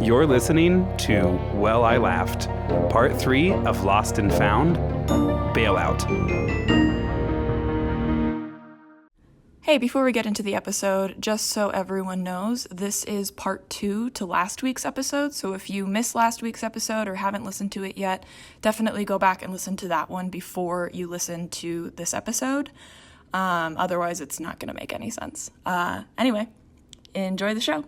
You're listening to Well, I Laughed, Part 3 of Lost and Found, Bailout. Hey, before we get into the episode, just so everyone knows, this is part 2 to last week's episode, so if you missed last week's episode or haven't listened to it yet, definitely go back and listen to that one before you listen to this episode. Otherwise, it's not going to make any sense. Anyway, enjoy the show.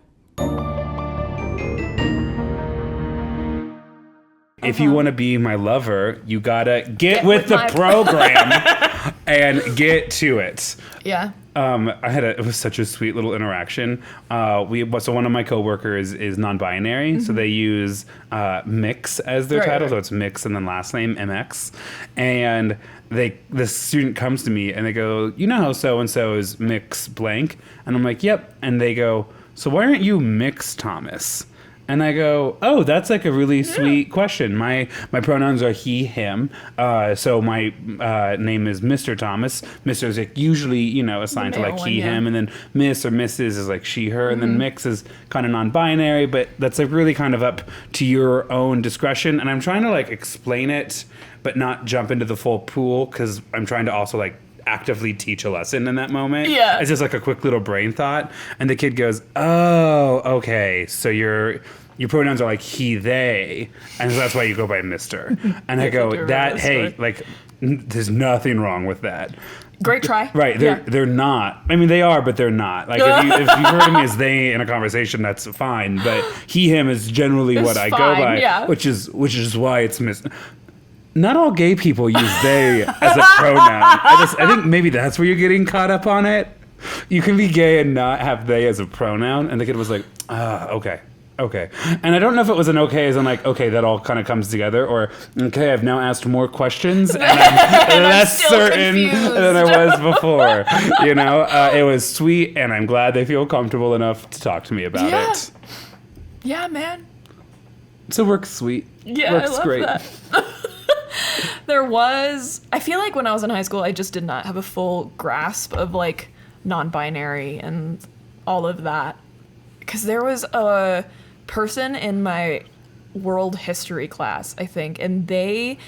If you want to be my lover, you gotta get with the program and get to it. Yeah. It was such a sweet little interaction. So one of my coworkers is non-binary, so they use Mix as their title, so it's Mix and then last name MX. And the student comes to me and they go, you know how so-and-so is Mix blank? And I'm like, yep. And they go, so why aren't you Mix Thomas? And I go, oh, that's like a really sweet question. My pronouns are he, him. So my name is Mr. Thomas. Mr. is like usually, assigned to like he, him. And then Miss or Mrs. is like she, her. And then Mix is kind of non-binary. But that's like really kind of up to your own discretion. And I'm trying to like explain it, but not jump into the full pool because I'm trying to also like actively teach a lesson in that moment. Yeah. It's just like a quick little brain thought. And the kid goes, oh, okay. So your pronouns are like he, they. And so that's why you go by Mr. And I go, there's nothing wrong with that. Great try. Right. They're not. I mean, they are, but they're not. Like if you refer to me as they in a conversation, that's fine. But he, him is generally what I go by, which is why it's Not all gay people use they as a pronoun. I think maybe that's where you're getting caught up on it. You can be gay and not have they as a pronoun. And the kid was like, okay. And I don't know if it was an okay as in like, okay, that all kind of comes together, or okay, I've now asked more questions and I'm less certain than I was before. It was sweet and I'm glad they feel comfortable enough to talk to me about it. Yeah, man. So works sweet. Yeah, works I love great. that. I feel like when I was in high school, I just did not have a full grasp of like non-binary and all of that. Because there was a person in my world history class, I think, and they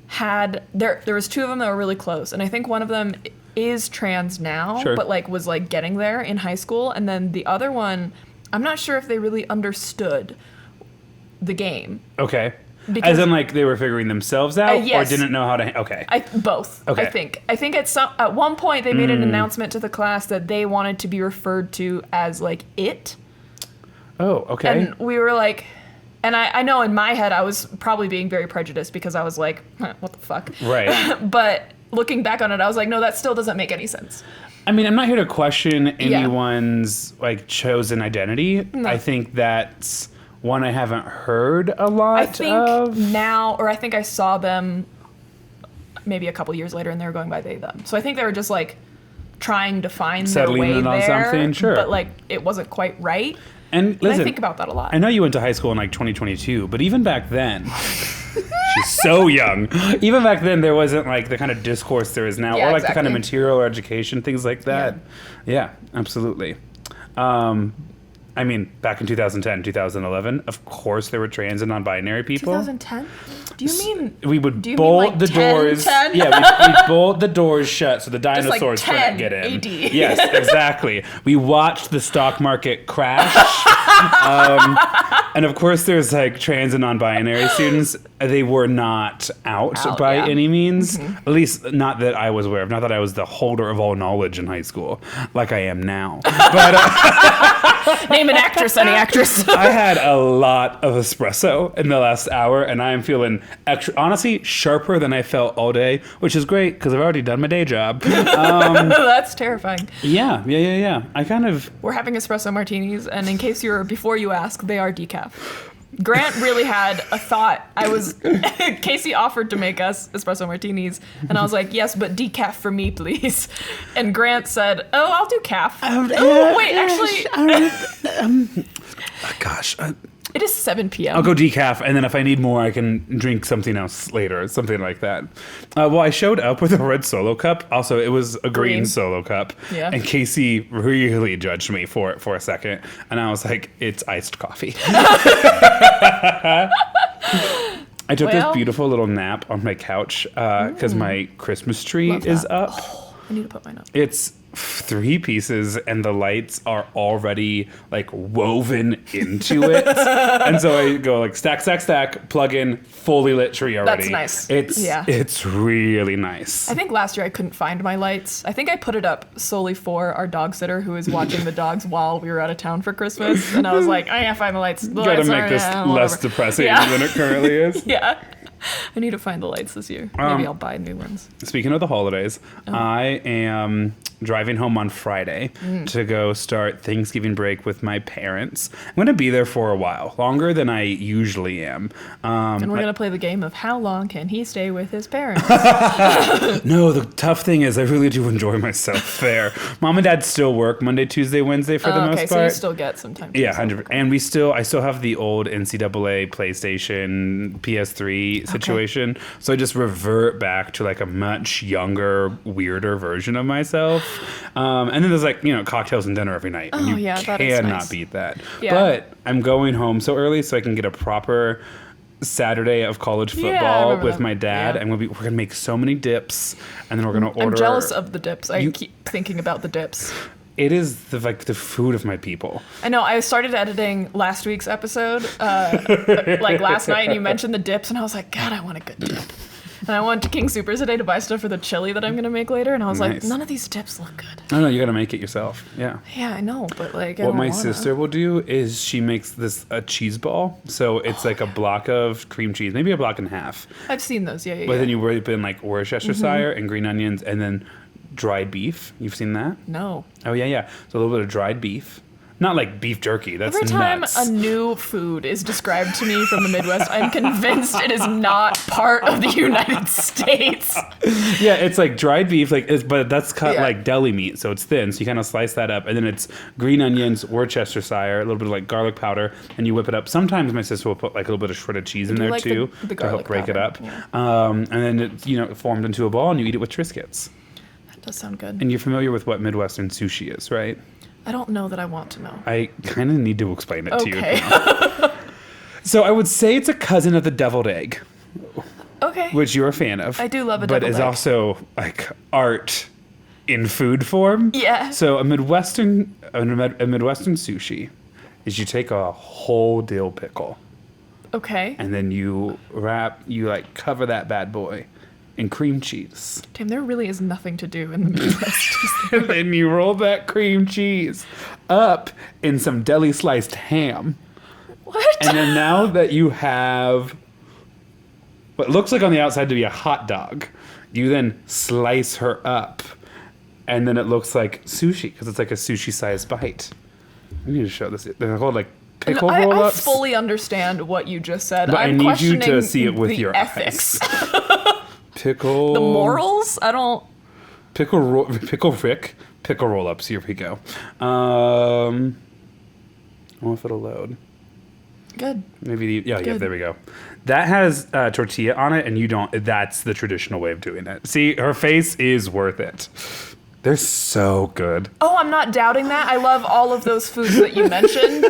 had, there was two of them that were really close. And I think one of them is trans now, but like was like getting there in high school. And then the other one, I'm not sure if they really understood the game. Okay. As in, like, they were figuring themselves out, yes. Or didn't know how to... Okay. Both, okay. I think at one point they made an announcement to the class that they wanted to be referred to as, like, it. Oh, okay. And we were like... And I know in my head I was probably being very prejudiced because I was like, what the fuck? Right. But looking back on it, I was like, no, that still doesn't make any sense. I mean, I'm not here to question anyone's, like, chosen identity. No. I think that's... one I haven't heard a lot of. I think now, or I think I saw them maybe a couple years later and they were going by they, them. So I think they were just like trying to find their way there. On something, sure. But like it wasn't quite right. And listen, I think about that a lot. I know you went to high school in like 2022, but even back then, she's so young. Even back then, there wasn't like the kind of discourse there is now, or like the kind of material or education, things like that. Yeah, absolutely. I mean, back in 2010, 2011, of course there were trans and non-binary people. 2010? Do you mean... We would bolt the doors. 10? Yeah, we'd bolt the doors shut so the dinosaurs couldn't get in. AD. Yes, exactly. We watched the stock market crash. And of course there's like trans and non-binary students. They were not out by any means. Mm-hmm. At least not that I was aware of. Not that I was the holder of all knowledge in high school, like I am now. But name an actress, any actress. I had a lot of espresso in the last hour, and I am feeling honestly sharper than I felt all day, which is great because I've already done my day job. That's terrifying. Yeah. We're having espresso martinis, and in case before you ask, they are decaf. Grant really had a thought. Casey offered to make us espresso martinis, and I was like, yes, but decaf for me, please. And Grant said, oh, I'll do calf. Wait, actually... It is 7 p.m. I'll go decaf, and then if I need more, I can drink something else later, something like that. Well, I showed up with a red Solo cup. Also, it was a green Solo cup. Yeah. And Casey really judged me for it for a second. And I was like, it's iced coffee. I took this beautiful little nap on my couch because my Christmas tree is up. Oh, I need to put mine up. It's 3 pieces and the lights are already like woven into it. And so I go like stack, plug in, fully lit tree already. That's nice. It's really nice. I think last year I couldn't find my lights. I think I put it up solely for our dog sitter who was watching the dogs while we were out of town for Christmas. And I was like, I can't find the lights. Gotta make this less depressing than it currently is. Yeah. I need to find the lights this year. Maybe I'll buy new ones. Speaking of the holidays, I am driving home on Friday to go start Thanksgiving break with my parents. I'm going to be there for a while, longer than I usually am. And we're going to play the game of how long can he stay with his parents? No, the tough thing is I really do enjoy myself there. Mom and Dad still work Monday, Tuesday, Wednesday for the most part. Okay, so you still get some time to Yeah, 100%. And I still have the old NCAA, PlayStation, PS3 situation. So I just revert back to like a much younger, weirder version of myself. And then there's like, cocktails and dinner every night. And you that is cannot nice. beat that. Yeah. But I'm going home so early so I can get a proper Saturday of college football with my dad. Yeah. And we're gonna make so many dips, and then we're gonna order. I'm jealous of the dips. I keep thinking about the dips. It is the food of my people. I know. I started editing last week's episode, like last night, and you mentioned the dips, and I was like, God, I want a good dip. And I went to King Soopers today to buy stuff for the chili that I'm going to make later, and I was like, none of these dips look good. No, you got to make it yourself. Yeah. Yeah, I know, but like, what my sister will do is she makes a cheese ball. So it's like a block of cream cheese, maybe a block and a half. I've seen those, yeah. But then you whip in like Worcestershire and green onions, and then dried beef. You've seen that? No. Oh yeah. So a little bit of dried beef. Not like beef jerky. That's Every time nuts. a new food is described to me from the Midwest, I'm convinced it is not part of the United States. Yeah, it's like dried beef, but that's cut like deli meat, so it's thin. So you kind of slice that up, and then it's green onions, Worcestershire, a little bit of like garlic powder, and you whip it up. Sometimes my sister will put like a little bit of shredded cheese in there like too the to help break powder. it up. Yeah. And then it formed into a ball, and you eat it with Triscuits. That does sound good. And you're familiar with what Midwestern sushi is, right? I don't know that I want to know. I kind of need to explain it to you. Okay. So I would say it's a cousin of the deviled egg. Okay. Which you're a fan of. I do love a but deviled is egg. also like art in food form. Yeah. So a Midwestern sushi is you take a whole dill pickle Okay. and then you cover that bad boy in cream cheese. Damn, there really is nothing to do in the Midwest. And then you roll that cream cheese up in some deli sliced ham. What? And then now that you have what looks like on the outside to be a hot dog, you then slice her up. And then it looks like sushi because it's like a sushi-sized bite. I need to show this. They're called like pickle roll-ups. I fully understand what you just said. But I'm I need you to questioning see it with the your ethics. eyes. Pickle. The morals? I don't. Pickle roll-ups. Here we go. I don't know if it'll load. Good. Maybe there we go. That has tortilla on it, and you don't. That's the traditional way of doing it. See, her face is worth it. They're so good. Oh, I'm not doubting that. I love all of those foods that you mentioned.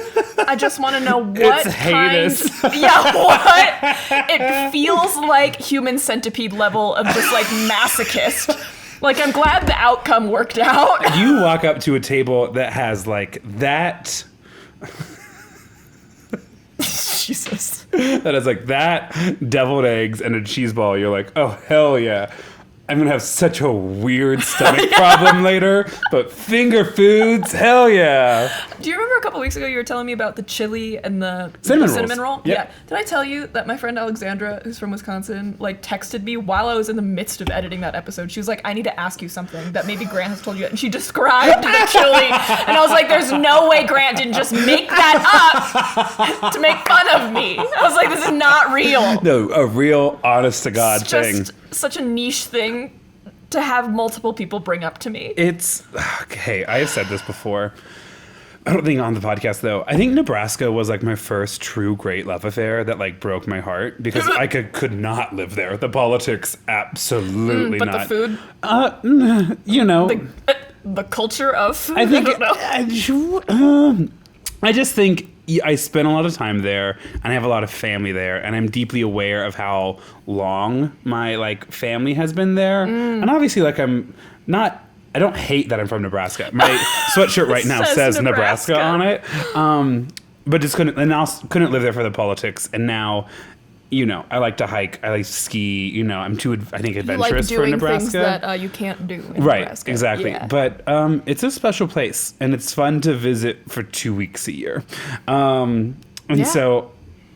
I just want to know what It's heinous. Yeah, what? It feels like Human Centipede level of just like masochist. Like, I'm glad the outcome worked out. You walk up to a table that has like that. Jesus. That is like that deviled eggs and a cheese ball. You're like, oh, hell yeah. I'm going to have such a weird stomach problem later, but finger foods, hell yeah. Do you remember a couple weeks ago you were telling me about the chili and the cinnamon roll? Yep. Yeah. Did I tell you that my friend Alexandra, who's from Wisconsin, like texted me while I was in the midst of editing that episode? She was like, I need to ask you something that maybe Grant has told you. And she described the chili. And I was like, there's no way Grant didn't just make that up to make fun of me. I was like, this is not real. No, a real honest to God It's thing. just such a niche thing to have multiple people bring up to me. It's okay. I have said this before. I don't think on the podcast though. I think Nebraska was like my first true great love affair that like broke my heart because I could not live there. The politics, absolutely but not. the food, you know, the culture of food. I think I don't know. I just think I spent a lot of time there, and I have a lot of family there, and I'm deeply aware of how long my like family has been there, and obviously like I don't hate that I'm from Nebraska. My sweatshirt right now says Nebraska on it. But just couldn't live there for the politics. And now, I like to hike. I like to ski. I'm too, I think, adventurous for Nebraska. You like doing things that you can't do in right, Nebraska. Exactly. Yeah. But it's a special place, and it's fun to visit for 2 weeks a year. So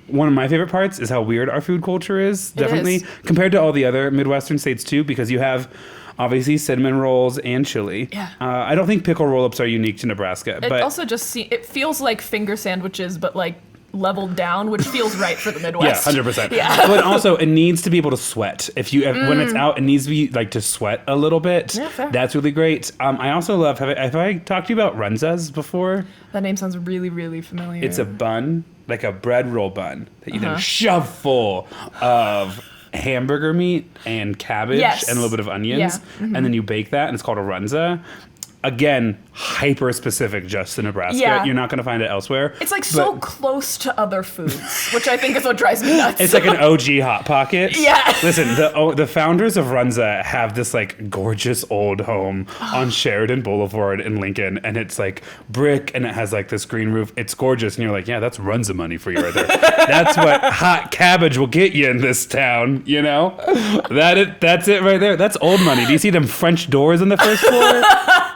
one of my favorite parts is how weird our food culture is, definitely, compared to all the other Midwestern states, too, because you have... obviously, cinnamon rolls and chili. Yeah. I don't think pickle roll-ups are unique to Nebraska. It also just it feels like finger sandwiches, but like leveled down, which feels right for the Midwest. Yeah, 100%. Yeah. But also, it needs to be able to sweat. When it's out, it needs to be like to sweat a little bit. Yeah, fair. That's really great. I also love. Have I talked to you about runzas before? That name sounds really, really familiar. It's a bun, like a bread roll bun that you then shove full of hamburger meat and cabbage and a little bit of onions, and then you bake that, and it's called a runza. Again, hyper specific just to Nebraska. Yeah. You're not going to find it elsewhere. It's like so close to other foods, which I think is what drives me nuts. It's like an OG Hot Pocket. Yeah. Listen, the founders of Runza have this like gorgeous old home on Sheridan Boulevard in Lincoln, and it's like brick, and it has like this green roof. It's gorgeous, and you're like, yeah, that's Runza money for you right there. That's what hot cabbage will get you in this town. That's it right there. That's old money. Do you see them French doors on the first floor?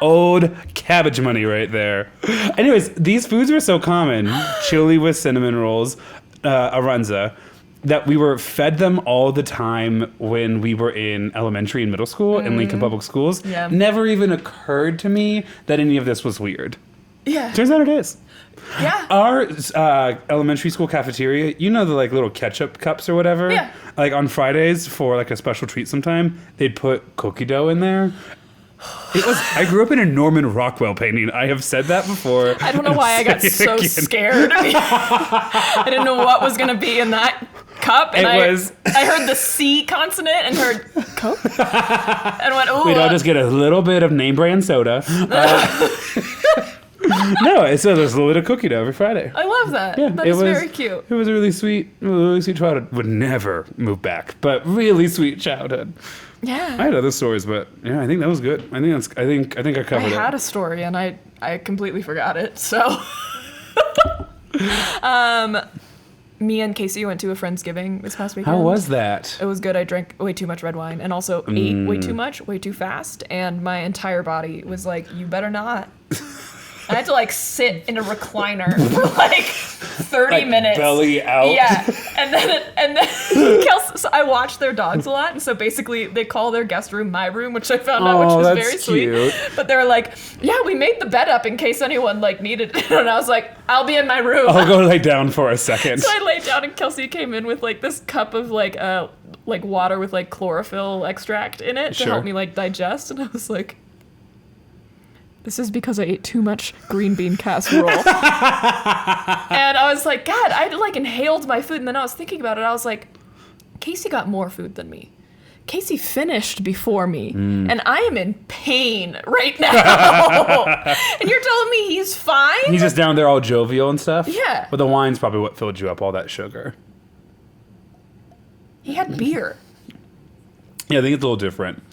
Old cabbage money right there. Anyways, these foods were so common, chili with cinnamon rolls, a runza, that we were fed them all the time when we were in elementary and middle school in Lincoln Public Schools. Yeah. Never even occurred to me that any of this was weird. Yeah. Turns out it is. Yeah. Our elementary school cafeteria, the like little ketchup cups or whatever? Yeah. Like on Fridays for like a special treat sometime, they'd put cookie dough in there. I grew up in a Norman Rockwell painting. I have said that before. I don't know why I got so scared. I didn't know what was going to be in that cup. And I heard the C consonant and heard Coke. And went, ooh. We'd all just get a little bit of name brand soda. No, it's a little bit of cookie dough every Friday. I love that. Yeah, that is very cute. It was a really sweet childhood. Would never move back, but really sweet childhood. Yeah. I had other stories, but yeah, I think that was good. I think I covered it. I had a story and I completely forgot it. So, me and Casey went to a Friendsgiving this past weekend. How was that? It was good. I drank way too much red wine and also ate way too much, way too fast, and my entire body was like, "You better not." I had to like sit in a recliner for like 30 minutes. Belly out. Yeah. And then Kelsey, so I watch their dogs a lot. And so basically they call their guest room my room, which I found out, which was very cute. sweet. But they were like, yeah, we made the bed up in case anyone like needed it. And I was like, I'll be in my room. I'll go lay down for a second. So I laid down and Kelsey came in with like this cup of like water with like chlorophyll extract in it to help me like digest. And I was like, this is because I ate too much green bean casserole. And I was like, God, I like inhaled my food. And then I was thinking about it. I was like, Casey got more food than me. Casey finished before me. And I am in pain right now. And you're telling me he's fine? He's just down there all jovial and stuff? Yeah. But the wine's probably what filled you up, all that sugar. He had beer. Yeah, I think it's a little different.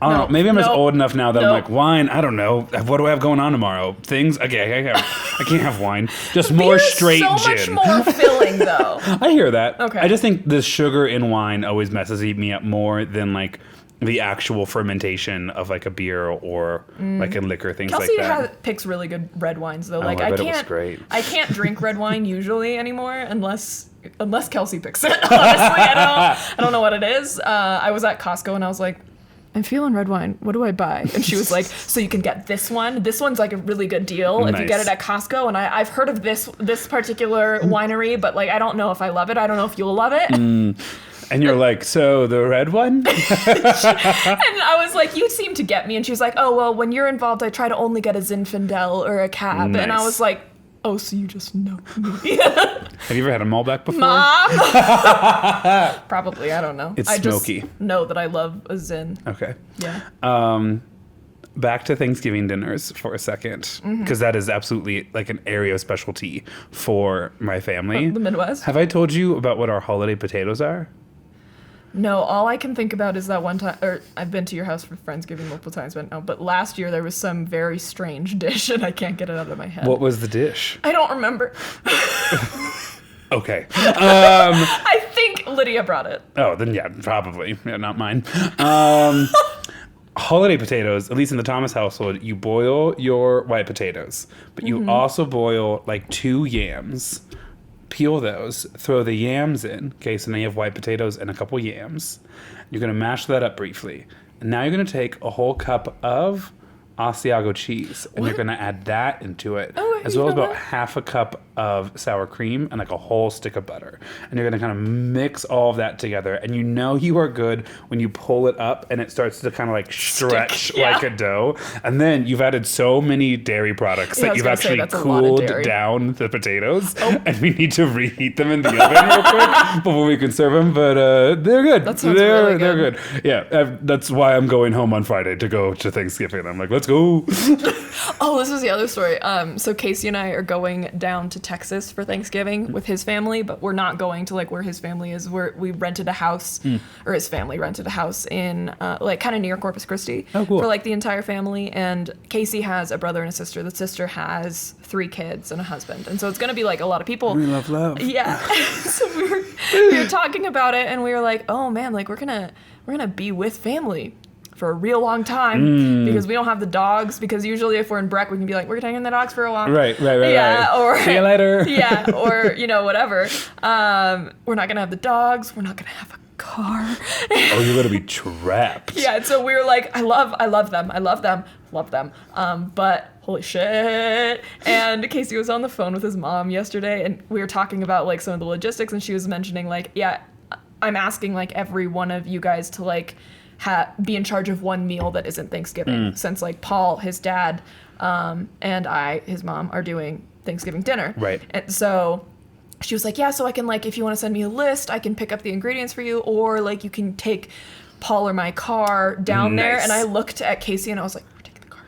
I don't know. Maybe I'm just old enough now that I'm like, wine, I don't know. What do I have going on tomorrow? Things? Okay, I can't have wine. Just more straight so gin. So much more filling, though. I hear that. Okay. I just think the sugar in wine always messes me up more than like the actual fermentation of like a beer or like a liquor, things Kelsey like that. picks really good red wines, though. I Like bet it was great. I can't drink red wine usually anymore unless Kelsey picks it. Honestly, I don't know what it is. I was at Costco and I was like, I'm feeling red wine. What do I buy? And she was like, so you can get this one. This one's like a really good deal if you get it at Costco. And I've heard of this particular winery, but like I don't know if I love it. I don't know if you'll love it. And you're like, so the red one? And I was like, you seem to get me. And she was like, oh, well, when you're involved, I try to only get a Zinfandel or a cab. Nice. And I was like, oh, so you just know me. Have you ever had a Malbec before? Mom? Probably, I don't know. It's I smoky. just know that I love a Zin. Okay. Yeah. Back to Thanksgiving dinners for a second, because that is absolutely like an area of specialty for my family. The Midwest? Have I told you about what our holiday potatoes are? No, all I can think about is that one time, or I've been to your house for Friendsgiving multiple times, but last year there was some very strange dish and I can't get it out of my head. What was the dish? I don't remember. Okay. I think Lydia brought it. Oh, then yeah, probably. Yeah, not mine. Holiday potatoes, at least in the Thomas household, you boil your white potatoes, but you also boil like 2 yams. Peel those, throw the yams in, okay, so now you have white potatoes and a couple yams. You're going to mash that up briefly. And now you're going to take a whole cup of Asiago cheese, and you're going to add that into it, as well as about half a cup of sour cream and like a whole stick of butter. And you're going to kind of mix all of that together, and you know you are good when you pull it up and it starts to kind of like stretch like a dough. And then you've added so many dairy products that you've actually cooled down the potatoes, and we need to reheat them in the oven real quick before we can serve them. But they're good. That sounds really good. They're good. Yeah, that's why I'm going home on Friday to go to Thanksgiving. I'm like, let's go. Oh, this is the other story. So Casey and I are going down to Texas for Thanksgiving with his family, but we're not going to like where his family is. We rented a house, or his family rented a house in like kind of near Corpus Christi for like the entire family. And Casey has a brother and a sister. The sister has 3 kids and a husband, and so it's gonna be like a lot of people. We love. Yeah. So we were talking about it, and we were like, oh man, like we're gonna be with family for a real long time because we don't have the dogs, because usually if we're in Breck, we can be like, we're taking the dogs for a walk. Right. Yeah, or see you later. Yeah, or whatever. We're not gonna have the dogs. We're not gonna have a car. Oh, you're gonna be trapped. Yeah, and so we were like, I love them. But holy shit. And Casey was on the phone with his mom yesterday, and we were talking about like some of the logistics, and she was mentioning like, yeah, I'm asking like every one of you guys to like be in charge of one meal that isn't Thanksgiving, since like Paul, his dad, and I, his mom, are doing Thanksgiving dinner. Right. And so she was like, yeah, so I can like, if you want to send me a list, I can pick up the ingredients for you, or like you can take Paul or my car down there. And I looked at Casey and I was like, we're taking the car.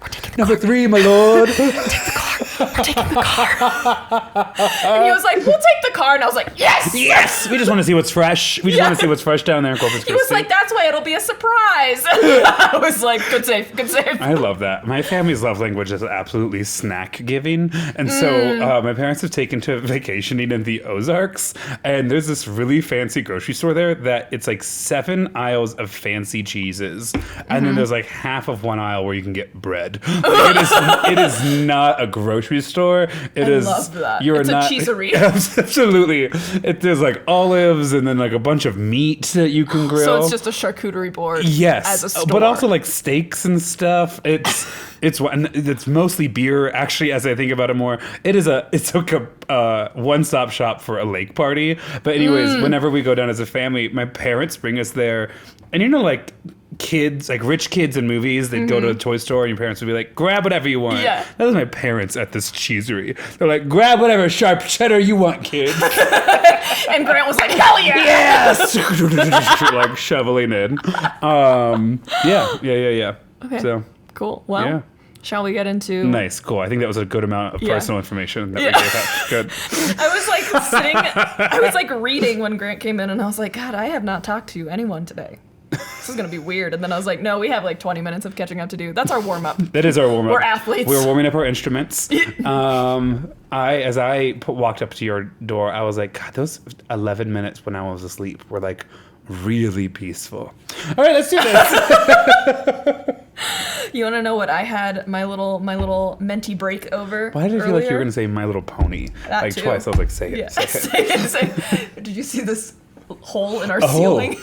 We're taking the Number 3, my lord. Take the car. We're taking the car. And he was like, we'll take the car. And I was like, yes. We just want to see what's fresh. We just want to see what's fresh down there in Corpus Christi. He was like, that's why it'll be a surprise. I was like, good save. I love that. My family's love language is absolutely snack giving. And so my parents have taken to vacationing in the Ozarks. And there's this really fancy grocery store there that it's like 7 aisles of fancy cheeses. And then there's like half of one aisle where you can get bread. Like, it is not a grocery store. I love that. It's a cheesery. Absolutely. There's like olives and then like a bunch of meat that you can grill. So it's just a charcuterie board. Yes, as a store. But also like steaks and stuff. It's mostly beer. Actually, as I think about it more, it's like a one-stop shop for a lake party. But anyways, whenever we go down as a family, my parents bring us there, and like kids, like rich kids in movies, they'd go to a toy store and your parents would be like, grab whatever you want. Yeah. That was my parents at this cheesery. They're like, grab whatever sharp cheddar you want, kid. And Grant was like, hell yeah! Yes! Like shoveling in. Yeah. Okay. So cool. Well, yeah. Shall we get into... Nice, cool. I think that was a good amount of personal information that we gave out. Good. I was like reading when Grant came in, and I was like, God, I have not talked to anyone today. This is going to be weird. And then I was like, no, we have like 20 minutes of catching up to do. That's our warm-up. That is our warm-up. We're athletes. We're warming up our instruments. As I walked up to your door, I was like, God, those 11 minutes when I was asleep were like really peaceful. All right, let's do this. You want to know what I had my little menti break over? Why did I feel like you were going to say My Little Pony? That like too. Twice. I was like, say it. Yeah. Say it. Did you see this hole in our ceiling?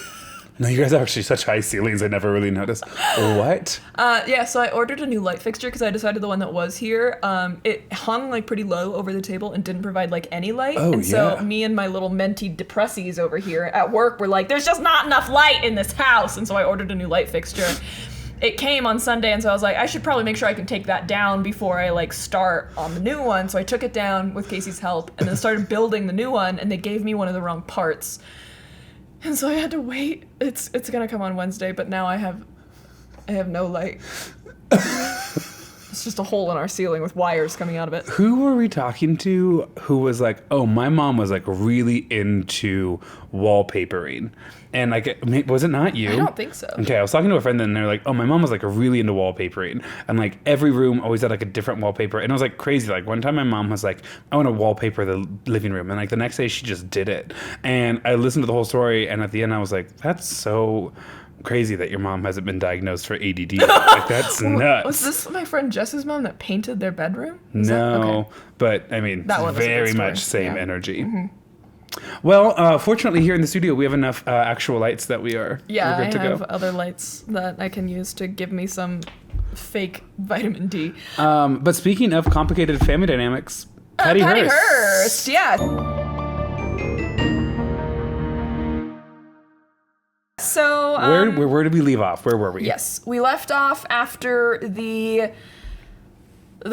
No, you guys have actually such high ceilings. I never really noticed. What? Yeah, so I ordered a new light fixture because I decided the one that was here, it hung like pretty low over the table and didn't provide like any light. Oh, and so yeah. me and my little mentee depressies over here at work were like, there's just not enough light in this house. And so I ordered a new light fixture. It came on Sunday, and so I was like, I should probably make sure I can take that down before I like start on the new one. So I took it down with Casey's help and then started building the new one, and they gave me one of the wrong parts. And so I had to wait. It's gonna come on Wednesday, but now I have no light. It's just a hole in our ceiling with wires coming out of it. Who were we talking to who was like, oh, my mom was like really into wallpapering? And like, was it not you? I don't think so. Okay, I was talking to a friend and they're like, oh, my mom was like really into wallpapering. And like every room always had like a different wallpaper. And it was like crazy. Like one time my mom was like, I want to wallpaper the living room. And like the next day she just did it. And I listened to the whole story. And at the end I was like, that's so crazy that your mom hasn't been diagnosed for ADD. Like that's nuts. Was this my friend Jess's mom that painted their bedroom? No, but I mean, That one was a good very story. much same Yeah. energy. Well, fortunately here in the studio we have enough actual lights that we're good I to have go. other lights that I can use to give me some fake vitamin D. But speaking of complicated family dynamics, Patty Hearst. Yeah. So, Where did we leave off? Where were we? yes, we left off after the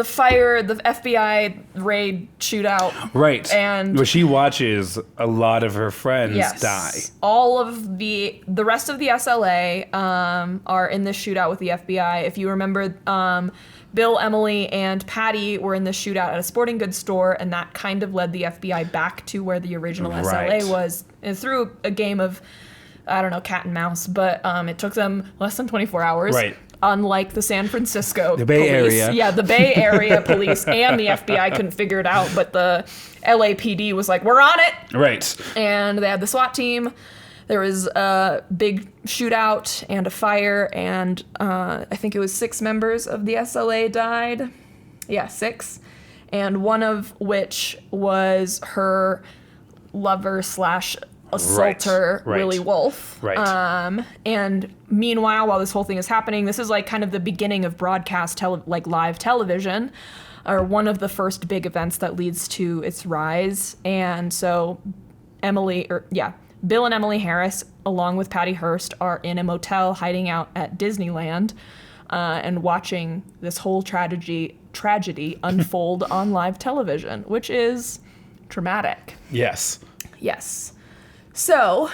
fire, the FBI raid shootout. Right. And where she watches a lot of her friends yes, die. all of the rest of the SLA are in this shootout with the FBI. If you remember, Bill, Emily, and Patty were in this shootout at a sporting goods store, and that kind of led the FBI back to where the original Right. SLA was, and through a game of, I don't know, cat and mouse, but it took them less than 24 hours. Right. Unlike the San Francisco The Bay police. Area. Yeah, the Bay Area police and the FBI couldn't figure it out, but the LAPD was like, we're on it. Right. And they had the SWAT team. There was a big shootout and a fire, and I think it was 6 members of the SLA died. Yeah, 6. And one of which was her lover / assaulter, Right. Willie Wolf. Right. And meanwhile, while this whole thing is happening, this is like kind of the beginning of broadcast live television, or one of the first big events that leads to its rise. And so Bill and Emily Harris, along with Patty Hearst, are in a motel hiding out at Disneyland and watching this whole tragedy unfold on live television, which is traumatic. Yes. Yes. So,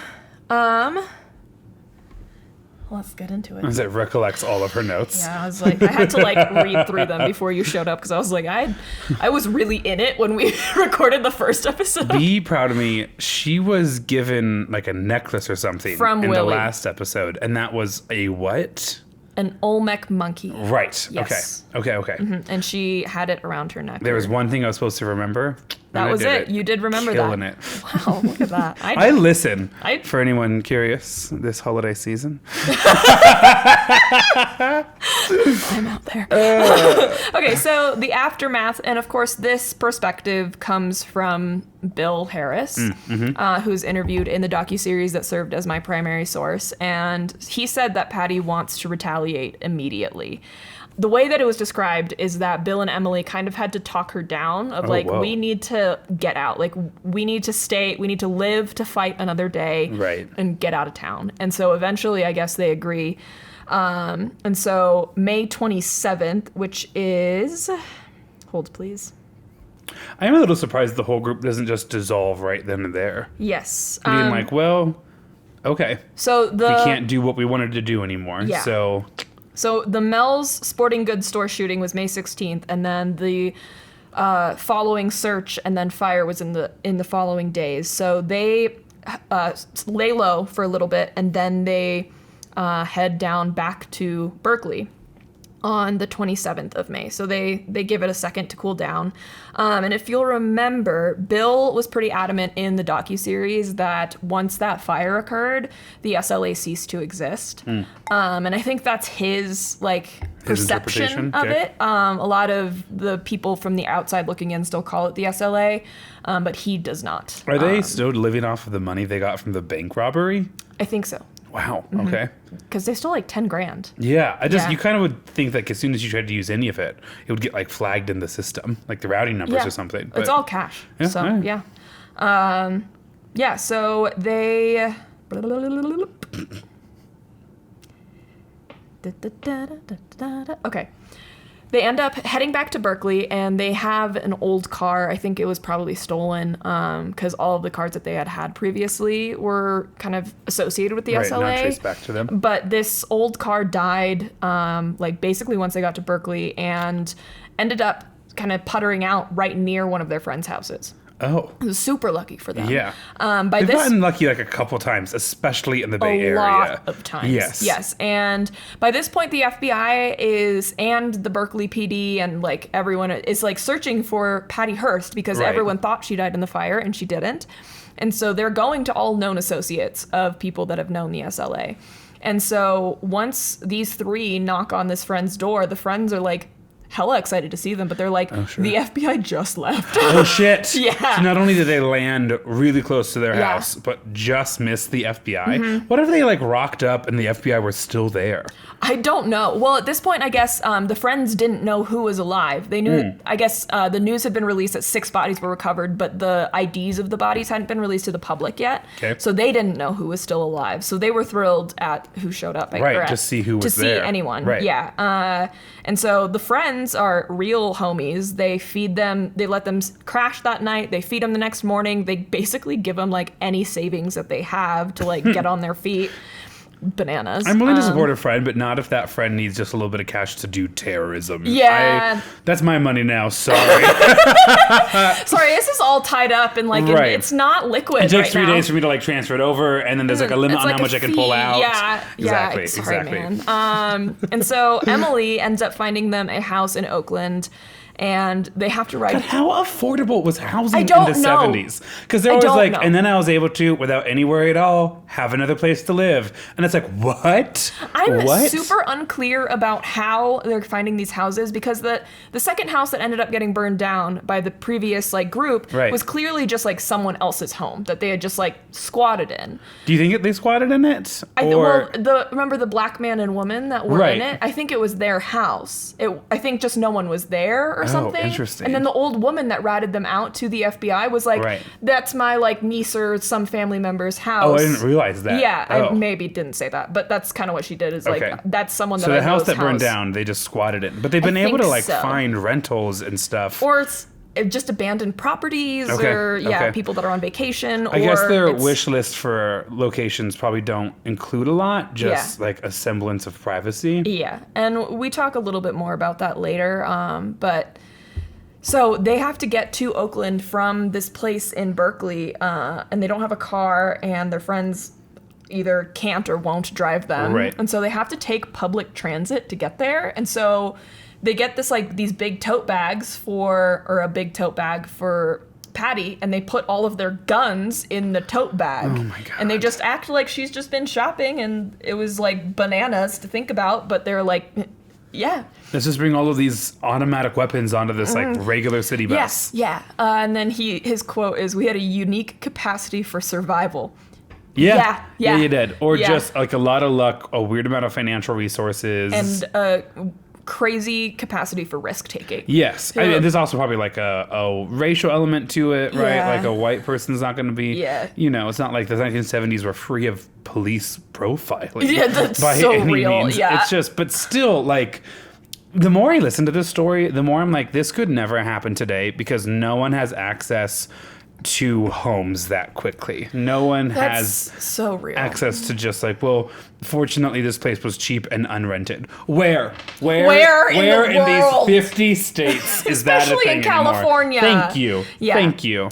let's get into it. As it recollects all of her notes. Yeah, I was like, I had to like read through them before you showed up because I was like, I was really in it when we recorded the first episode. Be proud of me. She was given like a necklace or something From in Willie. the last episode, and that was a what? An Olmec monkey. Right. Yes. Okay. And she had it around her neck. There was one thing I was supposed to remember. That and I was did it. You did remember Killing that. it. Wow, look at that. I listen. I- For anyone curious, this holiday season. I'm out there. Okay, so the aftermath, and of course this perspective comes from Bill Harris, who's interviewed in the docuseries that served as my primary source, and he said that Patty wants to retaliate immediately. The way that it was described is that Bill and Emily kind of had to talk her down of whoa. we need to get out. Like, we need to live to fight another day Right. and get out of town. And so eventually, I guess they agree. And so May 27th, which is, hold please. I am a little surprised the whole group doesn't just dissolve right then and there. Yes. Being like, well, okay. So We can't do what we wanted to do anymore. Yeah. So the Mel's sporting goods store shooting was May 16th, and then the following search and then fire was in the following days. So they lay low for a little bit, and then they head down back to Berkeley on the 27th of May. So they give it a second to cool down. And if you'll remember, Bill was pretty adamant in the docuseries that once that fire occurred, the SLA ceased to exist. And I think that's his perception of okay. it. A lot of the people from the outside looking in still call it the SLA, but he does not. Are they still living off of the money they got from the bank robbery? I think so. Wow. Okay. Because they stole like 10 grand. Yeah. Yeah. You kind of would think that as soon as you tried to use any of it, it would get like flagged in the system, like the routing numbers or something. It's all cash. Yeah, So, right. yeah. So they. Okay. They end up heading back to Berkeley, and they have an old car. I think it was probably stolen because all of the cars that they had previously were kind of associated with the right, SLA. not traced back to them. But this old car died, like basically once they got to Berkeley, and ended up kind of puttering out right near one of their friends' houses. Oh. It was super lucky for them. Yeah. By They've this gotten lucky like a couple times, especially in the Bay Area. A lot of times. Yes. And by this point, the FBI and the Berkeley PD and like everyone is like searching for Patty Hearst because Right. everyone thought she died in the fire and she didn't. And so they're going to all known associates of people that have known the SLA. And so once these three knock on this friend's door, the friends are like, hella excited to see them, but they're like, sure. the FBI just left. Oh, shit. Yeah. So not only did they land really close to their Yeah. house, but just missed the FBI. Mm-hmm. What if they like rocked up and the FBI were still there? I don't know. Well, at this point, I guess the friends didn't know who was alive. They knew, I guess the news had been released that 6 bodies were recovered, but the IDs of the bodies hadn't been released to the public yet. Okay. So they didn't know who was still alive. So they were thrilled at who showed up. Right, to see who was there. To see anyone. Right. Yeah. And so the friends are real homies. They feed them, they let them crash that night. They feed them the next morning. They basically give them like any savings that they have to like get on their feet. Bananas. I'm willing to support a friend, but not if that friend needs just a little bit of cash to do terrorism. Yeah. That's my money now. Sorry. Sorry, this is all tied up and like Right. it's not liquid. It takes right 3 now. days for me to like transfer it over, and then there's like a limit It's on like how much a I can pull fee. out. Yeah, Exactly. yeah. Sorry, Exactly. man. And so Emily ends up finding them a house in Oakland, and they have to ride. But how affordable was housing I in don't the know. 70s? Because they're I always don't like, know. and then I was able to, without any worry at all, have another place to live. And it's like, what? I'm What? super unclear about how they're finding these houses because the second house that ended up getting burned down by the previous like group Right. was clearly just like someone else's home that they had just like squatted in. Do you think they squatted in it? Remember the black man and woman that were Right. in it? I think it was their house. I think just no one was there or something. Interesting. And then the old woman that ratted them out to the FBI was like, Right. "That's my like niece or some family member's house." Oh, I didn't realize that. Yeah, Oh. I maybe didn't say that, but that's kind of what she did. Is like Okay. that's someone that So I the house know's that burned house. down, they just squatted in. But they've been I able to think like so. find rentals and stuff. Or it's just abandoned properties, Okay, or okay. people that are on vacation. I guess their it's- wish list for locations probably don't include a lot, just like a semblance of privacy. Yeah, and we talk a little bit more about that later. But so they have to get to Oakland from this place in Berkeley, and they don't have a car, and their friends either can't or won't drive them. Right. And so they have to take public transit to get there. And so they get these big tote bags or a big tote bag for Patty, and they put all of their guns in the tote bag. Oh my God. And they just act like she's just been shopping, and it was like bananas to think about, but they're like, yeah. Let's just bring all of these automatic weapons onto this like regular city bus. Yes, yeah. And then his quote is, "We had a unique capacity for survival." Yeah, Yeah. you did. Or Yeah. just like a lot of luck, a weird amount of financial resources. And a crazy capacity for risk taking. Yes. I mean, there's also probably like a racial element to it, right? Yeah. Like a white person's not going to be, Yeah. it's not like the 1970s were free of police profiling. Yeah, that's by so any real, means. yeah. It's just, but still, like, the more I listen to this story, the more I'm like, this could never happen today because no one has access to homes that quickly. No one That's has so real. access to just like, well, fortunately this place was cheap and unrented. Where Where in the world? these 50 states is that a Especially thing in California. anymore? Thank you. Yeah. Thank you.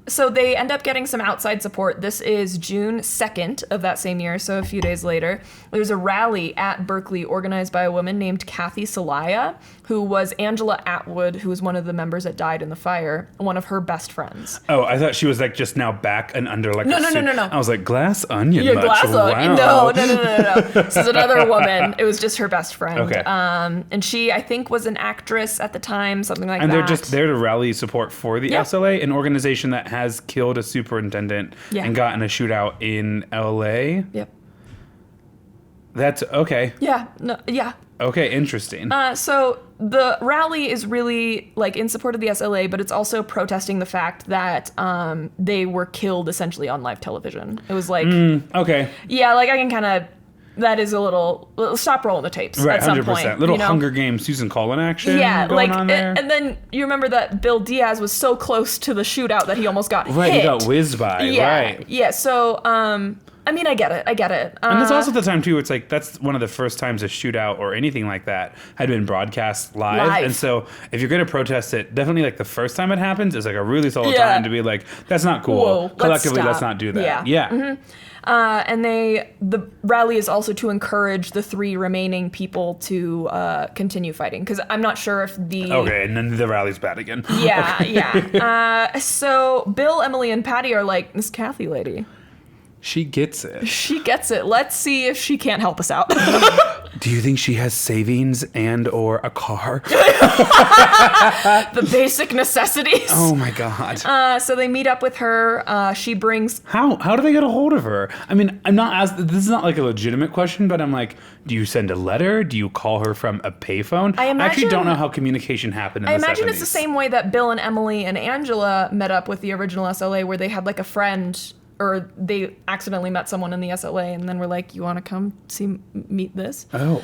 So they end up getting some outside support. This is June 2nd of that same year, so a few days later. There's a rally at Berkeley organized by a woman named Kathy Salaya, who was Angela Atwood, who was one of the members that died in the fire, one of her best friends. Oh, I thought she was like just now back and under like No, a no, suit. no. I was like, glass onion Yeah, much? glass Wow. No. This is another woman. It was just her best friend. Okay. And she, I think, was an actress at the time, something like And that. they're just there to rally support for the Yeah. SLA, an organization that has killed a superintendent Yeah. and gotten a shootout in LA. Yep. That's okay. Yeah. No, yeah. Okay, interesting. So the rally is really like in support of the SLA, but it's also protesting the fact that they were killed essentially on live television. It was like, okay. Yeah, like I can kind of. That is a little stop rolling the tapes at some 100%. point. Little Hunger Games Susan Collin action. Yeah, going like, on there. And then you remember that Bill Diaz was so close to the shootout that he almost got hit. Right, he got whizzed by. Yeah, right. yeah. So, I mean, I get it. And that's also the time too. It's like that's one of the first times a shootout or anything like that had been broadcast live. And so, if you're going to protest it, definitely like the first time it happens is like a really solid time to be like, that's not cool. Whoa, Collectively, let's not do that. Yeah. Mm-hmm. And the rally is also to encourage the 3 remaining people to continue fighting, because I'm not sure if the Okay, and then the rally's bad again. Yeah, okay. yeah. So Bill, Emily, and Patty are like, this Kathy lady. She gets it. She gets it. Let's see if she can't help us out. Do you think she has savings and or a car? The basic necessities. Oh my God. So they meet up with her. She brings... How do they get a hold of her? I mean, this is not like a legitimate question, but I'm like, do you send a letter? Do you call her from a payphone? I actually don't know how communication happened in the 70s. I imagine it's the same way that Bill and Emily and Angela met up with the original SLA, where they had like a friend, or they accidentally met someone in the SLA and then were like, you want to come meet this? Oh.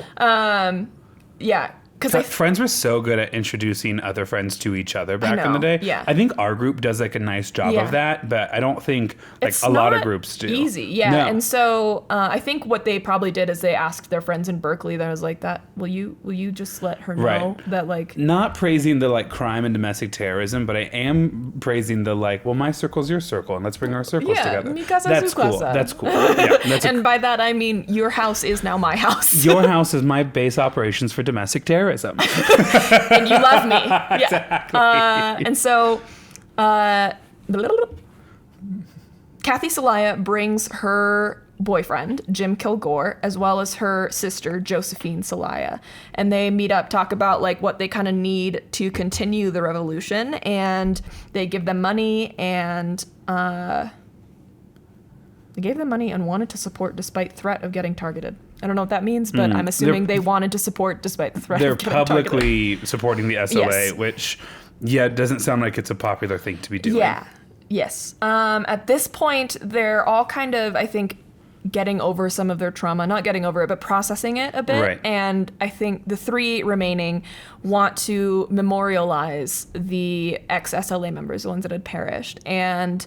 Yeah. Because friends were so good at introducing other friends to each other back in the day. Yeah. I think our group does like a nice job of that, but I don't think like it's a lot of groups do. Easy, yeah. No. And so I think what they probably did is they asked their friends in Berkeley that was like, that will you just let her know that like, not praising the like crime and domestic terrorism, but I am praising the like, well, my circle's your circle and let's bring our circles together. That's cool. That's cool. Yeah, and by that I mean your house is now my house. Your house is my base operations for domestic terrorism. And you love me. Yeah. Exactly. And so Kathy Celaya brings her boyfriend, Jim Kilgore, as well as her sister, Josephine Celaya. And they meet up, talk about like what they kind of need to continue the revolution. And they give them money and wanted to support despite threat of getting targeted. I don't know what that means, but I'm assuming they wanted to support despite the threat of getting targeted. They're publicly supporting the SLA, which, doesn't sound like it's a popular thing to be doing. Yeah. Yes. At this point, they're all kind of, I think, getting over some of their trauma. Not getting over it, but processing it a bit. Right. And I think the 3 remaining want to memorialize the ex-SLA members, the ones that had perished. And...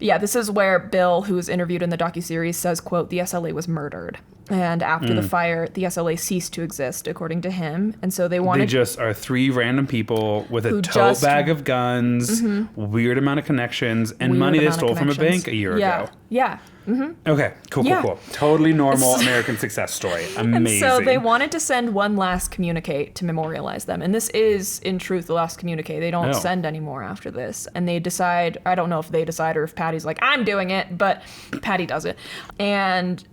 yeah, this is where Bill, who was interviewed in the docuseries, says, quote, the SLA was murdered. And after the fire, the SLA ceased to exist, according to him. And so they wanted... They just are 3 random people with a tote bag of guns, weird amount of connections, and money they stole from a bank a year ago. Yeah. Mm-hmm. Okay, cool. Totally normal American success story. Amazing. And so they wanted to send one last communique to memorialize them. And this is, in truth, the last communique. They don't send any more after this. And they decide, I don't know if they decide or if Patty's like, I'm doing it, but Patty does it. And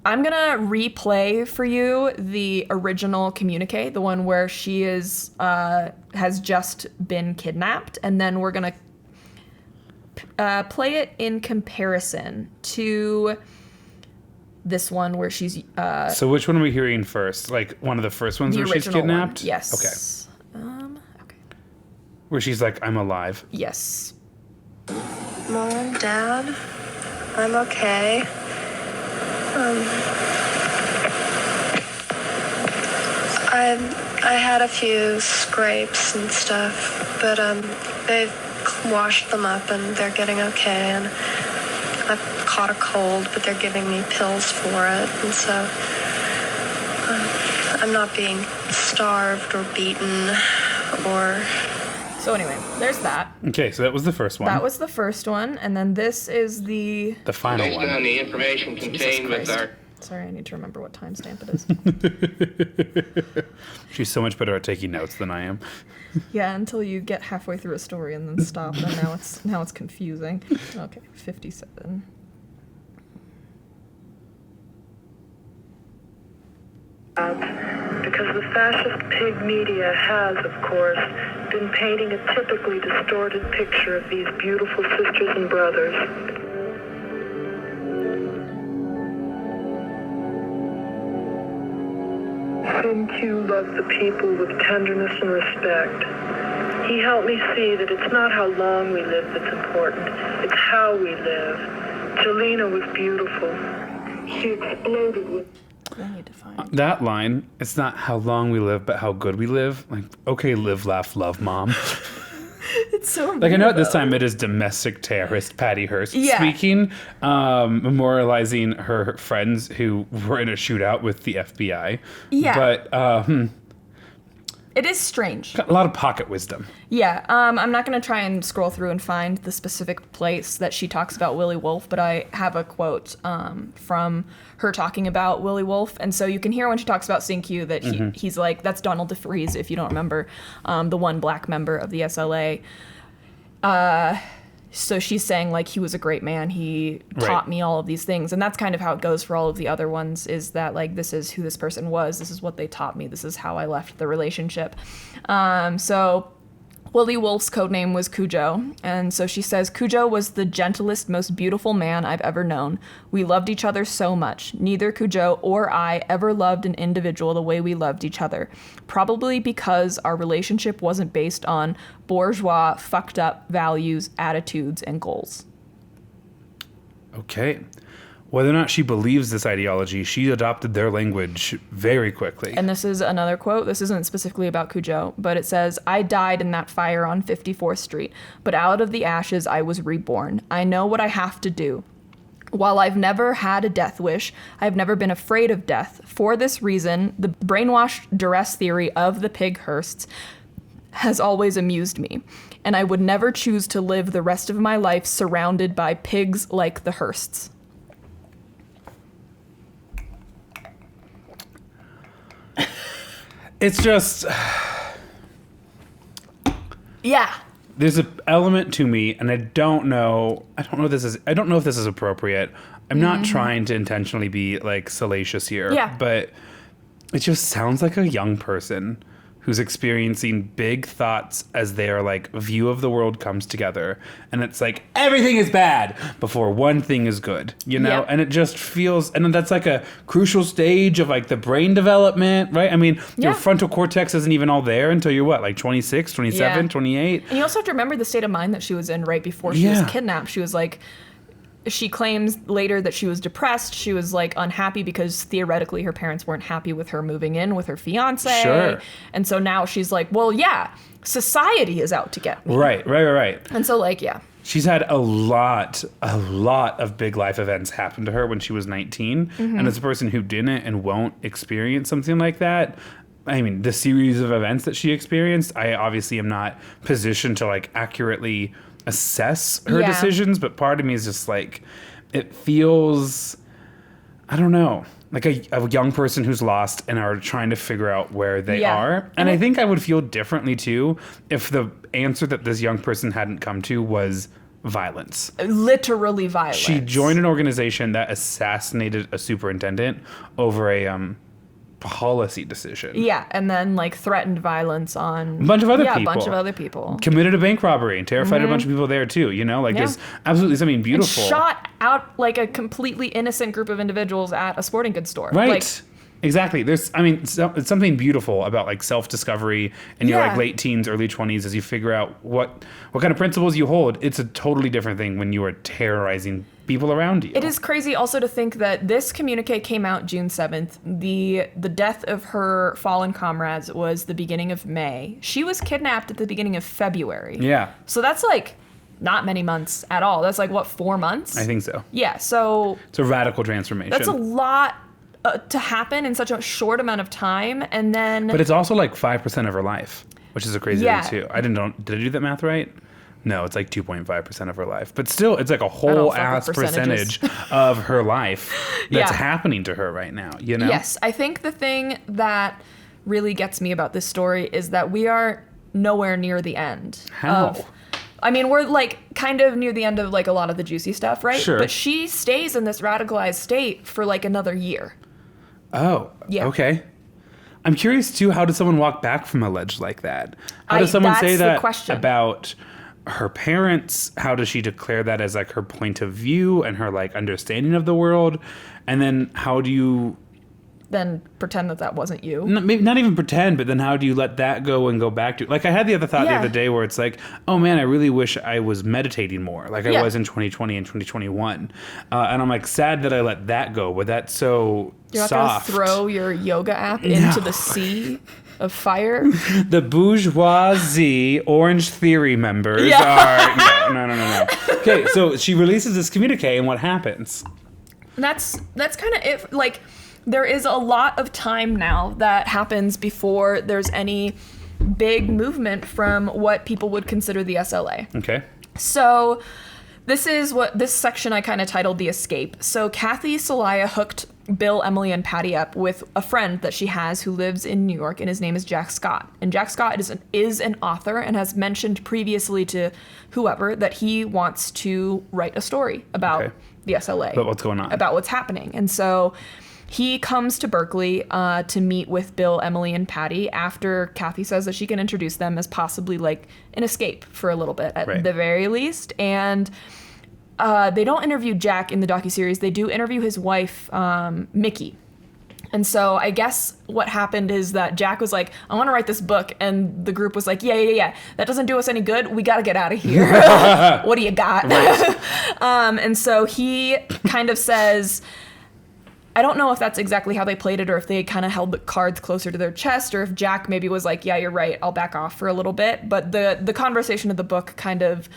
I'm going to replay for you the original communique, the one where she is has just been kidnapped. And then we're going to play it in comparison to this one where she's... so which one are we hearing first? Like one of the first ones where she's kidnapped? One. Yes. Okay. Okay. Where she's like, I'm alive. Yes. Mom, Dad, I'm okay. I had a few scrapes and stuff, but they've washed them up and they're getting okay, and I've caught a cold, but they're giving me pills for it, and so I'm not being starved or beaten or... So anyway, there's that. Okay, so that was the first one. That was the first one, and then this is the final one. Based on the information contained with our... Sorry, I need to remember what timestamp it is. She's so much better at taking notes than I am. Yeah, until you get halfway through a story and then stop, and now it's confusing. Okay, 57. Because the fascist pig media has, of course, been painting a typically distorted picture of these beautiful sisters and brothers. Sing-Q loved the people with tenderness and respect. He helped me see that it's not how long we live that's important, it's how we live. Jelena was beautiful. She exploded with... I need to find That line, it's not how long we live, but how good we live. Like, okay, live, laugh, love, mom. it's so Like, I know at this though. time it is domestic terrorist Patty Hearst Yeah. speaking, memorializing her friends who were in a shootout with the FBI. Yeah. But It is strange. a lot of pocket wisdom. Yeah, I'm not going to try and scroll through and find the specific place that she talks about Willie Wolfe, but I have a quote from her talking about Willie Wolfe. And so you can hear when she talks about Sing-Q that he's like, that's Donald DeFreeze, if you don't remember, the one black member of the SLA. So she's saying, like, he was a great man. He taught me all of these things. And that's kind of how it goes for all of the other ones, is that, like, this is who this person was. This is what they taught me. This is how I left the relationship. So Willie Wolfe's codename was Cujo. And so she says, Cujo was the gentlest, most beautiful man I've ever known. We loved each other so much. Neither Cujo or I ever loved an individual the way we loved each other. Probably because our relationship wasn't based on bourgeois, fucked up values, attitudes, and goals. Okay. Whether or not she believes this ideology, she adopted their language very quickly. And this is another quote. This isn't specifically about Cujo, but it says, I died in that fire on 54th Street, but out of the ashes I was reborn. I know what I have to do. While I've never had a death wish, I've never been afraid of death. For this reason, the brainwashed duress theory of the pig Hearsts has always amused me, and I would never choose to live the rest of my life surrounded by pigs like the Hearsts. It's just... Yeah. There's an element to me, and I don't know if this is appropriate. I'm not trying to intentionally be, like, salacious here. Yeah. But it just sounds like a young person who's experiencing big thoughts as their, like, view of the world comes together. And it's like, everything is bad before one thing is good, you know? Yeah. And it just feels, and that's like a crucial stage of, like, the brain development, right? I mean, your Yeah. frontal cortex isn't even all there until you're what, like 26, 27, Yeah. 28? And you also have to remember the state of mind that she was in right before she was kidnapped. She was like, she claims later that she was depressed. She was like unhappy because theoretically her parents weren't happy with her moving in with her fiance. Sure. And so now she's like, well, yeah, society is out to get me. Right. And so, like, yeah. She's had a lot of big life events happen to her when she was 19. And as a person who didn't and won't experience something like that, I mean, the series of events that she experienced, I obviously am not positioned to, like, accurately assess her decisions, but part of me is just like, it feels, I don't know, like a young person who's lost and are trying to figure out where they are. And I think I would feel differently too if the answer that this young person hadn't come to was violence. Literally violence. She joined an organization that assassinated a superintendent over a policy decision. Yeah, and then, like, threatened violence on A bunch of other people. Yeah, a bunch of other people. Committed a bank robbery and terrified a bunch of people there too, you know? Like, there's absolutely something beautiful. And shot out, like, a completely innocent group of individuals at a sporting goods store. Right. Like, Exactly. There's, I mean, it's something beautiful about, like, self-discovery in your, like, Yeah. late teens, early 20s as you figure out what kind of principles you hold. It's a totally different thing when you are terrorizing people around you. it is crazy also to think that this communique came out June 7th. The death of her fallen comrades was the beginning of May. She was kidnapped at the beginning of February. Yeah, So that's, like, not many months at all. That's, like, what, 4 months? I think so. Yeah, so It's a radical transformation. that's a lot to happen in such a short amount of time. And then... But it's also like 5% of her life, which is a crazy Yeah. thing too. Did I do that math right? No, it's like 2.5% of her life. But still, it's like a don't whole fuck ass with percentages. percentage of her life that's Yeah. happening to her right now, you know? Yes, I think the thing that really gets me about this story is that we are nowhere near the end. How? I mean, we're, like, kind of near the end of, like, a lot of the juicy stuff, right? Sure. But she stays in this radicalized state for, like, another year. Oh, Yeah. okay. I'm curious too, how does someone walk back from a ledge like that? How does someone say that's the that question. about her parents? How does she declare that as, like, her point of view and her, like, understanding of the world? And then how do you then pretend that wasn't you. Maybe not even pretend, but then how do you let that go and go back to, like, I had the other thought the other day where it's like, oh man, I really wish I was meditating more, like I was in 2020 and 2021, and I'm like sad that I let that go, but that's so You're not soft. gonna throw your yoga app into the sea of fire. The bourgeoisie Orange Theory members are no. Okay, so she releases this communique, and what happens? That's kind of it. Like, there is a lot of time now that happens before there's any big movement from what people would consider the SLA. Okay. So this is what this section I kind of titled The Escape. So Kathy Celaya hooked Bill, Emily, and Patty up with a friend that she has who lives in New York, and his name is Jack Scott. And Jack Scott is an author and has mentioned previously to whoever that he wants to write a story about the SLA. About what's going on. About what's happening. And so he comes to Berkeley to meet with Bill, Emily, and Patty after Kathy says that she can introduce them as possibly like an escape for a little bit at the very least. And they don't interview Jack in the docuseries. They do interview his wife, Mickey. And so I guess what happened is that Jack was like, I want to write this book. And the group was like, yeah. That doesn't do us any good. We got to get out of here. What do you got? And so he kind of says, I don't know if that's exactly how they played it or if they kind of held the cards closer to their chest or if Jack maybe was like, yeah, you're right, I'll back off for a little bit. But the conversation of the book kind of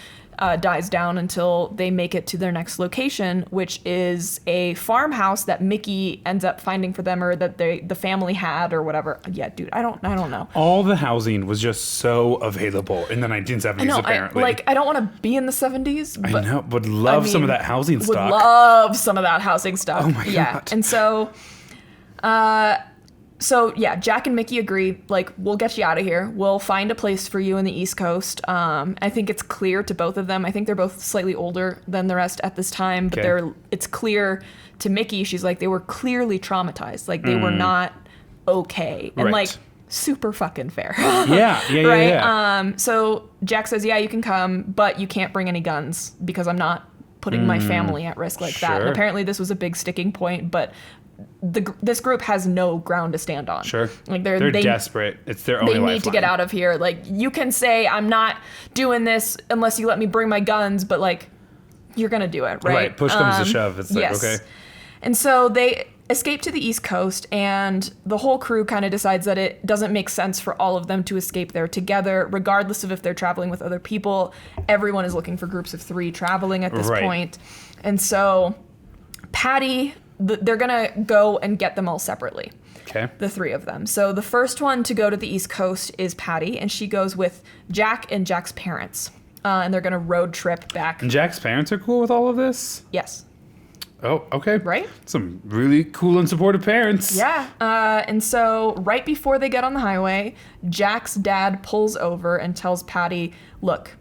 dies down until they make it to their next location, which is a farmhouse that Mickey ends up finding for them or that the family had or whatever. Yeah, dude, I don't know. All the housing was just so available in the 1970s, apparently. I don't want to be in the 70s. But, I know, would love some of that housing stock. Would love some of that housing stock. Oh my God. And so, Jack and Mickey agree, like, we'll get you out of here. We'll find a place for you in the East Coast. I think it's clear to both of them. I think they're both slightly older than the rest at this time, but it's clear to Mickey, she's like, they were clearly traumatized. Like, they were not okay. And, like, super fucking fair. Yeah. So Jack says, yeah, you can come, but you can't bring any guns because I'm not putting my family at risk like that. And apparently this was a big sticking point, but this group has no ground to stand on. Sure. Like they're desperate. It's their only lifeline. They need to get out of here. Like, you can say, I'm not doing this unless you let me bring my guns, but, like, you're going to do it, right? Right. Push comes to shove. It's like, okay. And so they escape to the East Coast, and the whole crew kind of decides that it doesn't make sense for all of them to escape there together, regardless of if they're traveling with other people. Everyone is looking for groups of 3 traveling at this point. And so Patty, they're going to go and get them all separately. Okay. The 3 of them. So the first one to go to the East Coast is Patty, and she goes with Jack and Jack's parents. And they're going to road trip back. And Jack's parents are cool with all of this? Yes. Oh, okay. Right? Some really cool and supportive parents. Yeah. And so right before they get on the highway, Jack's dad pulls over and tells Patty, look,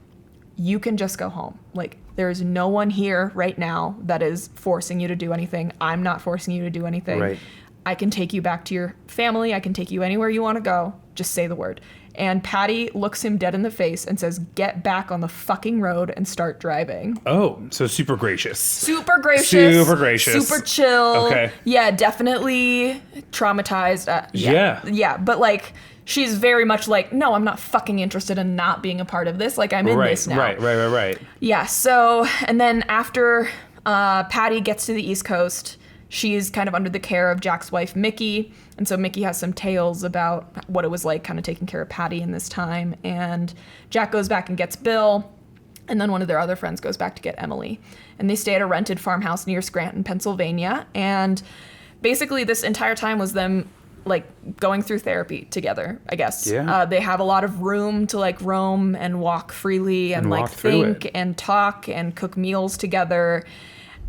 you can just go home. Like, there's no one here right now that is forcing you to do anything. I'm not forcing you to do anything. Right. I can take you back to your family. I can take you anywhere you want to go. Just say the word. And Patty looks him dead in the face and says, get back on the fucking road and start driving. Oh, so super gracious. Super gracious. Super chill. Okay. Yeah, definitely traumatized. Yeah, but, like, she's very much like, no, I'm not fucking interested in not being a part of this. Like, I'm in this now. Right. Yeah, so, and then after Patty gets to the East Coast, she's kind of under the care of Jack's wife, Mickey. And so Mickey has some tales about what it was like kind of taking care of Patty in this time. And Jack goes back and gets Bill. And then one of their other friends goes back to get Emily. And they stay at a rented farmhouse near Scranton, Pennsylvania. And basically this entire time was them, like, going through therapy together, I guess. Yeah. They have a lot of room to, like, roam and walk freely and like, think and talk and cook meals together.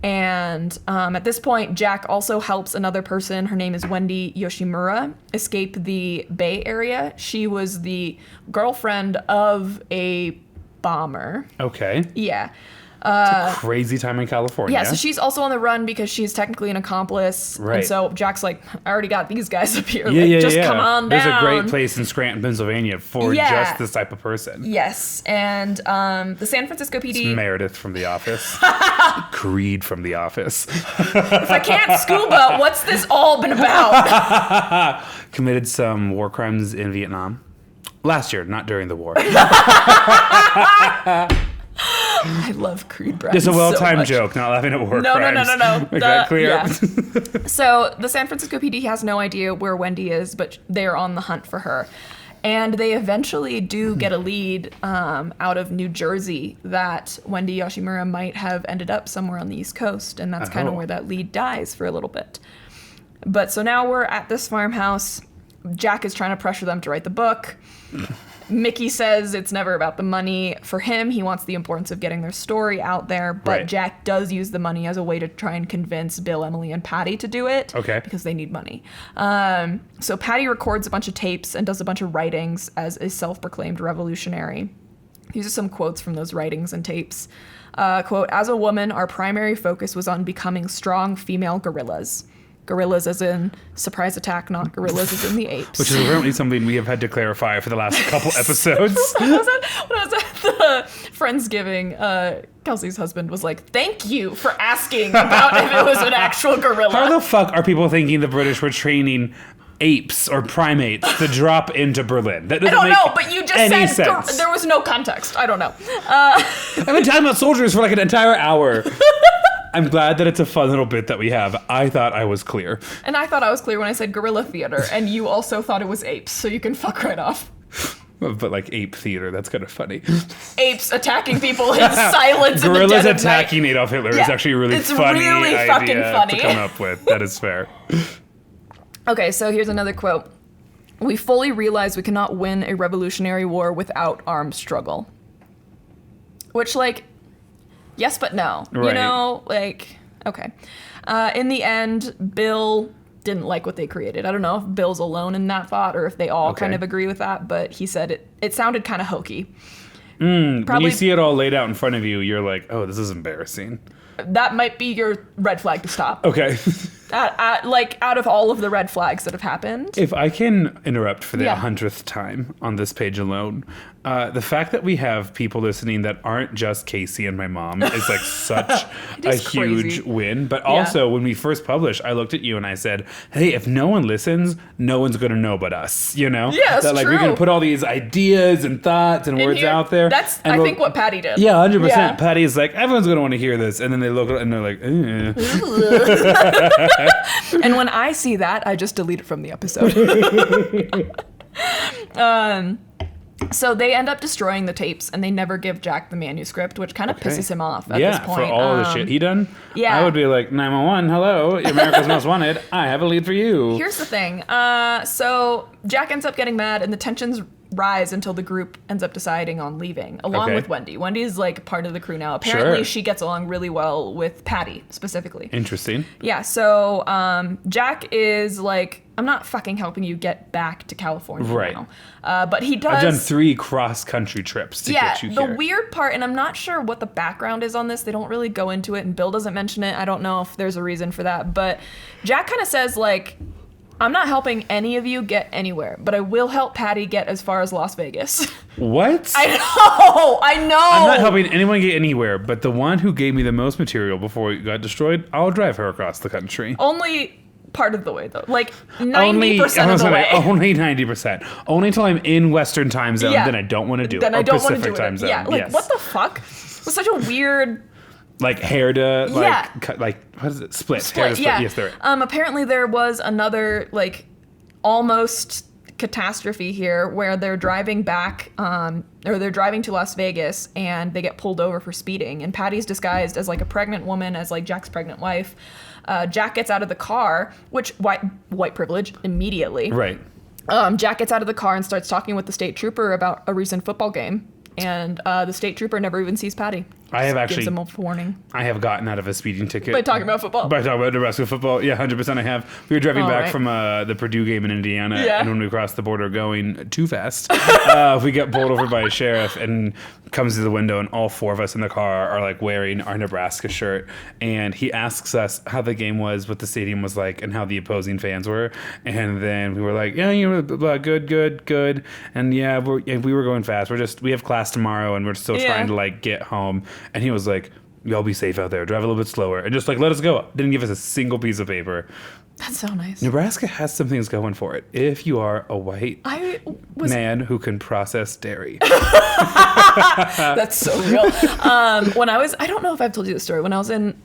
And at this point, Jack also helps another person. Her name is Wendy Yoshimura, escape the Bay Area. She was the girlfriend of a bomber. Okay. Yeah. It's a crazy time in California. Yeah, so she's also on the run because she's technically an accomplice. Right. And so Jack's like, I already got these guys up here. Yeah, Just come on down. There's a great place in Scranton, Pennsylvania for just this type of person. Yes, and the San Francisco PD... It's Meredith from The Office. Creed from The Office. If I can't scuba, what's this all been about? Committed some war crimes in Vietnam. Last year, not during the war. I love Creed Brad. It's a well-timed so joke, not laughing at war No. crimes. Make that clear? Yeah. So the San Francisco PD has no idea where Wendy is, but they're on the hunt for her. And they eventually do get a lead out of New Jersey that Wendy Yoshimura might have ended up somewhere on the East Coast, and that's kind of where that lead dies for a little bit. But so now we're at this farmhouse. Jack is trying to pressure them to write the book. Mickey says it's never about the money. For him, he wants the importance of getting their story out there, but Jack does use the money as a way to try and convince Bill, Emily, and Patty to do it. Okay. Because they need money. So Patty records a bunch of tapes and does a bunch of writings as a self-proclaimed revolutionary. These are some quotes from those writings and tapes. Quote, as a woman, our primary focus was on becoming strong female guerrillas. Gorillas as in surprise attack, not gorillas as in the apes. Which is apparently something we have had to clarify for the last couple episodes. When I was at the Friendsgiving, Kelsey's husband was like, thank you for asking about if it was an actual gorilla. How the fuck are people thinking the British were training apes or primates to drop into Berlin? That doesn't I don't make know, but you just any said sense. there was no context. I don't know. I've been talking about soldiers for like an entire hour. I'm glad that it's a fun little bit that we have. I thought I was clear. And I thought I was clear when I said guerrilla theater, and you also thought it was apes, so you can fuck right off. But like ape theater, that's kind of funny. Apes attacking people in silence. Gorillas in the dead attacking of night. Adolf Hitler is actually a really funny really fucking idea funny. to come up with. That is fair. Okay, so here's another quote. We fully realize we cannot win a revolutionary war without armed struggle. Which, like, yes but no. Right. You know, like, okay. In the end, Bill didn't like what they created. I don't know if Bill's alone in that thought or if they all kind of agree with that, but he said it sounded kind of hokey. When you see it all laid out in front of you, you're like, oh, this is embarrassing. That might be your red flag to stop. Okay. Like, out of all of the red flags that have happened. If I can interrupt for the 100th time on this page alone, the fact that we have people listening that aren't just Casey and my mom is like such a huge win. But also, when we first published, I looked at you and I said, hey, if no one listens, no one's going to know but us, you know? Yeah, that's that, like, true. we're going to put all these ideas and thoughts and words out there. That's, I think, what Patty did. Yeah, 100%. Yeah. Patty is like, everyone's going to want to hear this. And then they look and they're like, And when I see that, I just delete it from the episode. So they end up destroying the tapes, and they never give Jack the manuscript, which kind of pisses him off at this point. For all the shit he done? Yeah. I would be like, 911, hello, America's Most Wanted. I have a lead for you. Here's the thing. So Jack ends up getting mad, and the tensions rise until the group ends up deciding on leaving, along with Wendy. Wendy's like part of the crew now. Apparently, she gets along really well with Patty, specifically. Interesting. Yeah, so Jack is like, I'm not fucking helping you get back to California now. But he does... I've done 3 cross-country trips to get you here. The weird part, and I'm not sure what the background is on this, they don't really go into it, and Bill doesn't mention it. I don't know if there's a reason for that, but Jack kind of says, like, I'm not helping any of you get anywhere, but I will help Patty get as far as Las Vegas. What? I know. I'm not helping anyone get anywhere, but the one who gave me the most material before it got destroyed, I'll drive her across the country. Only part of the way, though. Like, 90% of the way. Only 90%. Only until I'm in Western time zone, then I don't want to do it. Then I don't want to do Pacific time it. zone. Yeah, like, what the fuck? It was such a weird... Like hair to cut, like, what is it? Split. Hair to split. Yeah. Yes, there. Apparently there was another, like, almost catastrophe here where they're driving back, or they're driving to Las Vegas and they get pulled over for speeding. And Patty's disguised as like a pregnant woman, as like Jack's pregnant wife. Jack gets out of the car, which white privilege immediately. Right. Jack gets out of the car and starts talking with the state trooper about a recent football game. And the state trooper never even sees Patty. I have Gives actually, them a warning. I have gotten out of a speeding ticket. By talking about football. By talking about Nebraska football. Yeah, 100% I have. We were driving All back right. from the Purdue game in Indiana. Yeah. And when we crossed the border going too fast, we got pulled over by a sheriff and comes to the window, and all four of us in the car are like wearing our Nebraska shirt. And he asks us how the game was, what the stadium was like, and how the opposing fans were. And then we were like, yeah, you know, blah, blah, good. And yeah, we were going fast. We have class tomorrow, and we're still trying to like get home. And he was like, y'all be safe out there. Drive a little bit slower. And just like, let us go. Didn't give us a single piece of paper. That's so nice. Nebraska has some things going for it. If you are a white man who can process dairy. That's so real. When I don't know if I've told you the story. When I was in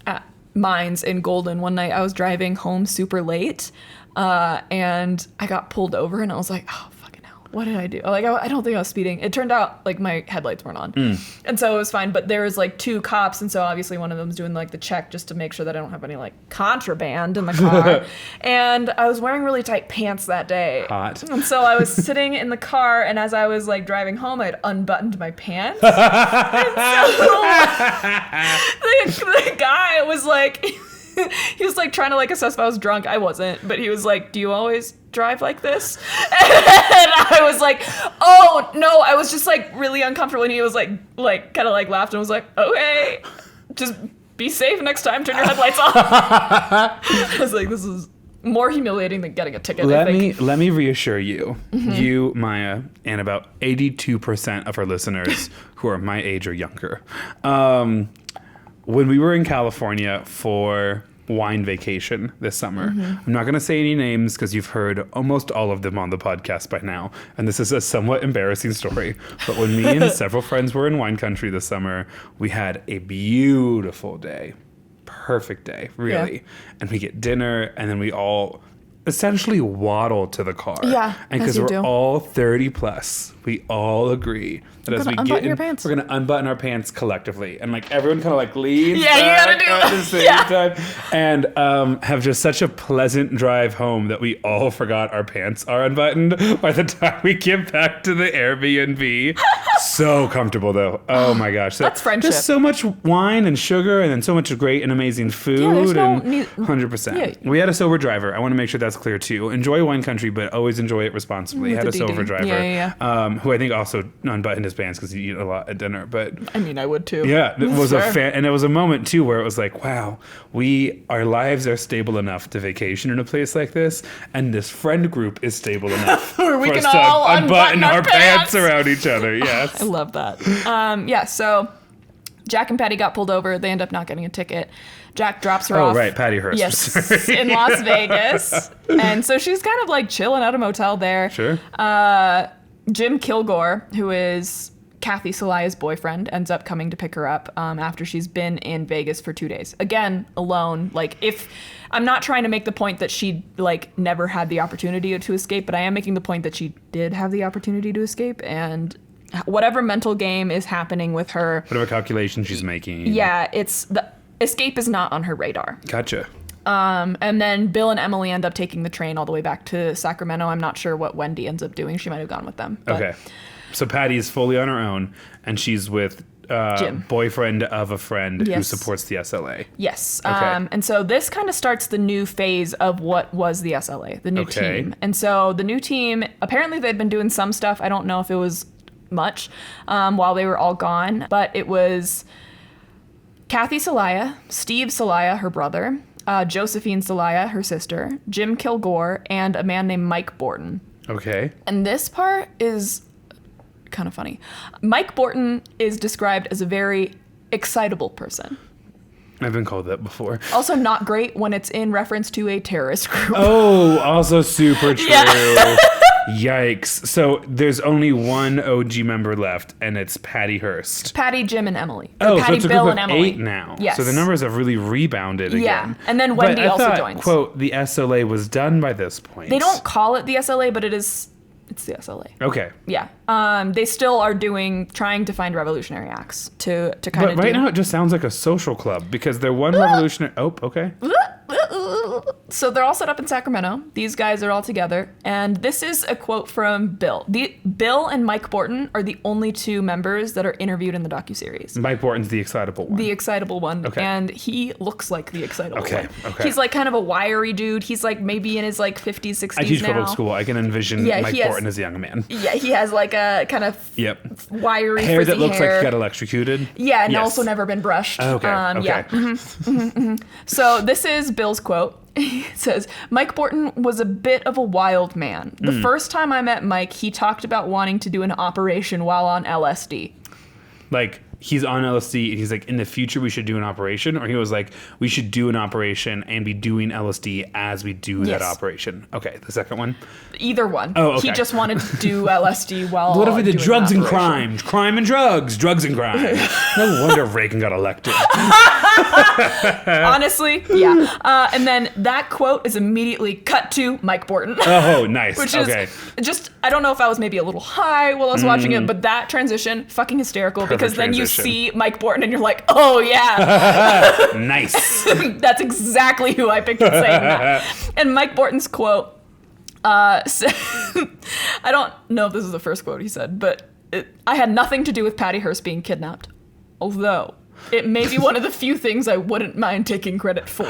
Mines in Golden one night, I was driving home super late, and I got pulled over, and I was like, oh, fucking hell, what did I do? Like, I don't think I was speeding. It turned out like my headlights weren't on, and so it was fine. But there was like two cops, and so obviously one of them's doing like the check just to make sure that I don't have any like contraband in the car. And I was wearing really tight pants that day. Hot. And so I was sitting in the car, and as I was like driving home, I'd unbuttoned my pants. The guy was like, he was like trying to like assess if I was drunk. I wasn't, but he was like, do you always drive like this? And I was like, oh no, I was just like really uncomfortable. And he was like kind of like laughed and was like, okay, just be safe next time. Turn your headlights off. I was like, this is more humiliating than getting a ticket. Let me reassure you, you, Maya, and about 82% of our listeners who are my age or younger. When we were in California for wine vacation this summer, I'm not going to say any names because you've heard almost all of them on the podcast by now, and this is a somewhat embarrassing story. But when me and several friends were in wine country this summer, we had a beautiful day. Perfect day, really. Yeah. And we get dinner, and then we all essentially waddle to the car. Yeah, and because we're all 30 plus, we all agree that as we get in, we're gonna unbutton our pants collectively, and like everyone kind of like leaves back at the same time, and have just such a pleasant drive home that we all forgot our pants are unbuttoned by the time we get back to the Airbnb. So comfortable though. Oh my gosh, that's friendship. Just so much wine and sugar, and then so much great and amazing food. Yeah, 100%. Yeah. We had a sober driver. I want to make sure that's clear too. Enjoy wine country, but always enjoy it responsibly. Had a sober driver, who I think also unbuttoned his pants because he eat a lot at dinner. But I mean, I would too. Yeah, it was and it was a moment too where it was like, wow, our lives are stable enough to vacation in a place like this, and this friend group is stable enough where we for can us all to unbutton our pants around each other. Yes, I love that. So Jack and Patty got pulled over. They end up not getting a ticket. Jack drops her off. Oh, right, Patty Hearst. Yes, in Las Vegas. And so she's kind of like chilling at a motel there. Sure. Jim Kilgore, who is Kathy Salaya's boyfriend, ends up coming to pick her up after she's been in Vegas for 2 days. Again, alone. Like, if I'm not trying to make the point that she like never had the opportunity to escape, but I am making the point that she did have the opportunity to escape, and whatever mental game is happening with her, whatever calculation she's making. Yeah, it's the escape is not on her radar. Gotcha. And then Bill and Emily end up taking the train all the way back to Sacramento. I'm not sure what Wendy ends up doing. She might have gone with them. But. Okay. So Patty is fully on her own, and she's with Jim, boyfriend of a friend who supports the SLA. Yes. Okay. And so this kind of starts the new phase of what was the SLA, the new team. And so the new team, apparently they'd been doing some stuff. I don't know if it was much while they were all gone, but it was Kathy Salaya, Steve Salaya, her brother, Josephine Salaya, her sister, Jim Kilgore, and a man named Mike Borton. Okay. And this part is kind of funny. Mike Borton is described as a very excitable person. I've been called that before. Also not great when it's in reference to a terrorist group. Oh, also super true. Yeah. Yikes. So there's only one OG member left, and it's Patty Hearst. Patty, Jim, and Emily. Oh, Patty, so it's a Bill, group and of Emily. 8 now. Yes. So the numbers have really rebounded again. Yeah, and then Wendy also joins. Quote, the SLA was done by this point. They don't call it the SLA, but it's the SLA. Okay. Yeah. They still are trying to find revolutionary acts to kind of But right now it just sounds like a social club because they're one revolutionary... Oh, okay. So they're all set up in Sacramento. These guys are all together. And this is a quote from Bill. Bill and Mike Borton are the only two members that are interviewed in the docuseries. Mike Borton's the excitable one. The excitable one. Okay. And he looks like the excitable one. Okay. He's like kind of a wiry dude. He's like maybe in his like 50s, 60s I teach now. public school. I can envision Mike Borton as a young man. Yeah, he has like a kind of wiry hair that looks hair. like he got electrocuted. Yeah, and also never been brushed. Okay. Yeah. So this is Bill's quote. It says, Mike Borton was a bit of a wild man. The first time I met Mike, he talked about wanting to do an operation while on LSD. Like, he's on LSD and he's like, in the future we should do an operation? Or he was like, we should do an operation and be doing LSD as we do that operation. Okay, the second one? Either one. Oh, okay. He just wanted to do LSD while what if we did doing drugs an and operation. crime and drugs and crime? No wonder Reagan got elected. Honestly, yeah. And then that quote is immediately cut to Mike Borton. Oh, nice. Which is just, I don't know if I was maybe a little high while I was watching it, but that transition, fucking hysterical. Perfect because then you transition. see Mike Borton and you're like, oh yeah. Nice. That's exactly who I pictured saying that. And Mike Borton's quote, I don't know if this is the first quote he said, but I had nothing to do with Patty Hearst being kidnapped. Although, it may be one of the few things I wouldn't mind taking credit for.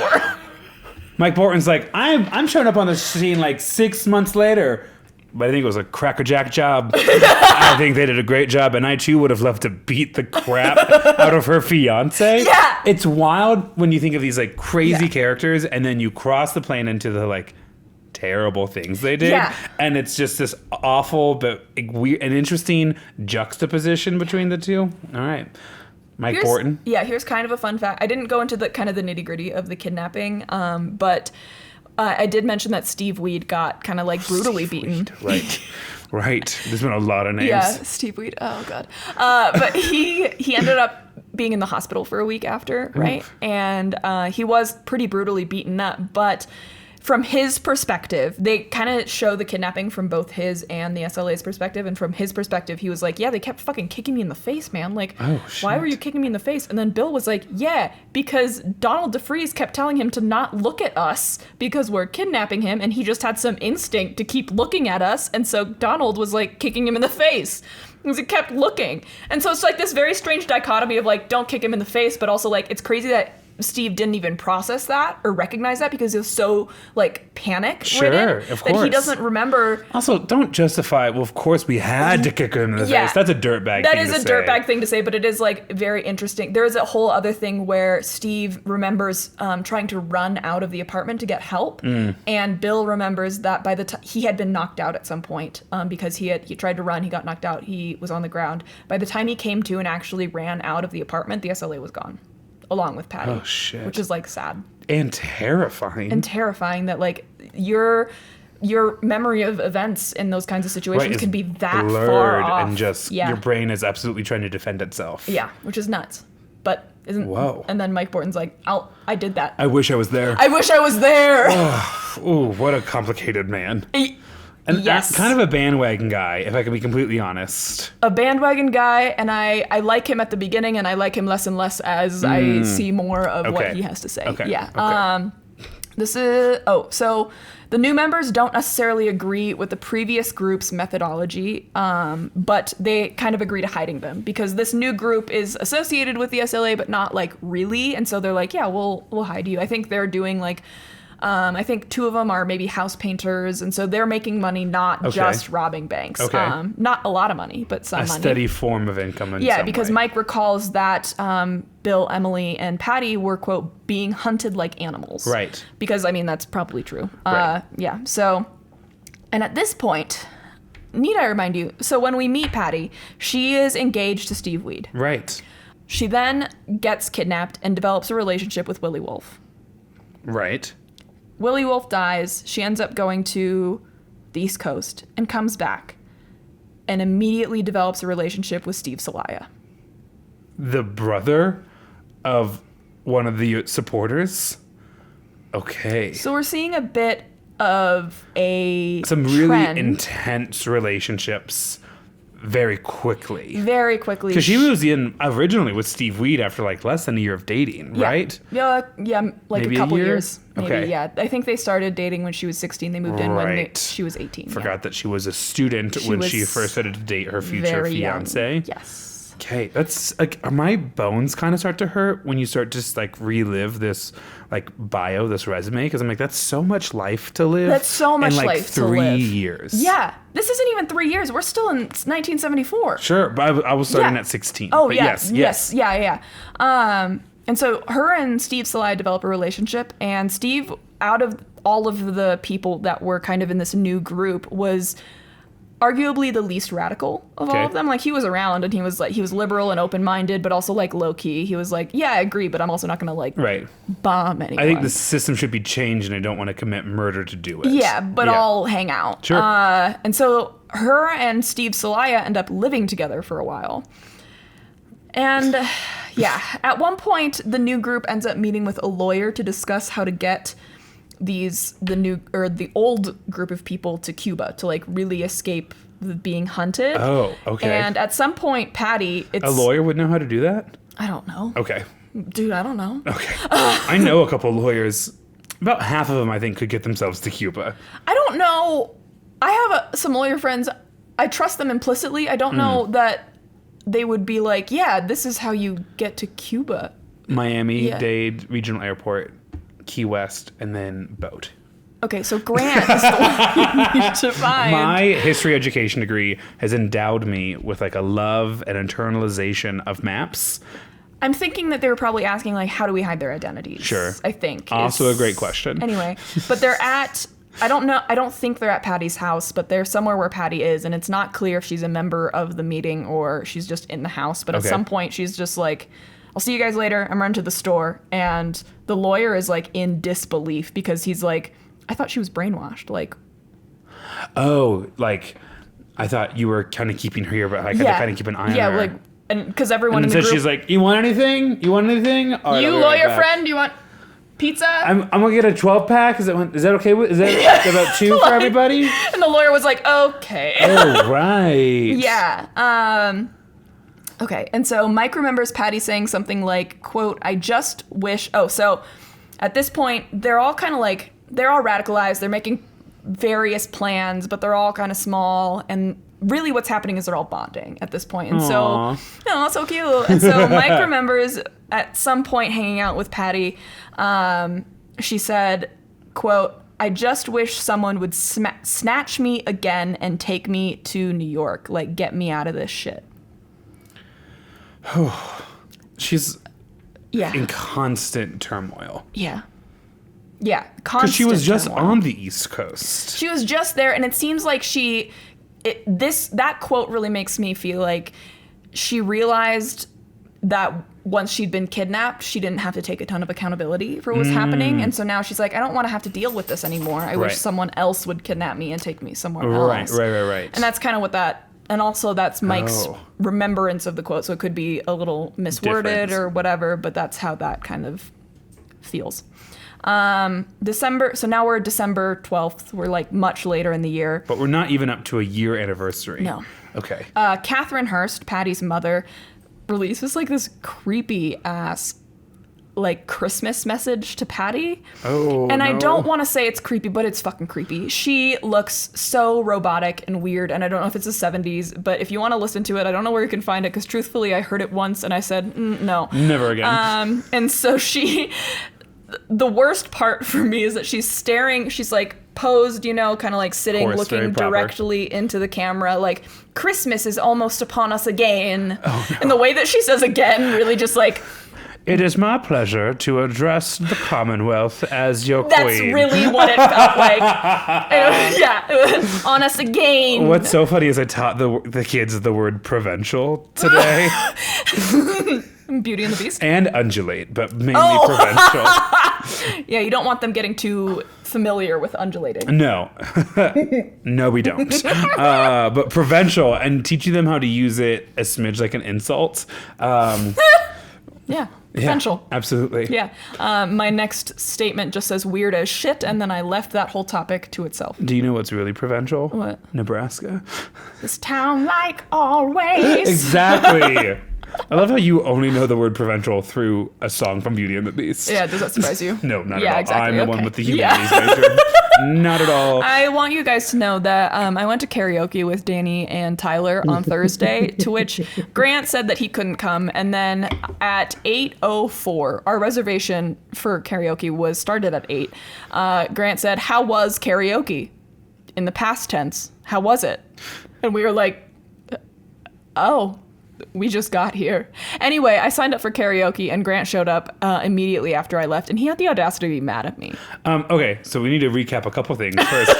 Mike Borton's like, I'm showing up on the scene like 6 months later. But I think it was a crackerjack job. I think they did a great job, and I too would have loved to beat the crap out of her fiance. Yeah. It's wild when you think of these like crazy characters, and then you cross the plane into the like terrible things they did, and it's just this awful but weird and interesting juxtaposition between the two. All right. Mike Borton. Yeah, here's kind of a fun fact. I didn't go into the kind of the nitty-gritty of the kidnapping, but I did mention that Steve Weed got kind of like brutally beaten. Right. There's been a lot of names. Yeah, Steve Weed. Oh god. But he ended up being in the hospital for a week after, right? Oof. And he was pretty brutally beaten up, but from his perspective, they kind of show the kidnapping from both his and the SLA's perspective. And from his perspective, he was like, yeah, they kept fucking kicking me in the face, man. Like, why were you kicking me in the face? And then Bill was like, yeah, because Donald DeFreeze kept telling him to not look at us because we're kidnapping him. And he just had some instinct to keep looking at us. And so Donald was like kicking him in the face because he kept looking. And so it's like this very strange dichotomy of like, don't kick him in the face, but also like, it's crazy that Steve didn't even process that or recognize that because he was so like panic-ridden that he doesn't remember. Also, don't justify. Well, of course we had to kick him in the face. That's a dirtbag. That is a dirtbag thing to say, but it is like very interesting. There is a whole other thing where Steve remembers trying to run out of the apartment to get help, and Bill remembers that by the time he had been knocked out at some point because he tried to run, he got knocked out, he was on the ground. By the time he came to and actually ran out of the apartment, the SLA was gone. Along with Patty. Oh, shit. Which is like sad. And terrifying. That like your memory of events in those kinds of situations can be that far off. And just your brain is absolutely trying to defend itself. Yeah, which is nuts. But isn't Whoa. And then Mike Borton's like, I did that. I wish I was there. I wish I was there. Ooh, what a complicated man. And yes. kind of a bandwagon guy, if I can be completely honest. A bandwagon guy, and I like him at the beginning, and I like him less and less as I see more of what he has to say. Okay. Yeah. So the new members don't necessarily agree with the previous group's methodology, but they kind of agree to hiding them because this new group is associated with the SLA, but not like really. And so they're like, yeah, we'll hide you. I think they're doing like, I think two of them are maybe house painters, and so they're making money, not just robbing banks. Not a lot of money, but some money. A steady form of income in some because way. Mike recalls that Bill, Emily, and Patty were, quote, being hunted like animals. Right. Because, I mean, that's probably true. Right. Yeah, so, and at this point, need I remind you, so when we meet Patty, she is engaged to Steve Weed. Right. She then gets kidnapped and develops a relationship with Willie Wolf. Right. Willie Wolf dies. She ends up going to the East Coast and comes back and immediately develops a relationship with Steve Celaya. The brother of one of the supporters? Okay. So we're seeing a bit of some really trend. intense relationships very quickly. Very quickly. Because she was in originally with Steve Weed after like less than a year of dating, right? Yeah, like Maybe a couple a year? years. Maybe, Okay. yeah. I think they started dating when she was 16. They moved in when Right. she was 18. Forgot that she was a student when she was first started to date her future very young. fiance. Yes. Okay, that's like my bones kind of start to hurt when you start to just like relive this like bio, this resume, because I'm like, that's so much life to live. That's so much in, like, life to 3 live. years. Yeah. This isn't even 3 years. We're still in 1974. Sure, but I was starting Yeah. at 16. Oh, but yeah. Yes. Yeah. And so her and Steve Salai develop a relationship, and Steve, out of all of the people that were kind of in this new group, was arguably the least radical of all of them. Like, he was around, and he was liberal and open-minded, but also like low-key. He was like, yeah, I agree, but I'm also not gonna like bomb anyone. I think the system should be changed, and I don't want to commit murder to do it. Yeah, but I'll hang out. Sure. And so her and Steve Salaya end up living together for a while. And yeah, at one point, the new group ends up meeting with a lawyer to discuss how to get the old group of people to Cuba to like really escape being hunted. Oh, okay. And at some point, Patty, A lawyer would know how to do that? I don't know. Okay. Dude, I don't know. Okay. I know a couple lawyers. About half of them, I think, could get themselves to Cuba. I don't know. I have some lawyer friends. I trust them implicitly. I don't know that they would be like, yeah, this is how you get to Cuba. Miami-Dade Regional Airport, Key West, and then boat. Okay, so Grant is the one you need to find. My history education degree has endowed me with like a love and internalization of maps. I'm thinking that they were probably asking, like, how do we hide their identities? Sure. I think. Also a great question. Anyway, but they're at, I don't know, I don't think they're at Patty's house, but they're somewhere where Patty is, and it's not clear if she's a member of the meeting or she's just in the house. But at some point, she's just like, I'll see you guys later. I'm running to the store. And the lawyer is, like, in disbelief because he's like, I thought she was brainwashed. Like, oh, like, I thought you were kind of keeping her here, but like, I kind of keep an eye on her. Yeah, like, and because everyone in and the so group. she's like, you want anything? You want anything? All right, You I'll be lawyer right back. friend, you want pizza? I'm gonna get a 12-pack. Is that okay? Is that about 2 for everybody? And the lawyer was like, okay. Oh, right. Yeah. Okay. And so Mike remembers Patty saying something like, quote, I just wish. Oh, so at this point, they're all kind of like, they're all radicalized. They're making various plans, but they're all kind of small. And really what's happening is they're all bonding at this point. And so, oh, so cute. And so Mike remembers at some point hanging out with Patty. She said, quote, I just wish someone would snatch me again and take me to New York. Like, get me out of this shit. She's Yeah. in constant turmoil. Yeah. Yeah. Because she was just turmoil. on the East Coast. She was just there, and it seems like that quote really makes me feel like she realized that once she'd been kidnapped, she didn't have to take a ton of accountability for what was happening, and so now she's like, I don't want to have to deal with this anymore. I wish someone else would kidnap me and take me somewhere else. Right. And that's kind of what that. And also that's Mike's remembrance of the quote, so it could be a little misworded Different. or whatever, but that's how that kind of feels. So now we're December 12th. We're like much later in the year. But we're not even up to a year anniversary. No. Okay. Catherine Hearst, Patty's mother, releases like this creepy ass like Christmas message to Patty. Oh, and I no. don't want to say it's creepy, but it's fucking creepy. She looks so robotic and weird, and I don't know if it's the 70s, but if you want to listen to it, I don't know where you can find it, because truthfully, I heard it once and I said, no. Never again. And so the worst part for me is that she's staring, she's like posed, kind of like sitting, Of course, very looking proper. directly into the camera, like, Christmas is almost upon us again. Oh, no. And the way that she says again really just like... It is my pleasure to address the Commonwealth as your queen. That's really what it felt like. On us again. What's so funny is I taught the kids the word provincial today. Beauty and the Beast. And undulate, but mainly provincial. Yeah, you don't want them getting too familiar with undulating. No. No, we don't. But provincial, and teaching them how to use it a smidge like an insult. Yeah. Potential. Yeah, absolutely. Yeah. My next statement just says weird as shit, and then I left that whole topic to itself. Do you know what's really provincial? What? Nebraska. This town like always. Exactly. I love how you only know the word provincial through a song from Beauty and the Beast. Yeah, does that surprise you? No, not Yeah, at all. exactly. I'm the Okay. one with the humanities major. Not at all. I want you guys to know that I went to karaoke with Danny and Tyler on Thursday, to which Grant said that he couldn't come. And then at 8:04, our reservation for karaoke was started at 8. Grant said, "How was karaoke?" In the past tense. How was it? And we were like, oh, we just got here. Anyway, I signed up for karaoke, and Grant showed up immediately after I left, and he had the audacity to be mad at me. Okay, so we need to recap a couple things. First,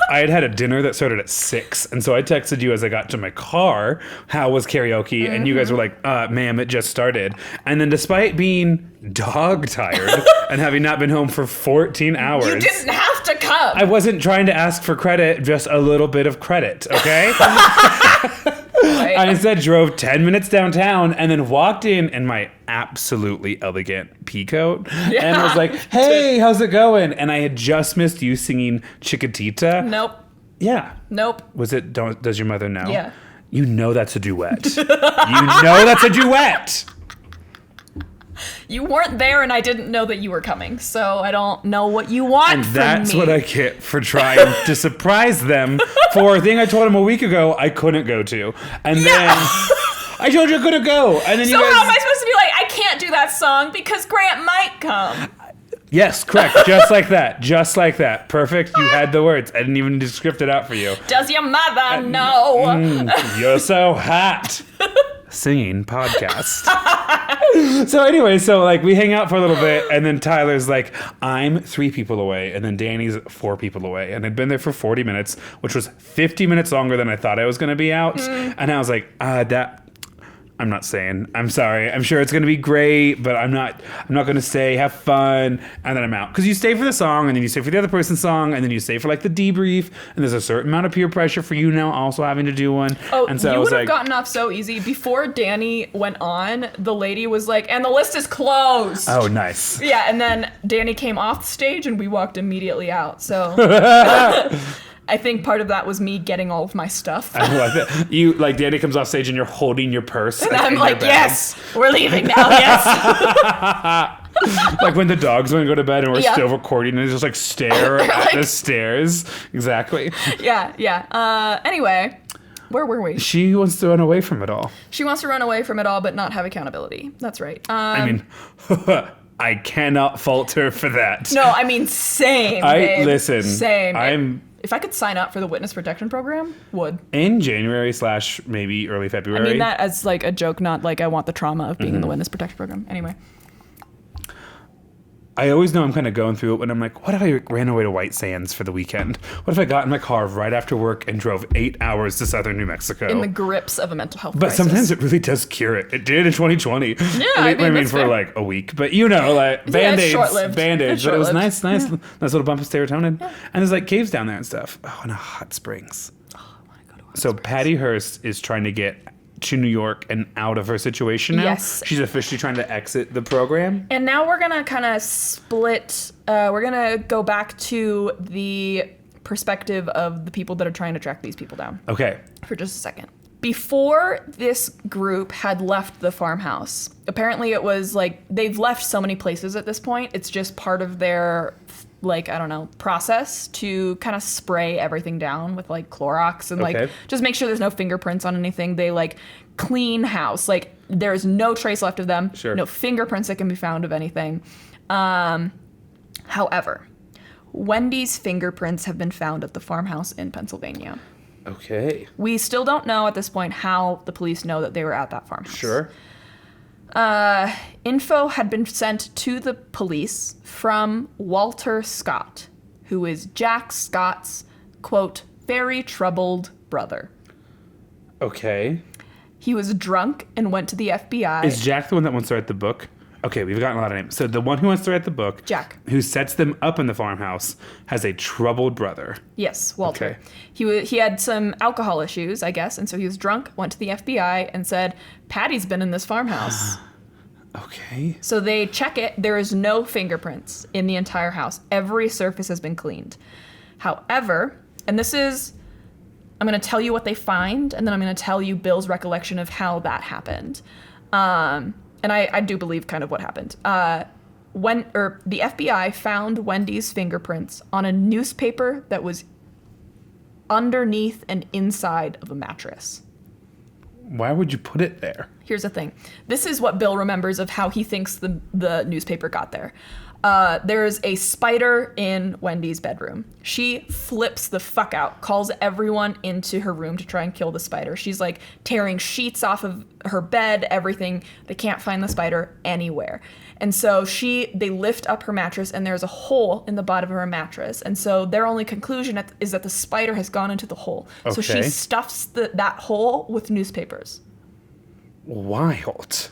I had a dinner that started at 6, and so I texted you as I got to my car, how was karaoke? And you guys were like, ma'am, it just started. And then despite being dog tired and having not been home for 14 hours... You didn't have to come! I wasn't trying to ask for credit, just a little bit of credit, okay? Right. I instead drove 10 minutes downtown and then walked in my absolutely elegant pea coat and was like, hey, how's it going? And I had just missed you singing Chiquitita. Nope. Yeah. Nope. Was it Does Your Mother Know? Yeah. You know that's a duet. You know that's a duet. You weren't there, and I didn't know that you were coming, so I don't know what you want And from that's me. what I get for trying to surprise them for a thing I told them a week ago I couldn't go to. And then I told you I couldn't go. And then So you guys... how am I supposed to be like, I can't do that song because Grant might come? Yes, correct. Just like that. Just like that. Perfect. You had the words. I didn't even need to script it out for you. Does your mother know? You're so hot. Singing podcast. So anyway, like we hang out for a little bit, and then Tyler's like, I'm 3 people away, and then Danny's 4 people away, and I'd been there for 40 minutes, which was 50 minutes longer than I thought I was going to be out. And I was like, I'm not saying. I'm sorry. I'm sure it's going to be great, but I'm not going to stay. Have fun. And then I'm out. Because you stay for the song, and then you stay for the other person's song, and then you stay for like the debrief, and there's a certain amount of peer pressure for you now also having to do one. Oh, and so you I was would have like, gotten off so easy. Before Danny went on, the lady was like, and the list is closed. oh, nice. Yeah, and then Danny came off the stage, and we walked immediately out. So I think part of that was me getting all of my stuff. I like that. You, like, Danny comes off stage and you're holding your purse. And I'm in like, your bag. yes, we're leaving now, yes. Like when the dogs want to go to bed and we're Yeah. still recording and they just like stare at Like- the stairs. Exactly. Yeah. Anyway, where were we? She wants to run away from it all. She wants to run away from it all, but not have accountability. That's right. I mean, I cannot fault her for that. No, I mean, same. Babe. Listen. Same. If I could sign up for the witness protection program, would. In January / maybe early February. I mean that as like a joke, not like I want the trauma of being in the witness protection program. Anyway. I always know I'm kind of going through it when I'm like, what if I ran away to White Sands for the weekend? What if I got in my car right after work and drove 8 hours to southern New Mexico? In the grips of a mental health But crisis. sometimes it really does cure it. It did in 2020. Yeah, I mean, that's for fair. like a week. But you know, like Band-Aids. short-lived. Band-Aids. It's But it was short-lived. nice little bump of serotonin. And there's like caves down there and stuff. Oh, and a hot springs. So Patty Hearst is trying to get to New York and out of her situation now. Yes. She's officially trying to exit the program. And now we're going to kind of split. We're going to go back to the perspective of the people that are trying to track these people down Okay. for just a second. Before this group had left the farmhouse, apparently it was like they've left so many places at this point. It's just part of their, like, I don't know, process to kind of spray everything down with like Clorox and Okay. like just make sure there's no fingerprints on anything. They like clean house. Like there's no trace left of them. Sure. No fingerprints that can be found of anything. However, Wendy's fingerprints have been found at the farmhouse in Pennsylvania. Okay. We still don't know at this point how the police know that they were at that farmhouse. Sure. Info had been sent to the police from Walter Scott, who is Jack Scott's, quote, very troubled brother. Okay. He was drunk and went to the FBI. Is Jack the one that wants to write the book? Okay, we've gotten a lot of names. So the one who wants to write the book, Jack. who sets them up in the farmhouse, has a troubled brother. Yes, Walter. Okay. He had some alcohol issues, I guess, and so he was drunk, went to the FBI, and said, Patty's been in this farmhouse. Okay. So they check it. There is no fingerprints in the entire house. Every surface has been cleaned. However, and this is, I'm going to tell you what they find, and then I'm going to tell you Bill's recollection of how that happened. And I do believe kind of what happened. The FBI found Wendy's fingerprints on a newspaper that was underneath and inside of a mattress. Why would you put it there? Here's the thing. This is what Bill remembers of how he thinks the newspaper got there. There's a spider in Wendy's bedroom. She flips the fuck out, calls everyone into her room to try and kill the spider. She's like tearing sheets off of her bed, everything. They can't find the spider anywhere. And so they lift up her mattress, and there's a hole in the bottom of her mattress. And so their only conclusion is that the spider has gone into the hole. Okay. So she stuffs that hole with newspapers. Wild.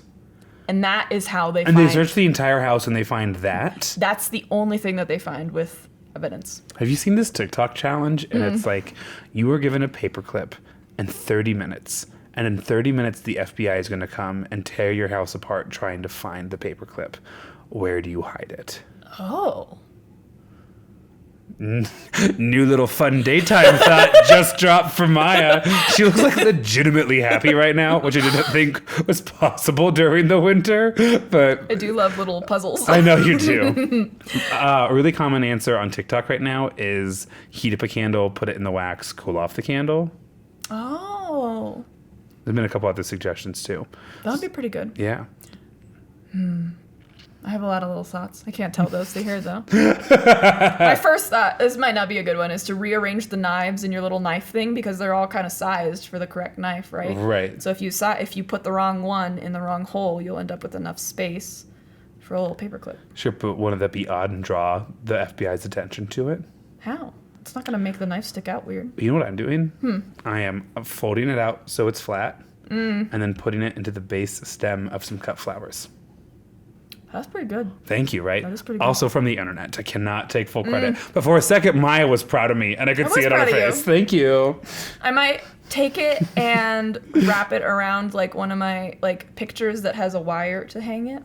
And that is how they And find... they search the entire house and they find that? That's the only thing that they find with evidence. Have you seen this TikTok challenge? And it's like, you are given a paperclip and 30 minutes. And in 30 minutes, the FBI is going to come and tear your house apart trying to find the paperclip. Where do you hide it? Oh. New little fun daytime thought just dropped from Maya. She looks like legitimately happy right now, which I didn't think was possible during the winter. But I do love little puzzles. I know you do. A really common answer on TikTok right now is heat up a candle, put it in the wax, cool off the candle. Oh. There's been a couple other suggestions too. That would be pretty good. Yeah. I have a lot of little thoughts. I can't tell those to here, though. My first thought, this might not be a good one, is to rearrange the knives in your little knife thing because they're all kind of sized for the correct knife, right? Right. So if you put the wrong one in the wrong hole, you'll end up with enough space for a little paperclip. Sure, but wouldn't that be odd and draw the FBI's attention to it? How? It's not going to make the knife stick out weird. You know what I'm doing? I am folding it out so it's flat and then putting it into the base stem of some cut flowers. That's pretty good. Thank you, right? That is pretty good. Also from the internet. I cannot take full credit. But for a second, Maya was proud of me, and I could I see was it on her proud of face. you. Thank you. I might take it and wrap it around like one of my like pictures that has a wire to hang it.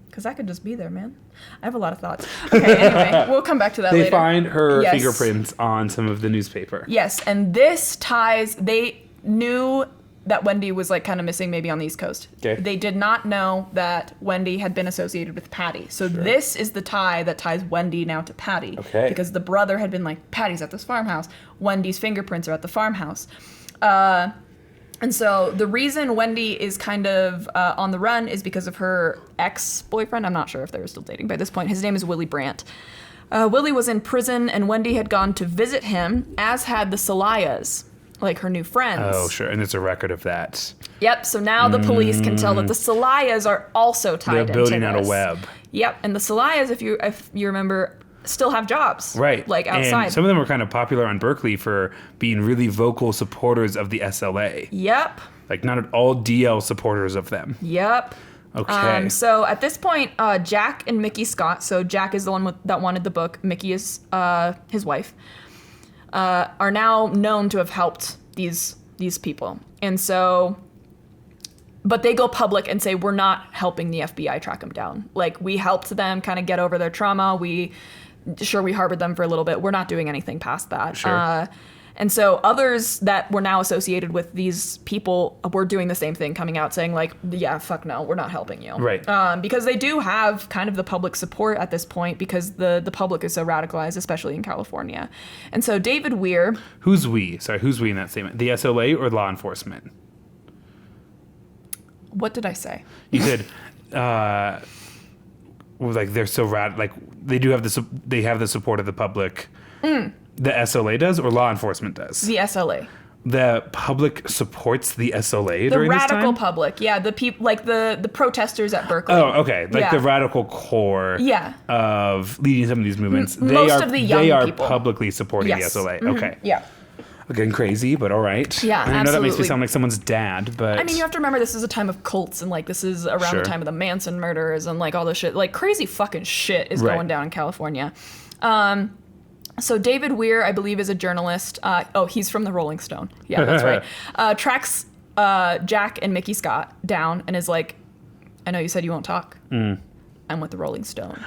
Because that could just be there, man. I have a lot of thoughts. Okay, anyway, we'll come back to that later. They find her Yes. fingerprints on some of the newspaper. Yes, and this ties... They knew that Wendy was like kind of missing maybe on the East Coast. Okay. They did not know that Wendy had been associated with Patty. So this is the tie that ties Wendy now to Patty. Okay. Because the brother had been like, Patty's at this farmhouse. Wendy's fingerprints are at the farmhouse. And so the reason Wendy is kind of on the run is because of her ex-boyfriend. I'm not sure if they were still dating by this point. His name is Willie Brandt. Willie was in prison, and Wendy had gone to visit him, as had the Salayas, like her new friends. Oh, sure. And there's a record of that. Yep, so now the police can tell that the Salayas are also tied into this. They're building out a web. Yep, and the Salayas, if you remember, still have jobs. Right. Like outside. And some of them were kind of popular on Berkeley for being really vocal supporters of the SLA. Yep. Like, not all DL supporters of them. Yep. Okay. So at this point, Jack and Mickey Scott, so Jack is the one that wanted the book, Mickey is his wife, are now known to have helped these people. And so, but they go public and say, we're not helping the FBI track them down. Like, we helped them kind of get over their trauma. We harbored them for a little bit. We're not doing anything past that. Sure. And so others that were now associated with these people were doing the same thing, coming out saying like, yeah, fuck no, we're not helping you. Right. Because they do have kind of the public support at this point because the public is so radicalized, especially in California. And so David Weir. Who's we? Sorry, who's we in that statement? The SLA or law enforcement? What did I say? You said, like they're so like they do have they have the support of the public. The SLA does, or law enforcement does? The SLA. The public supports the SLA The during this time? radical public, yeah. The people, like the protesters at Berkeley. Oh, okay. Like Yeah. the radical core of leading some of these movements. Most of the young They are people. publicly supporting Yes. the SLA. Mhm. Okay. Yeah. Again, crazy, but all right. Yeah, I know that makes me absolutely. sound like someone's dad, but... I mean, you have to remember this is a time of cults, and like this is around Sure. the time of the Manson murders and like all this shit. Like crazy fucking shit is Right. going down in California. So David Weir, I believe, is a journalist. He's from the Rolling Stone. Yeah, that's right. Tracks Jack and Mickey Scott down and is like, I know you said you won't talk. I'm with the Rolling Stone.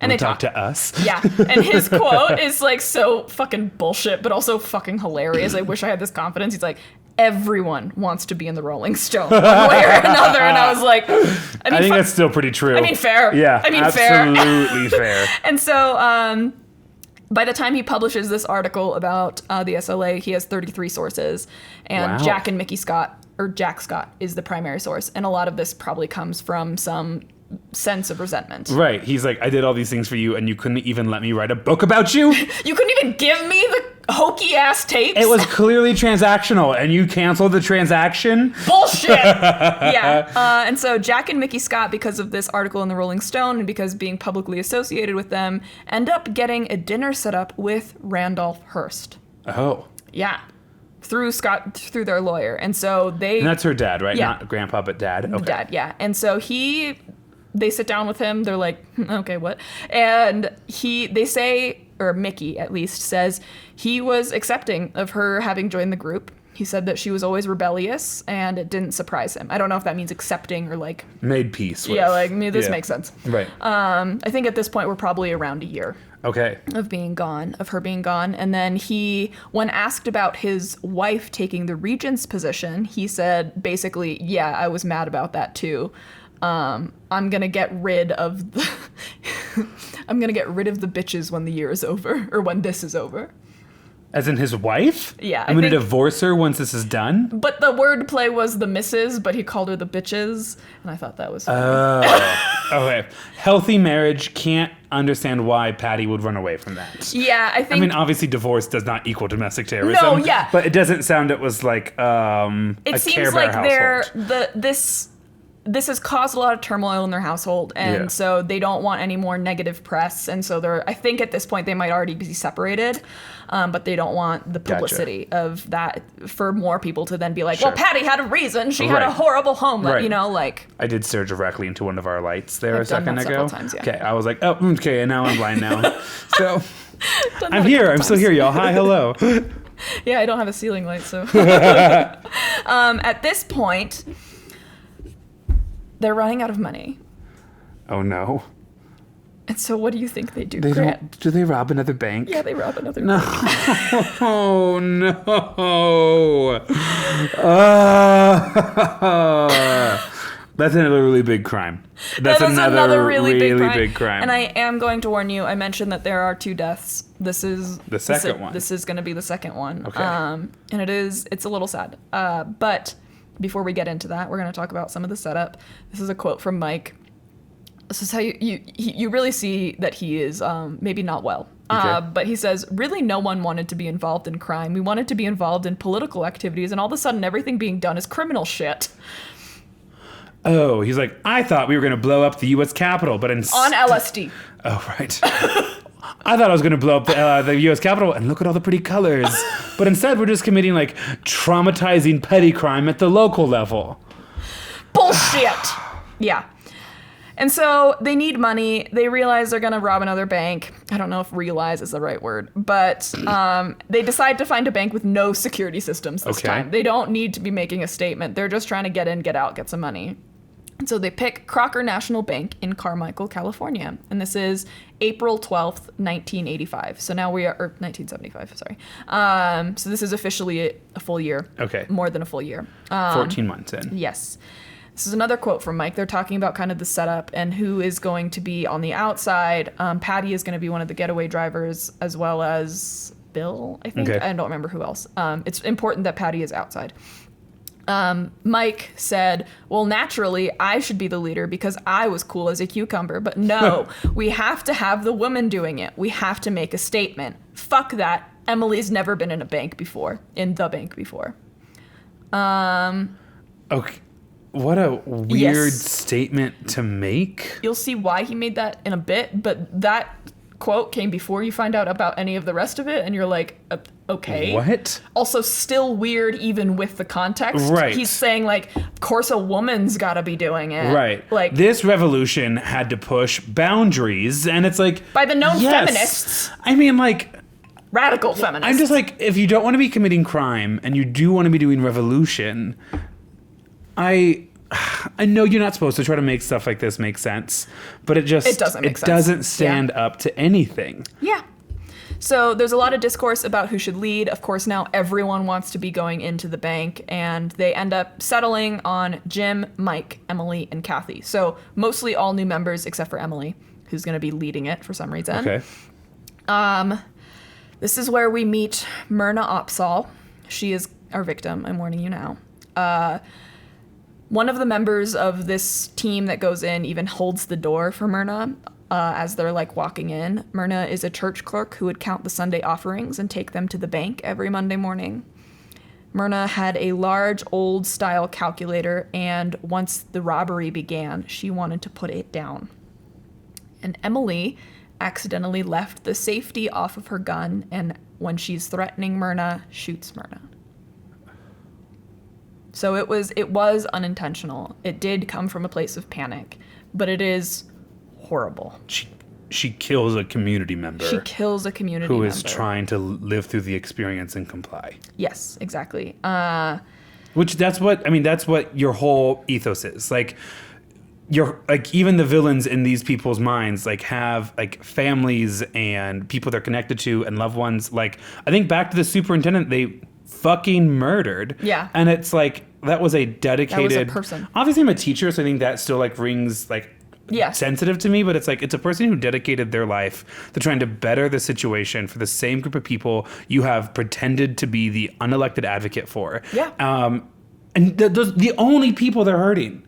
And they talk to us. Yeah. And his quote is like so fucking bullshit, but also fucking hilarious. I wish I had this confidence. He's like, everyone wants to be in the Rolling Stone one way or another. And I was like, I think that's still pretty true. I mean, fair. Yeah. I mean, absolutely fair. And so, by the time he publishes this article about the SLA, he has 33 sources. And Wow. Jack Scott is the primary source. And a lot of this probably comes from some sense of resentment. Right. He's like, I did all these things for you and you couldn't even let me write a book about you? You couldn't even give me the hokey ass tapes? It was clearly transactional and you canceled the transaction? Bullshit! Yeah. And so Jack and Mickey Scott, because of this article in the Rolling Stone and because being publicly associated with them, end up getting a dinner set up with Randolph Hearst. Oh. Yeah. Through their lawyer. And so And that's her dad, right? Yeah. Not grandpa, but dad. Okay. Dad, yeah. And so they sit down with him. They're like, okay, what? And they say, or Mickey at least says, he was accepting of her having joined the group. He said that she was always rebellious and it didn't surprise him. I don't know if that means accepting or like... Made peace with. Yeah, like, this makes sense. Right. I think at this point we're probably around a year. Okay. Of her being gone. And then when asked about his wife taking the regent's position, he said basically, yeah, I was mad about that too. I'm gonna get rid of the bitches when the year is over, or when this is over. As in his wife? Yeah. I'm gonna divorce her once this is done? But the wordplay was the missus, but he called her the bitches, and I thought that was funny. Oh, okay. Healthy marriage, can't understand why Patty would run away from that. Yeah, I think... I mean, obviously divorce does not equal domestic terrorism. No, yeah. But it doesn't sound it was like a it seems Care Bear like household. this has caused a lot of turmoil in their household, and so they don't want any more negative press, and so I think at this point they might already be separated, but they don't want the publicity of that for more people to then be like, well, Patty had a reason, she had a horrible home, you know, like... I did stare directly into one of our lights there a second ago. Several times, yeah. Okay, I was like, oh, okay, and now I'm blind now. So, I'm here, I'm still here, y'all. Hi, hello. Yeah, I don't have a ceiling light, so... At this point... They're running out of money. Oh, no. And so what do you think they do, Grant? Do they rob another bank? Yeah, they rob another bank. Oh, no. That's another really big crime. That's another really big crime. And I am going to warn you, I mentioned that there are 2 deaths. This is... The second one. This is going to be the second one. Okay. And it's a little sad. But... Before we get into that, we're going to talk about some of the setup. This is a quote from Mike. This is how you really see that he is maybe not well. Okay. But he says, really no one wanted to be involved in crime. We wanted to be involved in political activities, and all of a sudden everything being done is criminal shit. Oh, he's like, I thought we were going to blow up the U.S. Capitol, but on LSD. Oh, right. I thought I was going to blow up the U.S. Capitol and look at all the pretty colors. But instead, we're just committing, like, traumatizing petty crime at the local level. Bullshit! Yeah. And so they need money. They realize they're going to rob another bank. I don't know if realize is the right word. But they decide to find a bank with no security systems this time. They don't need to be making a statement. They're just trying to get in, get out, get some money. And so they pick Crocker National Bank in Carmichael, California. And this is April 12th, 1985. So now we are, or 1975, sorry. So this is officially a full year. Okay. More than a full year. 14 months in. Yes. This is another quote from Mike. They're talking about kind of the setup and who is going to be on the outside. Patty is going to be one of the getaway drivers, as well as Bill, I think. Okay. I don't remember who else. It's important that Patty is outside. Mike said, well, naturally, I should be the leader because I was cool as a cucumber. But no, we have to have the woman doing it. We have to make a statement. Fuck that. Emily's never been in the bank before. Okay. What a weird statement to make. You'll see why he made that in a bit, but that quote came before you find out about any of the rest of it, and you're like, okay. What? Also, still weird even with the context. Right. He's saying, like, of course a woman's gotta be doing it. Right. Like, this revolution had to push boundaries, and it's like... by the known feminists. I mean, like... Radical feminists. I'm just like, if you don't want to be committing crime, and you do want to be doing revolution... I know you're not supposed to try to make stuff like this make sense, but it doesn't stand up to anything. Yeah. So there's a lot of discourse about who should lead. Of course, now everyone wants to be going into the bank, and they end up settling on Jim, Mike, Emily, and Kathy. So mostly all new members except for Emily, who's going to be leading it for some reason. Okay. This is where we meet Myrna Opsahl. She is our victim. I'm warning you now. One of the members of this team that goes in even holds the door for Myrna as they're like walking in. Myrna is a church clerk who would count the Sunday offerings and take them to the bank every Monday morning. Myrna had a large old style calculator, and once the robbery began, she wanted to put it down. And Emily accidentally left the safety off of her gun, and when she's threatening Myrna, shoots Myrna. So it was unintentional. It did come from a place of panic, but it is horrible. She kills a community member. She kills a community member. Who is trying to live through the experience and comply. Yes, exactly. That's what your whole ethos is. Like, you're like, even the villains in these people's minds like have like families and people they're connected to and loved ones. Like, I think back to the superintendent they fucking murdered. Yeah. And it's like, that was a dedicated... That was a person. Obviously, I'm a teacher, so I think that still like rings like sensitive to me, but it's like, it's a person who dedicated their life to trying to better the situation for the same group of people you have pretended to be the unelected advocate for. Yeah. And the only people they're hurting,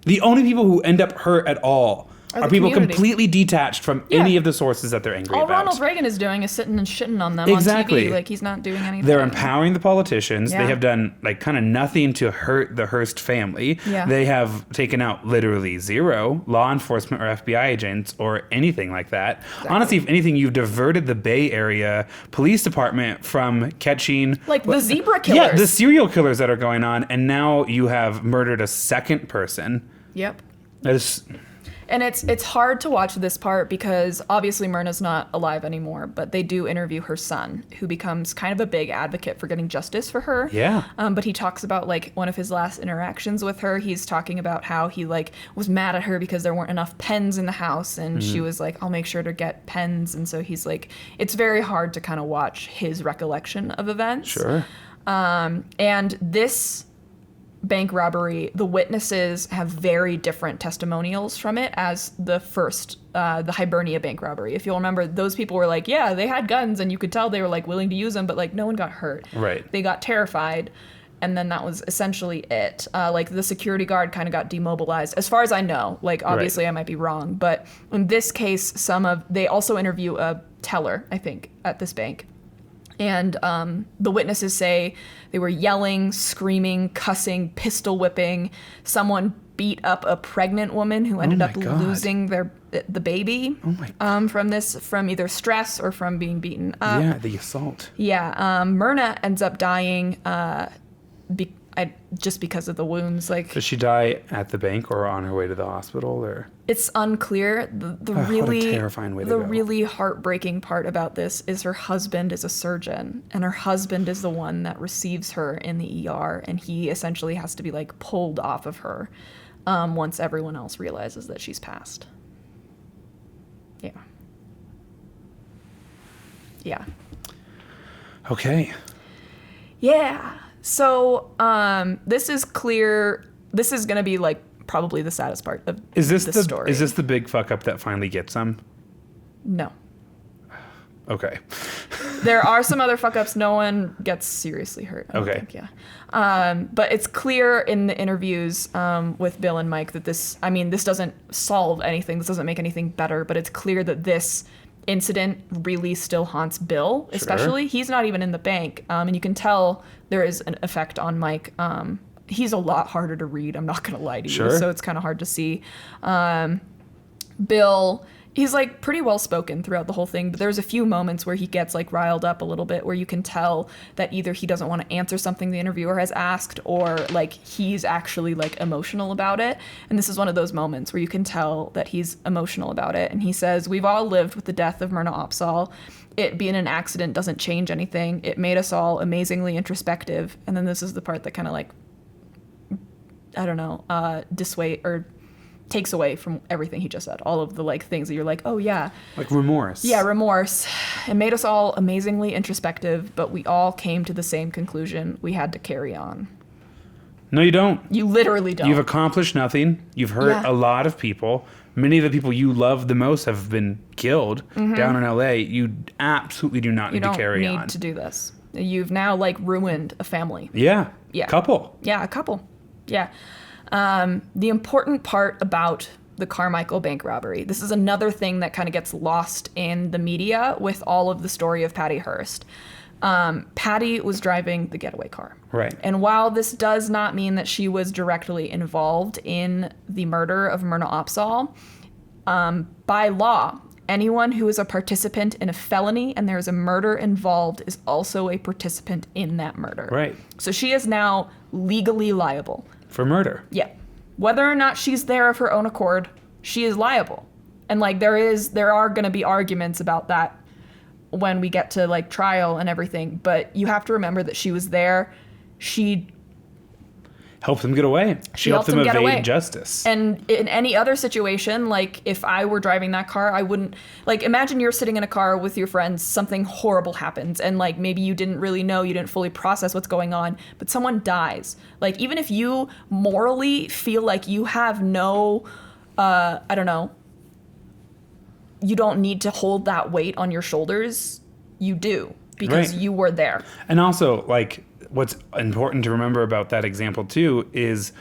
the only people who end up hurt at all are people community. completely detached from any of the sources that they're angry All about. Ronald Reagan is doing is sitting and shitting on them Exactly. on TV. Like, he's not doing anything. They're empowering the politicians. Yeah. They have done like kind of nothing to hurt the Hearst family. Yeah. They have taken out literally zero law enforcement or FBI agents or anything like that. Exactly. Honestly, if anything, you've diverted the Bay Area Police Department from catching... like the zebra killers. Yeah, the serial killers that are going on. And now you have murdered a second person. Yep. That is... And it's hard to watch this part because obviously Myrna's not alive anymore, but they do interview her son, who becomes kind of a big advocate for getting justice for her. Yeah. But he talks about like one of his last interactions with her. He's talking about how he like was mad at her because there weren't enough pens in the house, and she was like, "I'll make sure to get pens." And so he's like, it's very hard to kind of watch his recollection of events. Sure. And this bank robbery, the witnesses have very different testimonials from it as the first, the Hibernia bank robbery. If you'll remember, those people were like, yeah, they had guns and you could tell they were like willing to use them, but like no one got hurt. Right. They got terrified. And then that was essentially it. Like the security guard kind of got demobilized, as far as I know. Like obviously I might be wrong, but in this case, they also interview a teller, I think, at this bank. And the witnesses say they were yelling, screaming, cussing, pistol whipping. Someone beat up a pregnant woman who ended up losing the baby from either stress or from being beaten up. Yeah, the assault. Yeah, Myrna ends up dying just because of the wounds. Like, does she die at the bank or on her way to the hospital, or? It's unclear. The really what a terrifying way to the go. really heartbreaking part about this is her husband is a surgeon, and her husband is the one that receives her in the ER, and he essentially has to be like pulled off of her once everyone else realizes that she's passed. Yeah. Yeah. Okay. Yeah. So this is clear. This is gonna be like probably the saddest part of the story. Is this the big fuck up that finally gets them? No. Okay. There are some other fuck ups. No one gets seriously hurt. I don't think, yeah. But it's clear in the interviews with Bill and Mike that this doesn't solve anything. This doesn't make anything better. But it's clear that this incident really still haunts Bill, especially. Sure. He's not even in the bank. And you can tell there is an effect on Mike. He's a lot harder to read. I'm not going to lie to you. So it's kind of hard to see. Bill, he's like pretty well spoken throughout the whole thing, but there's a few moments where he gets like riled up a little bit, where you can tell that either he doesn't want to answer something the interviewer has asked, or like he's actually like emotional about it. And this is one of those moments where you can tell that he's emotional about it. And he says, "We've all lived with the death of Myrna Opsahl. It being an accident doesn't change anything. It made us all amazingly introspective." And then this is the part that kind of like I don't know, dissuade or takes away from everything he just said. All of the like things that you're like, oh yeah. Like remorse. Yeah, remorse. It made us all amazingly introspective, but we all came to the same conclusion. We had to carry on. No, you don't. You literally don't. You've accomplished nothing. You've hurt a lot of people. Many of the people you love the most have been killed down in LA. You absolutely do not need to carry on. You don't need to do this. You've now like ruined a family. Yeah. Yeah. Couple. Yeah, a couple. Yeah. The important part about the Carmichael bank robbery, this is another thing that kind of gets lost in the media with all of the story of Patty Hearst. Patty was driving the getaway car. Right. And while this does not mean that she was directly involved in the murder of Myrna Opsahl, by law, anyone who is a participant in a felony and there is a murder involved is also a participant in that murder. Right. So she is now legally liable. For murder. Yeah. Whether or not she's there of her own accord, she is liable. And like there are going to be arguments about that when we get to like trial and everything, but you have to remember that she was there. She helped them get away. She helped them evade justice. And in any other situation, like if I were driving that car, I wouldn't, like imagine you're sitting in a car with your friends, something horrible happens, and like maybe you didn't really know, you didn't fully process what's going on, but someone dies. Like even if you morally feel like you have no, I don't know, you don't need to hold that weight on your shoulders, you do, because you were there. And also, like, what's important to remember about that example too is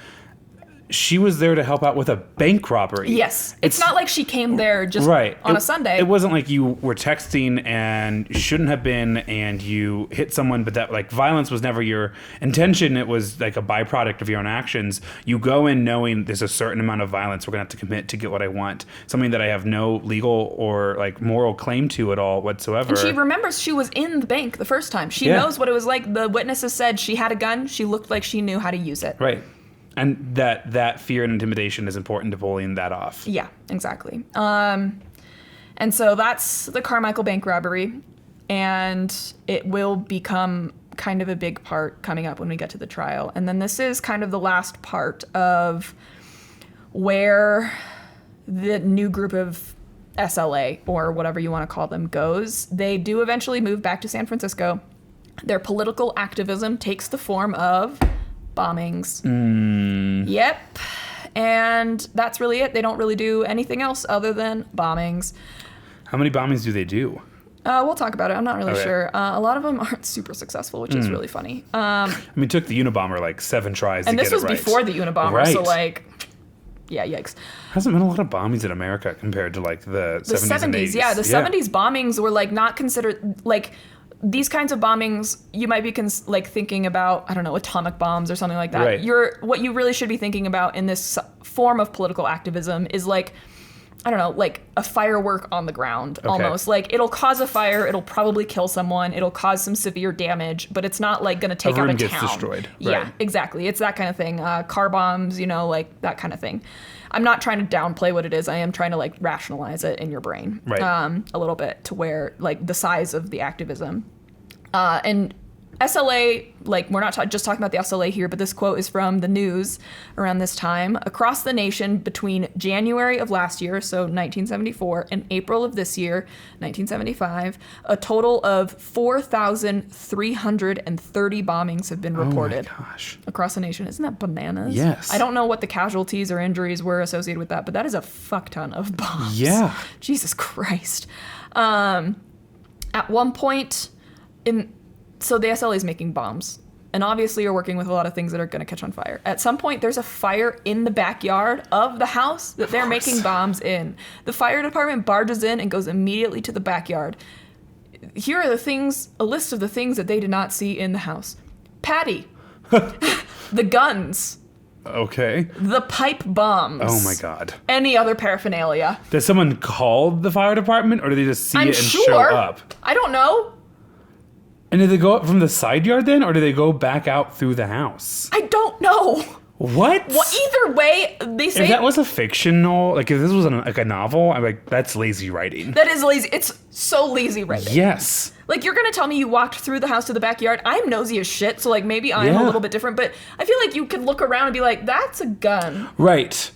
she was there to help out with a bank robbery. Yes. It's not like she came there just on a Sunday. It wasn't like you were texting and you shouldn't have been and you hit someone, but that like violence was never your intention. It was like a byproduct of your own actions. You go in knowing there's a certain amount of violence we're going to have to commit to get what I want. Something that I have no legal or like moral claim to at all whatsoever. And she remembers she was in the bank the first time. She knows what it was like. The witnesses said she had a gun. She looked like she knew how to use it. Right. And that fear and intimidation is important to pulling that off. Yeah, exactly. And so that's the Carmichael bank robbery. And it will become kind of a big part coming up when we get to the trial. And then this is kind of the last part of where the new group of SLA, or whatever you want to call them, goes. They do eventually move back to San Francisco. Their political activism takes the form of bombings. Yep. And that's really it. They don't really do anything else other than bombings. How many bombings do they do? We'll talk about it. I'm not really sure. A lot of them aren't super successful, which is really funny. I mean, it took the Unabomber like 7 tries to get it right. And this was before the Unabomber, so like, yeah, yikes. Hasn't been a lot of bombings in America compared to like the 70s and 80s. Yeah, the 70s bombings were like not considered, like, these kinds of bombings, you might be like thinking about, I don't know, atomic bombs or something like that. Right. What you really should be thinking about in this form of political activism is like, I don't know, like a firework on the ground almost. Like it'll cause a fire, it'll probably kill someone, it'll cause some severe damage, but it's not like going to take out a town. Gets destroyed. Yeah, exactly. It's that kind of thing. Car bombs, like that kind of thing. I'm not trying to downplay what it is. I am trying to like rationalize it in your brain a little bit to where like the size of the activism. And SLA, like we're not just talking about the SLA here, but this quote is from the news around this time. Across the nation between January of last year, so 1974, and April of this year, 1975, a total of 4,330 bombings have been reported. Oh my gosh. Across the nation. Isn't that bananas? Yes. I don't know what the casualties or injuries were associated with that, but that is a fuck ton of bombs. Yeah. Jesus Christ. At one point... So the SLA is making bombs, and obviously you're working with a lot of things that are going to catch on fire. At some point, there's a fire in the backyard of the house that they're making bombs in. The fire department barges in and goes immediately to the backyard. Here are a list of the things that they did not see in the house. Patty. The guns. Okay. The pipe bombs. Oh my God. Any other paraphernalia. Does someone call the fire department, or do they just see it and show up? I don't know. And did they go up from the side yard then, or do they go back out through the house? I don't know. What? Well, either way, they say If that was a fictional, like if this was a novel, I'm like, that's lazy writing. that is lazy. It's so lazy writing. Yes. Like, you're gonna tell me you walked through the house to the backyard. I'm nosy as shit, so like maybe I'm a little bit different, but I feel like you could look around and be like, that's a gun. Right.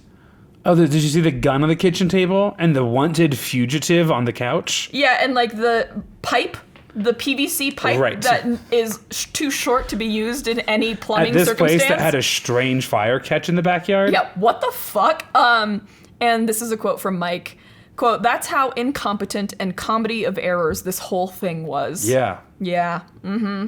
Oh, did you see the gun on the kitchen table and the wanted fugitive on the couch? Yeah, and like the pipe, the PVC pipe that is too short to be used in any plumbing At this circumstance. place that had a strange fire catch in the backyard? Yeah, what the fuck? And this is a quote from Mike. Quote, "That's how incompetent and comedy of errors this whole thing was." Yeah. Yeah. Mm-hmm.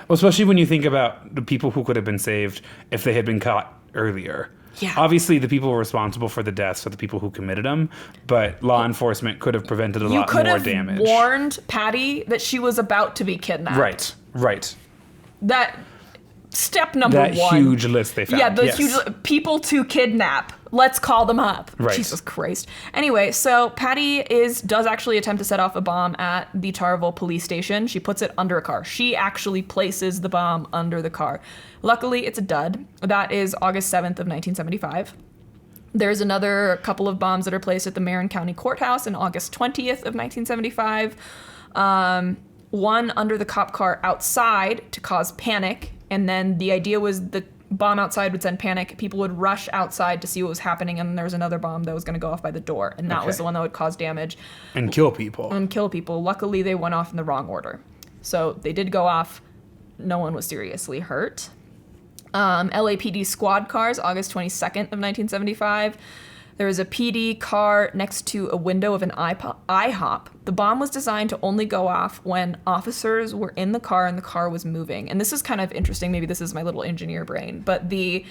Well, especially when you think about the people who could have been saved if they had been caught earlier. Yeah. Obviously, the people responsible for the deaths are the people who committed them, but law enforcement could have prevented a lot more damage. You could have warned Patty that she was about to be kidnapped. Right. That step number one. That huge list they found. Yeah, the huge people to kidnap. Let's call them up. Right. Jesus Christ. Anyway, so Patty does actually attempt to set off a bomb at the Tarville police station. She puts it under a car. She actually places the bomb under the car. Luckily, it's a dud. That is August 7th of 1975. There's another couple of bombs that are placed at the Marin County Courthouse on August 20th of 1975. One under the cop car outside to cause panic. And then the idea was the bomb outside would send panic. People would rush outside to see what was happening. And then there was another bomb that was going to go off by the door. And that was the one that would cause damage. And kill people. Luckily, they went off in the wrong order. So they did go off. No one was seriously hurt. LAPD squad cars, August 22nd of 1975. There was a PD car next to a window of an IHOP. The bomb was designed to only go off when officers were in the car and the car was moving. And this is kind of interesting. Maybe this is my little engineer brain. But the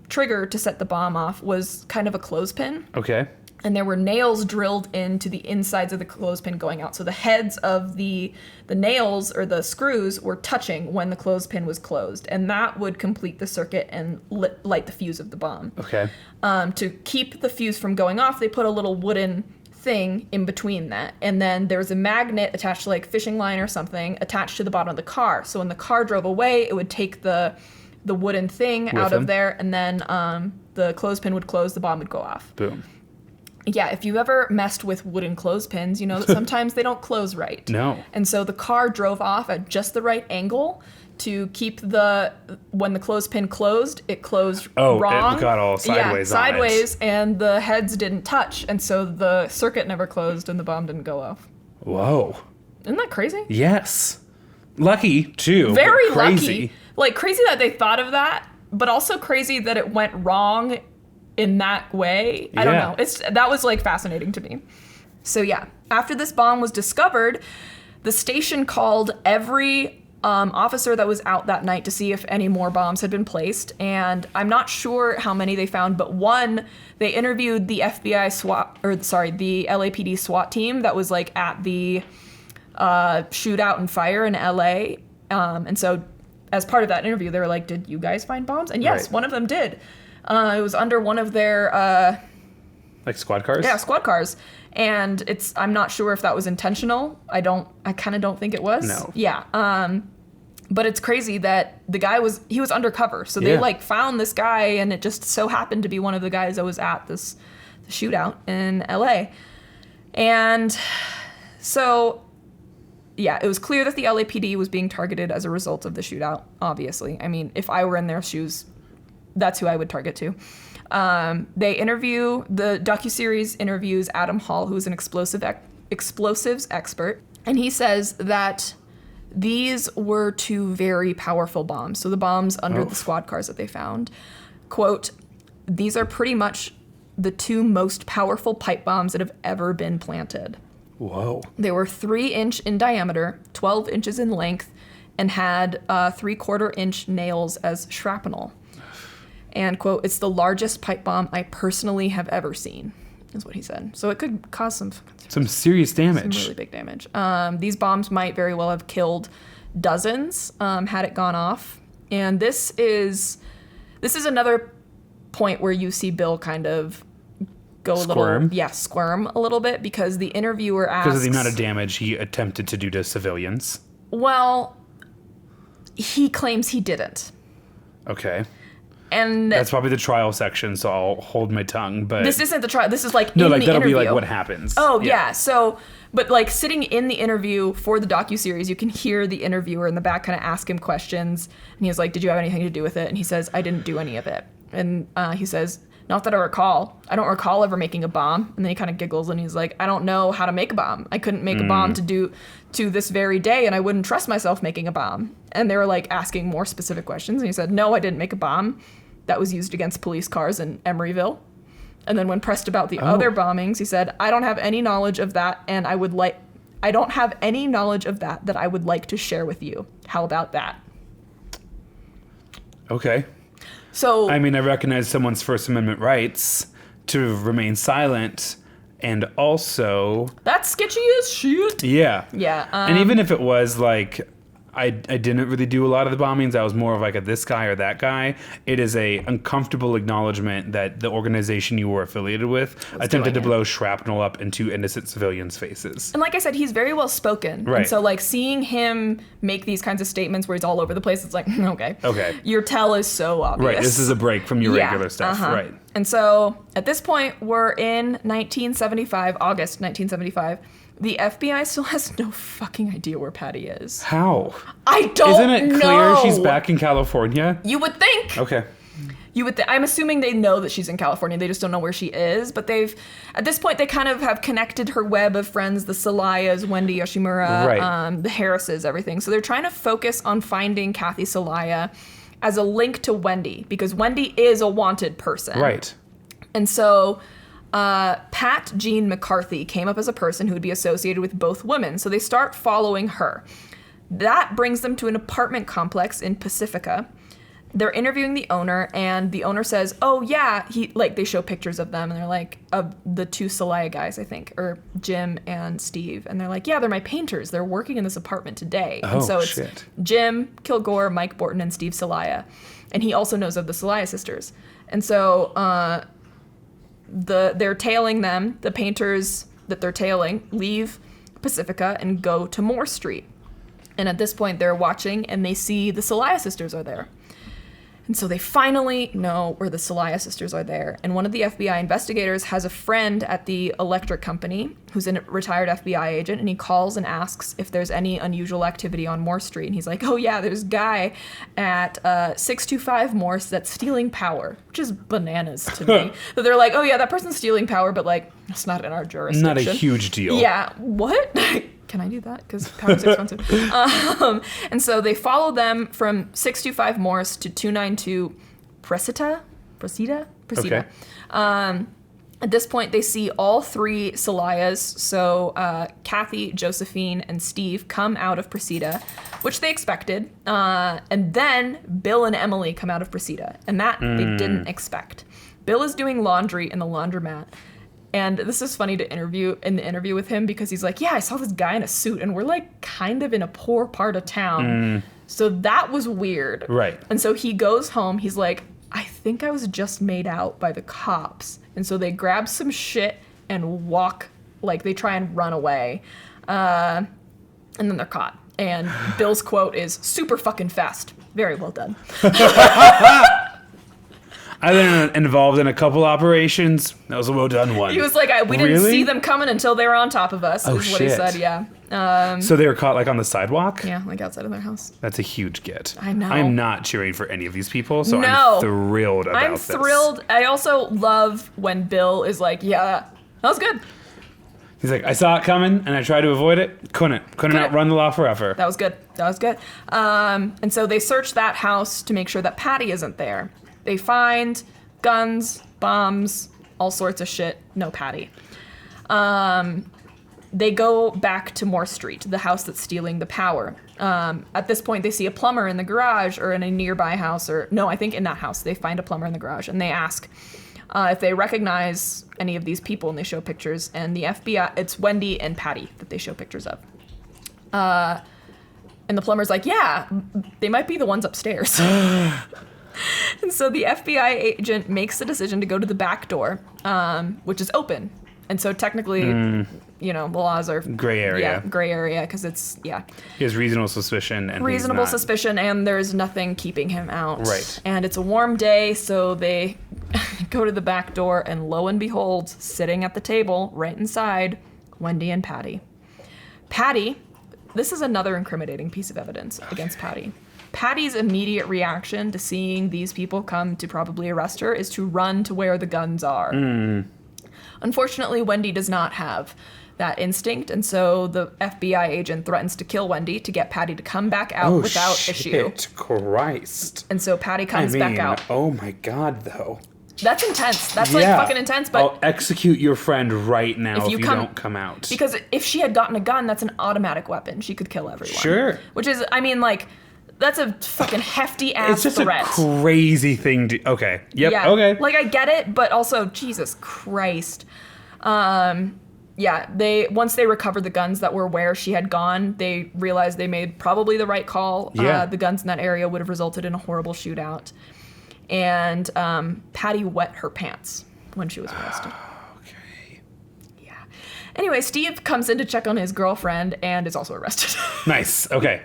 trigger to set the bomb off was kind of a clothespin. Okay. And there were nails drilled into the insides of the clothespin going out. So the heads of the nails or the screws were touching when the clothespin was closed. And that would complete the circuit and light the fuse of the bomb. Okay. To keep the fuse from going off, they put a little wooden thing in between that. And then there was a magnet attached to like fishing line or something attached to the bottom of the car. So when the car drove away, it would take the wooden thing out of there. And then the clothespin would close, the bomb would go off. Boom. Yeah, if you've ever messed with wooden clothespins, you know that sometimes they don't close right. No. And so the car drove off at just the right angle to keep when the clothespin closed, it closed wrong. It got all sideways on it. Sideways, and the heads didn't touch, and so the circuit never closed and the bomb didn't go off. Whoa. Isn't that crazy? Yes. Lucky, too. Very crazy. lucky. Like, crazy that they thought of that, but also crazy that it went wrong in that way. I don't know. That was like fascinating to me. So yeah, after this bomb was discovered, the station called every officer that was out that night to see if any more bombs had been placed. And I'm not sure how many they found, but one, they interviewed the the LAPD SWAT team that was like at the shootout and fire in LA. And so as part of that interview, they were like, "Did you guys find bombs?" And yes, one of them did. It was under one of their like squad cars? Yeah, squad cars. And I'm not sure if that was intentional. I kind of don't think it was. No. Yeah. But it's crazy that the guy was undercover. So they like found this guy, and it just so happened to be one of the guys that was at the shootout in LA. And so yeah, it was clear that the LAPD was being targeted as a result of the shootout, obviously. I mean, if I were in their shoes, that's who I would target to. The docuseries interviews Adam Hall, who's an explosives expert, and he says that these were two very powerful bombs. So the bombs under the squad cars that they found, quote, "These are pretty much the two most powerful pipe bombs that have ever been planted." Whoa. They were 3-inch in diameter, 12 inches in length, and had 3/4 inch nails as shrapnel. And, quote, "It's the largest pipe bomb I personally have ever seen," is what he said. So it could cause some serious damage. Some really big damage. These bombs might very well have killed dozens had it gone off. And this is another point where you see Bill kind of go squirm a little bit, because the interviewer asks... Because of the amount of damage he attempted to do to civilians. Well, he claims he didn't. Okay. And that's probably the trial section, so I'll hold my tongue. But this isn't the trial. This is like no, in like the that'll interview. be like what happens. Oh yeah. So, but like sitting in the interview for the docuseries, you can hear the interviewer in the back kind of ask him questions, and he's like, "Did you have anything to do with it?" And he says, "I didn't do any of it." And he says, "Not that I recall. I don't recall ever making a bomb." And then he kind of giggles and he's like, "I don't know how to make a bomb. I couldn't make a bomb to this very day, and I wouldn't trust myself making a bomb." And they were like asking more specific questions, and he said, "No, I didn't make a bomb that was used against police cars in Emeryville." And then when pressed about the other bombings, he said, "I don't have any knowledge of that, and I don't have any knowledge of that I would like to share with you. How about that?" Okay. So I mean, I recognize someone's First Amendment rights to remain silent, and also that's sketchy as shit. Yeah. Yeah. And even if it was like, I didn't really do a lot of the bombings. I was more of like a this guy or that guy. It is a uncomfortable acknowledgement that the organization you were affiliated with attempted to blow shrapnel up into innocent civilians' faces. And like I said, he's very well spoken. Right. And so like seeing him make these kinds of statements where he's all over the place, it's like, okay. Okay. Your tell is so obvious. Right. This is a break from your regular stuff. Right. And so at this point, we're in 1975, August 1975. The FBI still has no fucking idea where Patty is. How? I don't know. Isn't it clear she's back in California? You would think. Okay. You would. I'm assuming they know that she's in California. They just don't know where she is. But at this point, they kind of have connected her web of friends, the Salayas, Wendy Yoshimura, the Harrises, everything. So they're trying to focus on finding Kathy Salaya as a link to Wendy, because Wendy is a wanted person. Right. And so Pat Jean McCarthy came up as a person who would be associated with both women. So they start following her. That brings them to an apartment complex in Pacifica. They're interviewing the owner, and the owner says, "Oh yeah," they show pictures of them, and they're like, of the two Salaya guys, I think, or Jim and Steve, and they're like, "Yeah, they're my painters. They're working in this apartment today." And so it's Jim Kilgore, Mike Borton, and Steve Salaya, and he also knows of the Salaya sisters, and so they're tailing them. The painters that they're tailing leave Pacifica and go to Moore Street, and at this point they're watching, and they see the Salaya sisters are there. And so they finally know where the Salaya sisters are there. And one of the FBI investigators has a friend at the electric company who's a retired FBI agent, and he calls and asks if there's any unusual activity on Moore Street. And he's like, "Oh yeah, there's a guy at 625 Morse that's stealing power," which is bananas to me. So they're like, "Oh yeah, that person's stealing power, but like, it's not in our jurisdiction." Not a huge deal. Yeah, what? Can I do that? Because power's expensive. And so they follow them from 625 Morse to 292 Presida. Okay. At this point, they see all three Salayas, so Kathy, Josephine, and Steve, come out of Presida, which they expected. And then Bill and Emily come out of Presida, and that they didn't expect. Bill is doing laundry in the laundromat. And this is funny to interview with him, because he's like, "Yeah, I saw this guy in a suit, and we're like kind of in a poor part of town." So that was weird. Right. And so he goes home. He's like, "I think I was just made out by the cops." And so they grab some shit and walk, like they try and run away. And then they're caught. And Bill's quote is, "Super fucking fast. Very well done." I've been involved in a couple operations. That was a well done one. He was like, "We didn't see them coming until they were on top of us," is what he said, yeah. So they were caught like on the sidewalk? Yeah, like outside of their house. That's a huge get. I know. I'm not cheering for any of these people, so No. I'm thrilled about this. I'm thrilled. I also love when Bill is like, "Yeah, that was good. He's like, "I saw it coming and I tried to avoid it. Couldn't outrun the law forever." That was good. That was good." And so they search that house to make sure that Patty isn't there. They find guns, bombs, all sorts of shit. No Patty. They go back to Moore Street, the house that's stealing the power. At this point, they see a plumber in the garage, or in a nearby house, I think in that house. They find a plumber in the garage, and they ask if they recognize any of these people, and they show pictures. And the FBI, it's Wendy and Patty that they show pictures of. And the plumber's like, "Yeah, they might be the ones upstairs." And so the FBI agent makes the decision to go to the back door, which is open. And so technically, the laws are gray area. Yeah, gray area because it's He has reasonable suspicion and reasonable suspicion, and there's nothing keeping him out. Right. And it's a warm day, so they go to the back door, and lo and behold, sitting at the table right inside, Wendy and Patty. Patty, this is another incriminating piece of evidence against Patty. Patty's immediate reaction to seeing these people come to probably arrest her is to run to where the guns are. Unfortunately, Wendy does not have that instinct, and so the FBI agent threatens to kill Wendy to get Patty to come back out without issue. Christ. And so Patty comes back out. Oh my God, though. That's intense. That's like fucking intense, but I'll execute your friend right now if you don't come out. Because if she had gotten a gun, that's an automatic weapon. She could kill everyone. Sure. Which is, that's a fucking hefty ass It's just threat. a crazy thing to... Okay. Yep. Yeah. Okay. Like, I get it, but also, Jesus Christ. Once they recovered the guns that were where she had gone, they realized they made probably the right call. Yeah. The guns in that area would have resulted in a horrible shootout. And Patty wet her pants when she was arrested. Okay. Yeah. Anyway, Steve comes in to check on his girlfriend and is also arrested. Nice. Okay.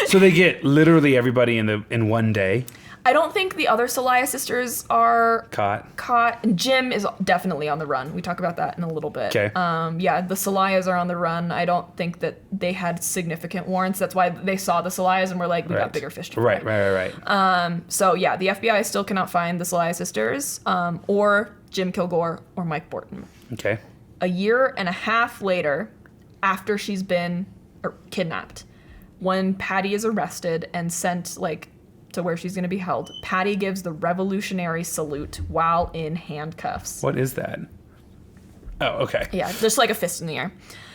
So they get literally everybody in one day. I don't think the other Celaya sisters are caught. Jim is definitely on the run. We talk about that in a little bit. Okay. The Celayas are on the run. I don't think that they had significant warrants. That's why they saw the Celayas and were like, we got bigger fish to fry. Right. So the FBI still cannot find the Celaya sisters, or Jim Kilgore, or Mike Borton. Okay. A year and a half later, after she's been kidnapped, when Patty is arrested and sent to where she's going to be held, Patty gives the revolutionary salute while in handcuffs. What is that? Oh, okay. Yeah, just like a fist in the air.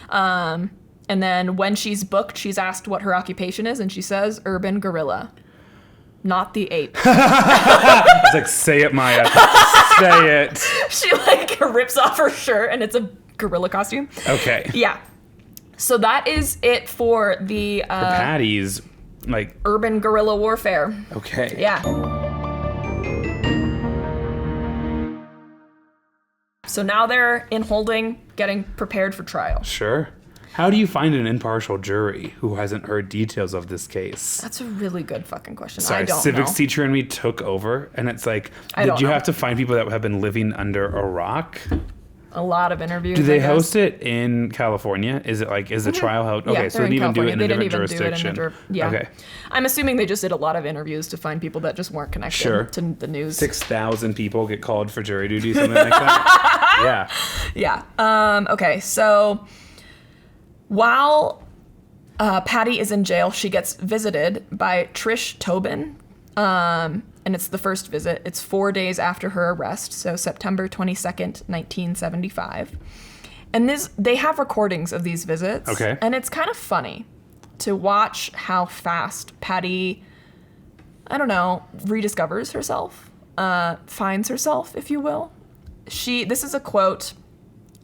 And then when she's booked, she's asked what her occupation is, and she says urban gorilla, not the ape. I was like, say it, Maya. Say it. She rips off her shirt, and it's a gorilla costume. Okay. Yeah. So that is it for the for Patty's urban guerrilla warfare. Okay. Yeah. So now they're in holding, getting prepared for trial. Sure. How do you find an impartial jury who hasn't heard details of this case? That's a really good fucking question. Sorry, I don't civics know. teacher and me took over, and it's like, I did you know. have to find people that have been living under a rock? A lot of interviews. Do they host it in California? Is it is the trial held? Okay, Yeah, so they're they didn't even do it California. in a They different didn't even do it jurisdiction. yeah. Okay. I'm assuming they just did a lot of interviews to find people that just weren't connected to the news. 6,000 people get called for jury duty, something like that. Yeah. Yeah. Okay, so while Patty is in jail, she gets visited by Trish Tobin. And it's the first visit. It's 4 days after her arrest, so September 22nd, 1975. And they have recordings of these visits. Okay. And it's kind of funny to watch how fast Patty, rediscovers herself, finds herself, if you will. This is a quote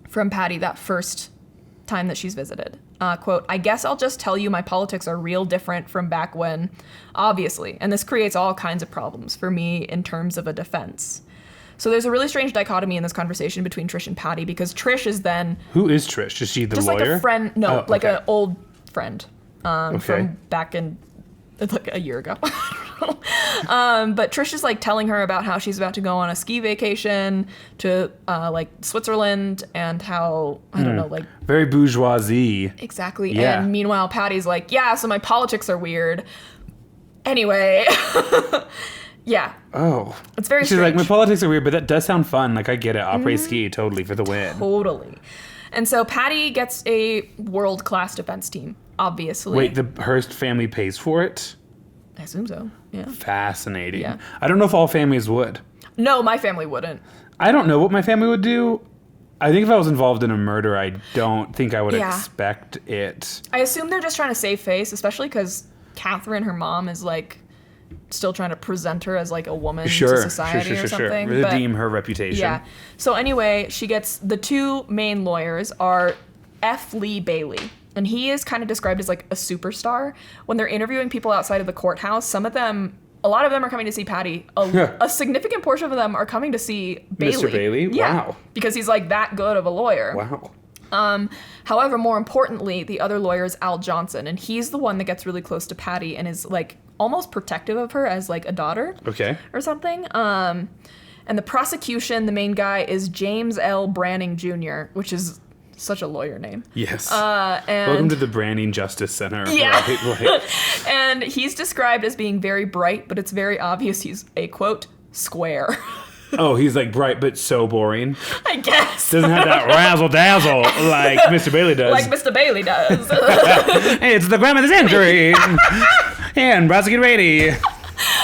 from Patty that first time that she's visited. Quote, "I guess I'll just tell you my politics are real different from back when, obviously, and this creates all kinds of problems for me in terms of a defense." So there's a really strange dichotomy in this conversation between Trish and Patty, because Trish is then... Who is Trish? Is she the just lawyer? Just like a friend, no, okay. an old friend from back in, a year ago. But Trish is telling her about how she's about to go on a ski vacation to Switzerland, and how very bourgeoisie. Exactly. Yeah. And meanwhile Patty's so my politics are weird. Anyway. Yeah. Oh. It's very She's strange. my politics are weird, but that does sound fun. I get it. Après ski, totally, for the win. Totally. And so Patty gets a world-class defense team, obviously. Wait, the Hearst family pays for it? I assume so. Yeah. Fascinating. Yeah. I don't know if all families would. No, my family wouldn't. I don't know what my family would do. I think if I was involved in a murder, I don't think I would expect it. I assume they're just trying to save face, especially because Catherine, her mom, is still trying to present her as a woman to society or something. Redeem her reputation. Yeah. So anyway, she gets the two main lawyers are F. Lee Bailey. And he is kind of described as a superstar. When they're interviewing people outside of the courthouse, a lot of them are coming to see Patty. A significant portion of them are coming to see Bailey. Mr. Bailey? Yeah, Wow. because he's that good of a lawyer. Wow. However, more importantly, the other lawyer is Al Johnson, and he's the one that gets really close to Patty and is like almost protective of her as like a daughter. Okay. Or something. And the prosecution, the main guy is James L. Branning Jr., which is such a lawyer name. Yes. And welcome to the Branning Justice Center. Yeah. Right? And he's described as being very bright, but it's very obvious he's a, quote, square. Oh, he's like bright but so boring. I guess. Doesn't have that razzle dazzle like Mr. Bailey does. Like Mr. Bailey does. Hey, it's the crime of the century. And prosecutor Brady.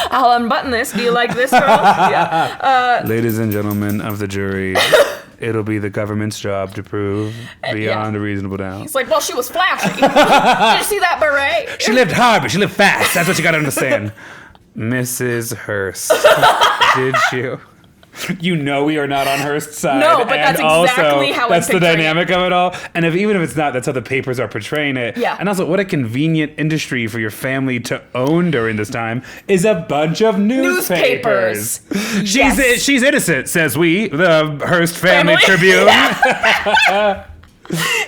I'll unbutton this. Do you like this, girl? Yeah. Ladies and gentlemen of the jury, it'll be the government's job to prove beyond a reasonable doubt. He's like, well, she was flashy. Did you see that beret? She lived hard, but she lived fast. That's what you gotta understand. Mrs. Hearst, did you? You know we are not on Hearst's side. No, but that's exactly how I'm that's the picturing dynamic of it all. And even if it's not, that's how the papers are portraying it. Yeah. And also, what a convenient industry for your family to own during this time is a bunch of newspapers. Yes. She's innocent, says we, the Hearst Family Tribune.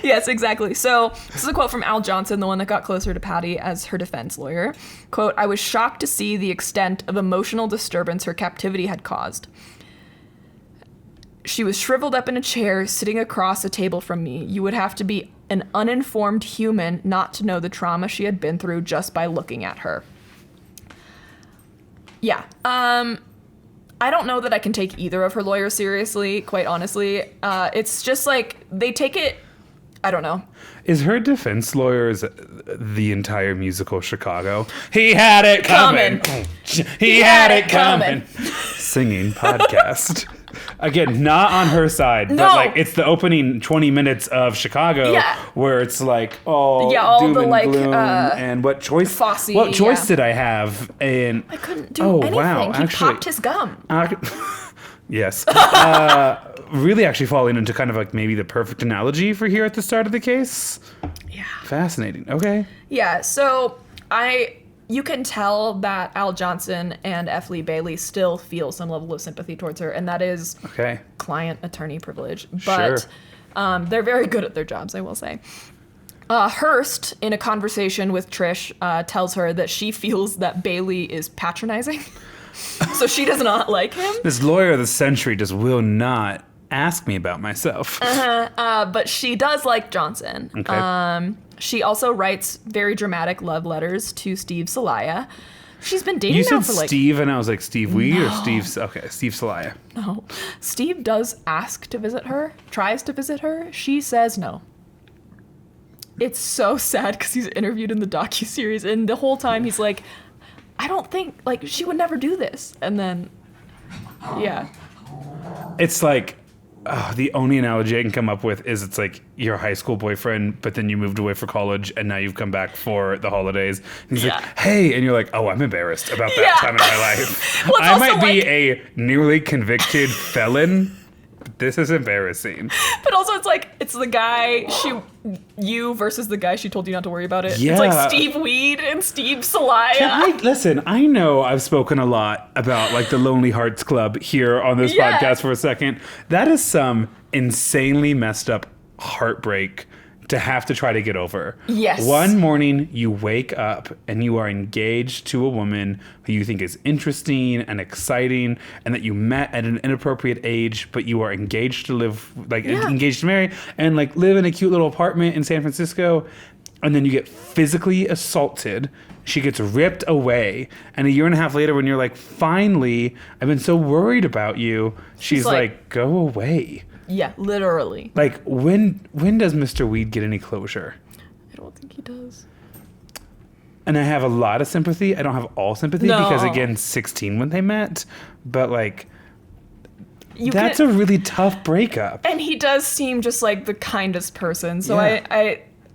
Yes, exactly. So this is a quote from Al Johnson, the one that got closer to Patty as her defense lawyer. Quote, I was shocked to see the extent of emotional disturbance her captivity had caused. She was shriveled up in a chair, sitting across a table from me. You would have to be an uninformed human not to know the trauma she had been through just by looking at her. Yeah. I don't know that I can take either of her lawyers seriously, quite honestly. It's just like, they take it, I don't know. Is her defense lawyers the entire musical Chicago? He had it coming. He had it coming. Singing podcast. Again, not on her side, but like it's the opening 20 minutes of Chicago where it's like, all doom the and like gloom, and what choice did I have? And I couldn't do anything. Wow, he actually, popped his gum. Yes. Really actually falling into kind of like maybe the perfect analogy for here at the start of the case. Yeah. Fascinating. Okay. Yeah, so you can tell that Al Johnson and F. Lee Bailey still feel some level of sympathy towards her, and that is client-attorney privilege. But they're very good at their jobs, I will say. Hearst, in a conversation with Trish, tells her that she feels that Bailey is patronizing. So she does not like him. This lawyer of the century just will not ask me about myself. But she does like Johnson. Okay. She also writes very dramatic love letters to Steve Celaya. She's been dating you now said for like... Steve, and I was like, Steve Weed or Steve... Okay, Steve Celaya. No. Steve does ask to visit her, tries to visit her. She says no. It's so sad because he's interviewed in the docuseries, and the whole time he's like, I don't think... Like, she would never do this. And then... Yeah. It's like... the only analogy I can come up with is it's like your high school boyfriend, but then you moved away for college and now you've come back for the holidays. And he's like, hey, and you're like, oh, I'm embarrassed about that time in my life. Well, I might be a newly convicted felon. But this is embarrassing. But also it's like, it's the guy you versus the guy she told you not to worry about it. Yeah. It's like Steve Weed and Steve Celaya. Listen, I know I've spoken a lot about like the Lonely Hearts Club here on this podcast for a second. That is some insanely messed up heartbreak to have to try to get over. Yes. One morning you wake up and you are engaged to a woman who you think is interesting and exciting and that you met at an inappropriate age, but you are engaged to live, like engaged to marry and like live in a cute little apartment in San Francisco. And then you get physically assaulted. She gets ripped away. And a year and a half later when you're like, finally, I've been so worried about you. She's like, go away. Yeah, literally. Like, when does Mr. Weed get any closure? I don't think he does. And I have a lot of sympathy. I don't have all sympathy because, again, 16 when they met. But, like, that's a really tough breakup. And he does seem just like the kindest person. So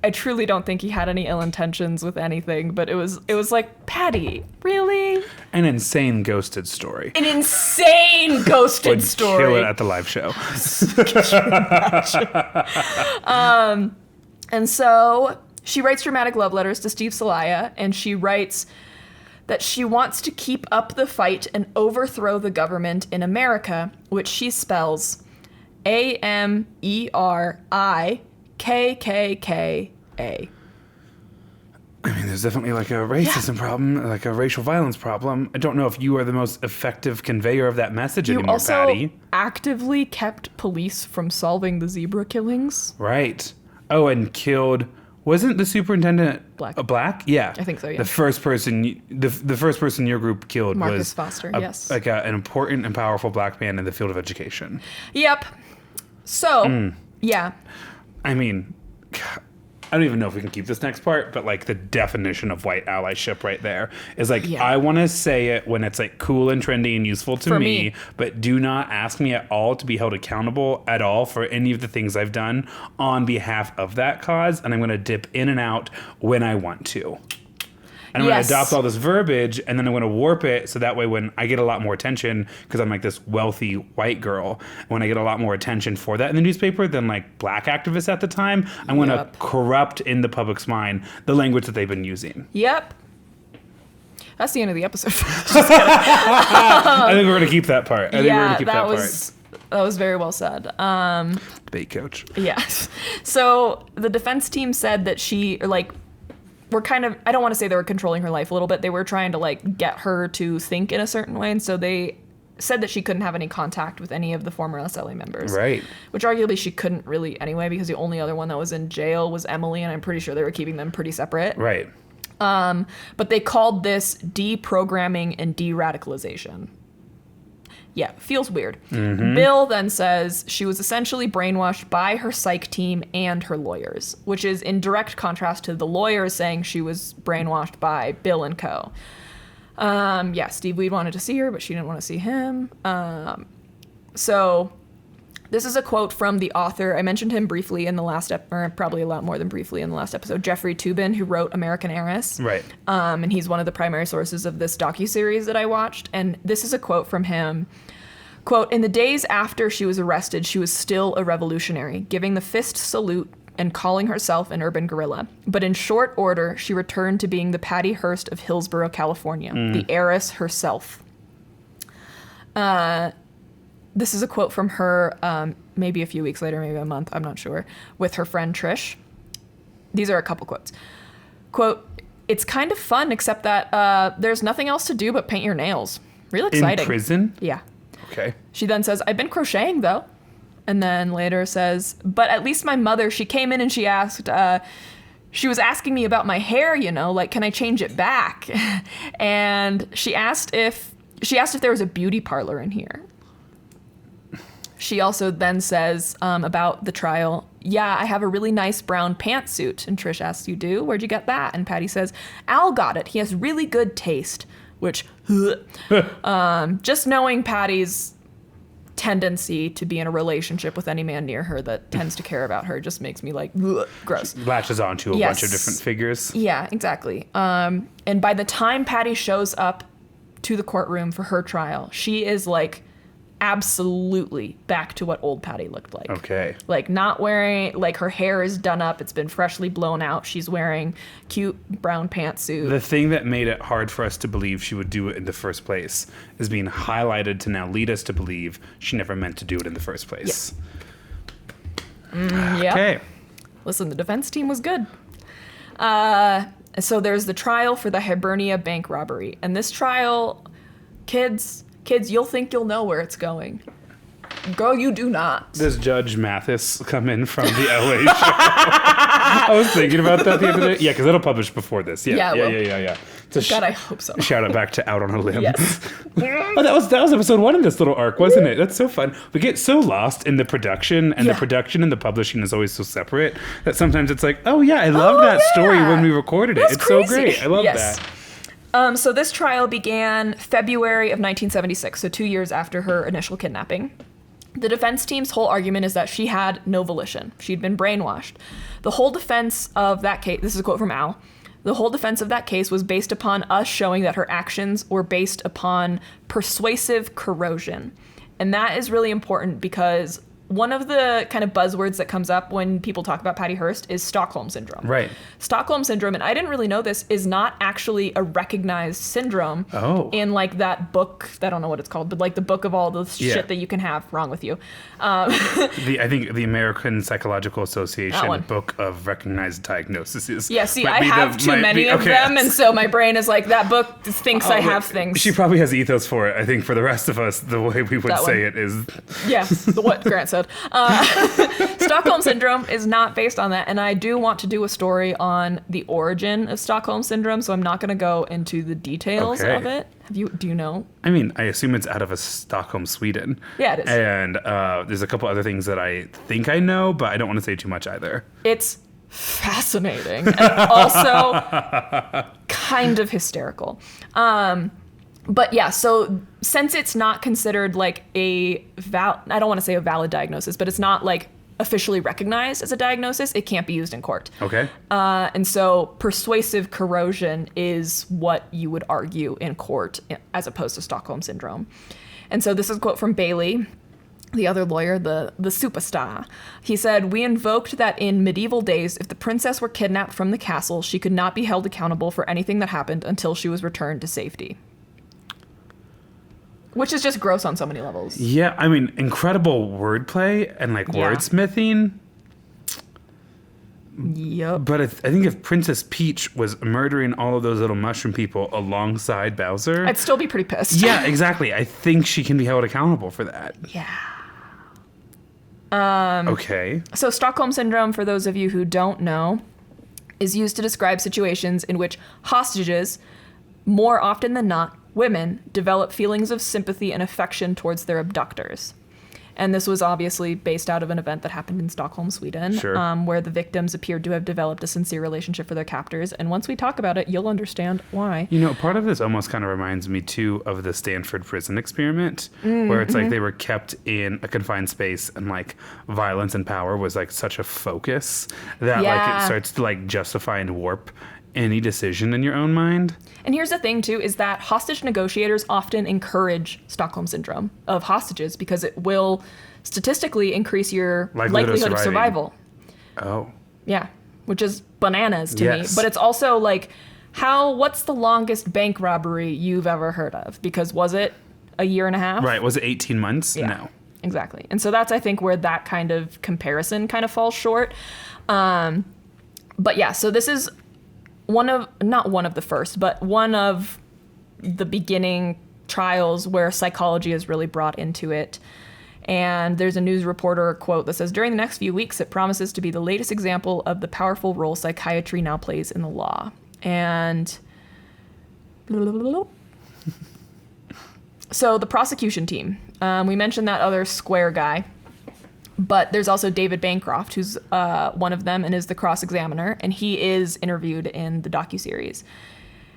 I truly don't think he had any ill intentions with anything. But it was like, Patty, really? An insane ghosted story. An insane ghosted story. Kill it at the live show. And so she writes dramatic love letters to Steve Celaya, and she writes that she wants to keep up the fight and overthrow the government in America, which she spells AMERICA, KKKA. I mean, there's definitely like a racism problem, like a racial violence problem. I don't know if you are the most effective conveyor of that message You anymore, also Patty. actively kept police from solving the zebra killings. Right. Oh, and killed. Wasn't the superintendent Black. Black? Yeah, I think so, yeah. The first person, the first person your group killed Marcus was Foster, yes. like an important and powerful black man in the field of education. Yep. So, yeah. I mean, I don't even know if we can keep this next part, but like the definition of white allyship right there is like, Yeah. I want to say it when it's like cool and trendy and useful to For me, me. but do not ask me at all to be held accountable at all for any of the things I've done on behalf of that cause. And I'm going to dip in and out when I want to. And I'm going Yes. to adopt all this verbiage, and then I'm going to warp it so that way when I get a lot more attention, because I'm like this wealthy white girl, when I get a lot more attention for that in the newspaper than like black activists at the time, I'm going to Yep. corrupt in the public's mind the language that they've been using. Yep. That's the end of the episode. I think we're going to keep that part. I think we're going to keep that that was very well said. part. Debate coach. Yeah. So the defense team said that she, like, were kind of, I don't want to say they were controlling her life a little bit. They were trying to, like, get her to think in a certain way. And so they said that she couldn't have any contact with any of the former SLA members. Right. Which arguably she couldn't really anyway, because the only other one that was in jail was Emily, and I'm pretty sure they were keeping them pretty separate. Right. But they called this deprogramming and de-radicalization. Yeah, feels weird. Bill then says she was essentially brainwashed by her psych team and her lawyers, which is in direct contrast to the lawyers saying she was brainwashed by Bill and co. Yeah, Steve Weed wanted to see her, but she didn't want to see him. So this is a quote from the author. I mentioned him briefly in the last or probably a lot more than briefly in the last episode, Jeffrey Toobin, who wrote American Heiress. Right. And he's one of the primary sources of this docuseries that I watched. And this is a quote from him. Quote, "In the days after she was arrested, she was still a revolutionary, giving the fist salute and calling herself an urban guerrilla. But in short order, she returned to being the Patty Hearst of Hillsborough, California, the heiress herself." This is a quote from her maybe a few weeks later, maybe a month, I'm not sure, with her friend Trish. These are a couple quotes. Quote, "It's kind of fun, except that there's nothing else to do but paint your nails. Real exciting." In prison? Yeah. Okay. She then says, "I've been crocheting, though." And then later says, "But at least my mother, she came in and she asked, she was asking me about my hair, you know, like, can I change it back?" And she asked if there was a beauty parlor in here. She also then says about the trial, "Yeah, I have a really nice brown pantsuit." And Trish asks, "You do? Where'd you get that?" And Patty says, "Al got it. He has really good taste." Which, just knowing Patty's tendency to be in a relationship with any man near her that tends to care about her just makes me like, gross. Latches onto a bunch of different figures. Yeah, exactly. And by the time Patty shows up to the courtroom for her trial, she is like absolutely back to what old Patty looked like. Okay. Like not wearing, like her hair is done up, it's been freshly blown out. She's wearing cute brown pantsuit. The thing that made it hard for us to believe she would do it in the first place is being highlighted to now lead us to believe she never meant to do it in the first place. Yeah. Okay. Listen, the defense team was good. So there's the trial for the Hibernia bank robbery. And this trial, kids, you'll think you'll know where it's going. Girl, you do not. Does Judge Mathis come in from the LA show? I was thinking about that the other day. Yeah, because it'll publish before this. Yeah. God, I hope so. Shout out back to Out on a Limb. Yes. Oh, that was episode 1 in this little arc, wasn't it? That's so fun. We get so lost in the production, and the production and the publishing is always so separate that sometimes it's like, oh yeah, I love that story when we recorded it. That's it's crazy. so great. I love Yes. that. So this trial began February of 1976, so 2 years after her initial kidnapping. The defense team's whole argument is that she had no volition. She'd been brainwashed. The whole defense of that case, this is a quote from Al, the whole defense of that case was based upon us showing that her actions were based upon persuasive corrosion. And that is really important because one of the kind of buzzwords that comes up when people talk about Patty Hearst is Stockholm Syndrome. Right. Stockholm Syndrome, and I didn't really know this, is not actually a recognized syndrome in like that book, I don't know what it's called, but like the book of all the shit that you can have wrong with you. I think the American Psychological Association Book of Recognized Diagnoses. Yeah, see, I have too many of them, and so my brain is like, that book thinks I have things. She probably has ethos for it. I think for the rest of us, the way we would say it is... Yeah, what Grant said. Stockholm Syndrome is not based on that, and I do want to do a story on the origin of Stockholm Syndrome, so I'm not going to go into the details of it. Do you know? I mean, I assume it's out of Stockholm, Sweden. Yeah, it is. And there's a couple other things that I think I know, but I don't want to say too much either. It's fascinating and also kind of hysterical. But yeah, so since it's not considered like I don't want to say a valid diagnosis, but it's not like officially recognized as a diagnosis, it can't be used in court. Okay. And so persuasive corrosion is what you would argue in court as opposed to Stockholm Syndrome. And so this is a quote from Bailey, the other lawyer, the superstar. He said, "We invoked that in medieval days, if the princess were kidnapped from the castle, she could not be held accountable for anything that happened until she was returned to safety." Which is just gross on so many levels. Yeah, I mean, incredible wordplay and like wordsmithing. Yep. But I think if Princess Peach was murdering all of those little mushroom people alongside Bowser... I'd still be pretty pissed. Yeah, exactly. I think she can be held accountable for that. Yeah. Okay. So Stockholm Syndrome, for those of you who don't know, is used to describe situations in which hostages, more often than not, women, develop feelings of sympathy and affection towards their abductors. And this was obviously based out of an event that happened in Stockholm, Sweden, where the victims appeared to have developed a sincere relationship for their captors. And once we talk about it, you'll understand why. You know, part of this almost kind of reminds me, too, of the Stanford prison experiment, where it's like they were kept in a confined space and, like, violence and power was, like, such a focus that, like, it starts to, like, justify and warp any decision in your own mind. And here's the thing, too, is that hostage negotiators often encourage Stockholm Syndrome of hostages because it will statistically increase your likelihood of survival. Oh. Yeah, which is bananas to me. But it's also like, what's the longest bank robbery you've ever heard of? Because was it a year and a half? Right. Was it 18 months? Yeah, no. Exactly. And so that's, I think, where that kind of comparison kind of falls short. But yeah, so this is not one of the first, but one of the beginning trials where psychology is really brought into it. And there's a news reporter quote that says, "During the next few weeks, it promises to be the latest example of the powerful role psychiatry now plays in the law." And so the prosecution team, we mentioned that other square guy. But there's also David Bancroft, who's one of them and is the cross-examiner, and he is interviewed in the docuseries.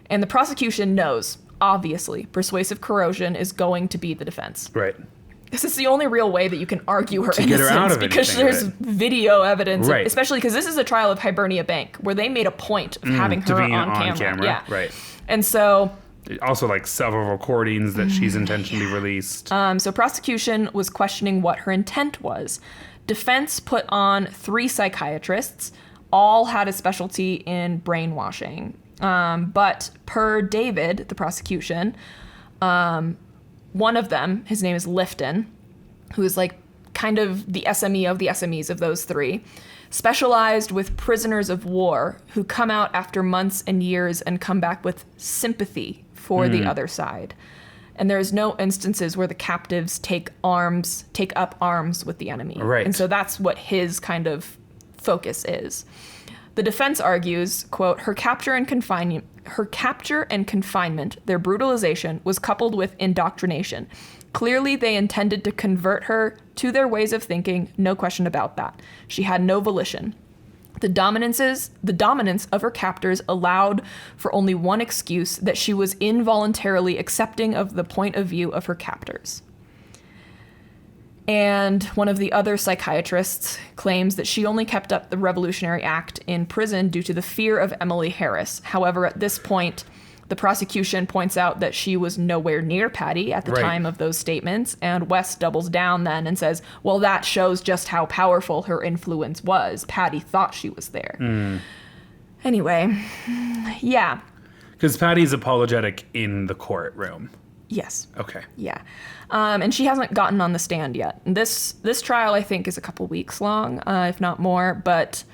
And the prosecution knows, obviously, persuasive corrosion is going to be the defense. Right. This is the only real way that you can argue her get her out innocence of because there's video evidence, right. Especially because this is a trial of Hibernia Bank, where they made a point of having her on camera. Yeah. Right. And so... Also, like, several recordings that she's intentionally released. So prosecution was questioning what her intent was. Defense put on 3 psychiatrists, all had a specialty in brainwashing. But per David, the prosecution, one of them, his name is Lifton, who is like kind of the SME of the SMEs of those 3, specialized with prisoners of war who come out after months and years and come back with sympathy for the other side. And there's no instances where the captives take up arms with the enemy. Right. And so that's what his kind of focus is. The defense argues, quote, her capture and confinement, their brutalization, was coupled with indoctrination. Clearly, they intended to convert her to their ways of thinking, no question about that. She had no volition. The dominance of her captors allowed for only one excuse, that she was involuntarily accepting of the point of view of her captors. And one of the other psychiatrists claims that she only kept up the Revolutionary Act in prison due to the fear of Emily Harris. However, at this point, The prosecution points out that she was nowhere near Patty at the time of those statements, and West doubles down then and says, well, that shows just how powerful her influence was. Patty thought she was there. Anyway, yeah. Because Patty's apologetic in the courtroom. Yes. Okay. Yeah. And she hasn't gotten on the stand yet. This trial, I think, is a couple weeks long, if not more. But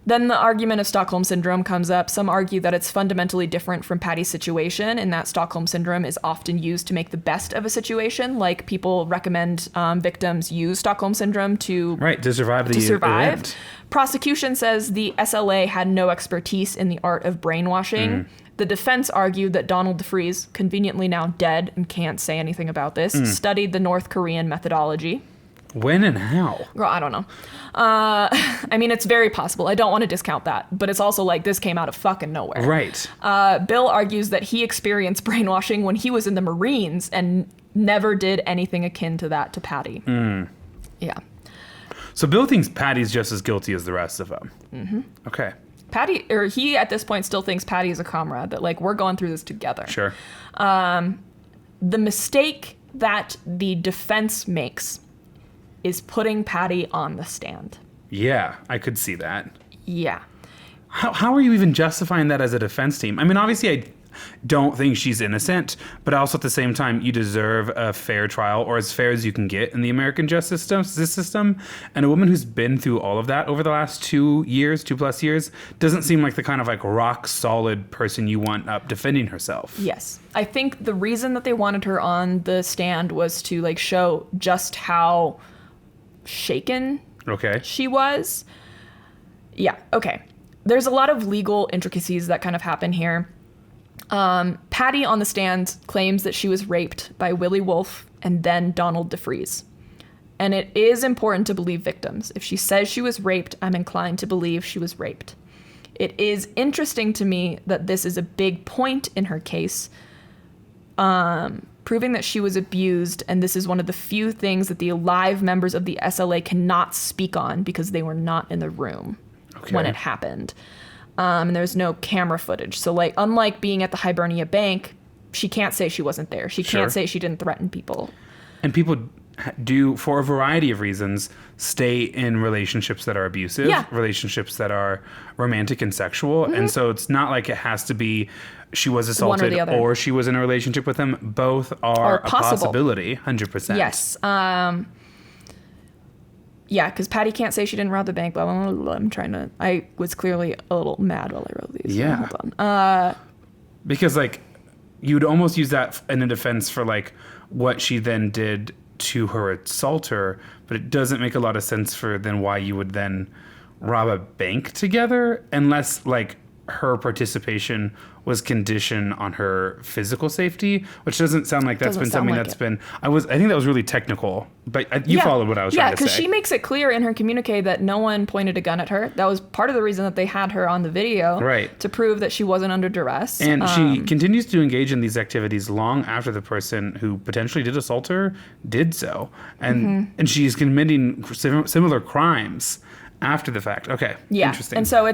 then the argument of Stockholm Syndrome comes up. Some argue that it's fundamentally different from Patty's situation in that Stockholm Syndrome is often used to make the best of a situation. Like, people recommend victims use Stockholm Syndrome to survive the event. Prosecution says the SLA had no expertise in the art of brainwashing. The defense argued that Donald DeFreeze, conveniently now dead and can't say anything about this, studied the North Korean methodology. When and how? Girl, I don't know. I mean, it's very possible. I don't want to discount that. But it's also like this came out of fucking nowhere. Right. Bill argues that he experienced brainwashing when he was in the Marines and never did anything akin to that to Patty. Yeah. So Bill thinks Patty's just as guilty as the rest of them. Okay. He at this point still thinks Patty is a comrade, that like we're going through this together. Sure. The mistake that the defense makes is putting Patty on the stand. Yeah, I could see that. Yeah. How are you even justifying that as a defense team? I mean, obviously I don't think she's innocent, but also at the same time, you deserve a fair trial, or as fair as you can get in the American justice system. And a woman who's been through all of that over the last 2 plus years, doesn't seem like the kind of like rock solid person you want up defending herself. Yes. I think the reason that they wanted her on the stand was to like show just how shaken she was. Yeah. Okay. There's a lot of legal intricacies that kind of happen here. Patty on the stand claims that she was raped by Willie Wolfe and then Donald DeFreeze. And it is important to believe victims. If she says she was raped, I'm inclined to believe she was raped. It is interesting to me that this is a big point in her case, proving that she was abused, and this is one of the few things that the alive members of the SLA cannot speak on because they were not in the room when it happened. And there's no camera footage. So, like, unlike being at the Hibernia Bank, she can't say she wasn't there. She can't say she didn't threaten people. And people do, for a variety of reasons, stay in relationships that are abusive, relationships that are romantic and sexual. And so it's not like it has to be she was assaulted or she was in a relationship with him. Both are a possibility, 100%. Yes. Yeah, because Patty can't say she didn't rob the bank, blah, blah, blah, blah. I was clearly a little mad while I wrote these. Yeah. So hold on. Because, like, you'd almost use that in a defense for, like, what she then did to her assaulter, but it doesn't make a lot of sense for then why you would then rob a bank together unless, like, her participation was conditioned on her physical safety, which doesn't sound like that's been something that's been. I think that was really technical, but you followed what I was trying to say. Yeah, because she makes it clear in her communique that no one pointed a gun at her. That was part of the reason that they had her on the video, to prove that she wasn't under duress. And she continues to engage in these activities long after the person who potentially did assault her did so, and she's committing similar crimes after the fact. Okay, interesting. And so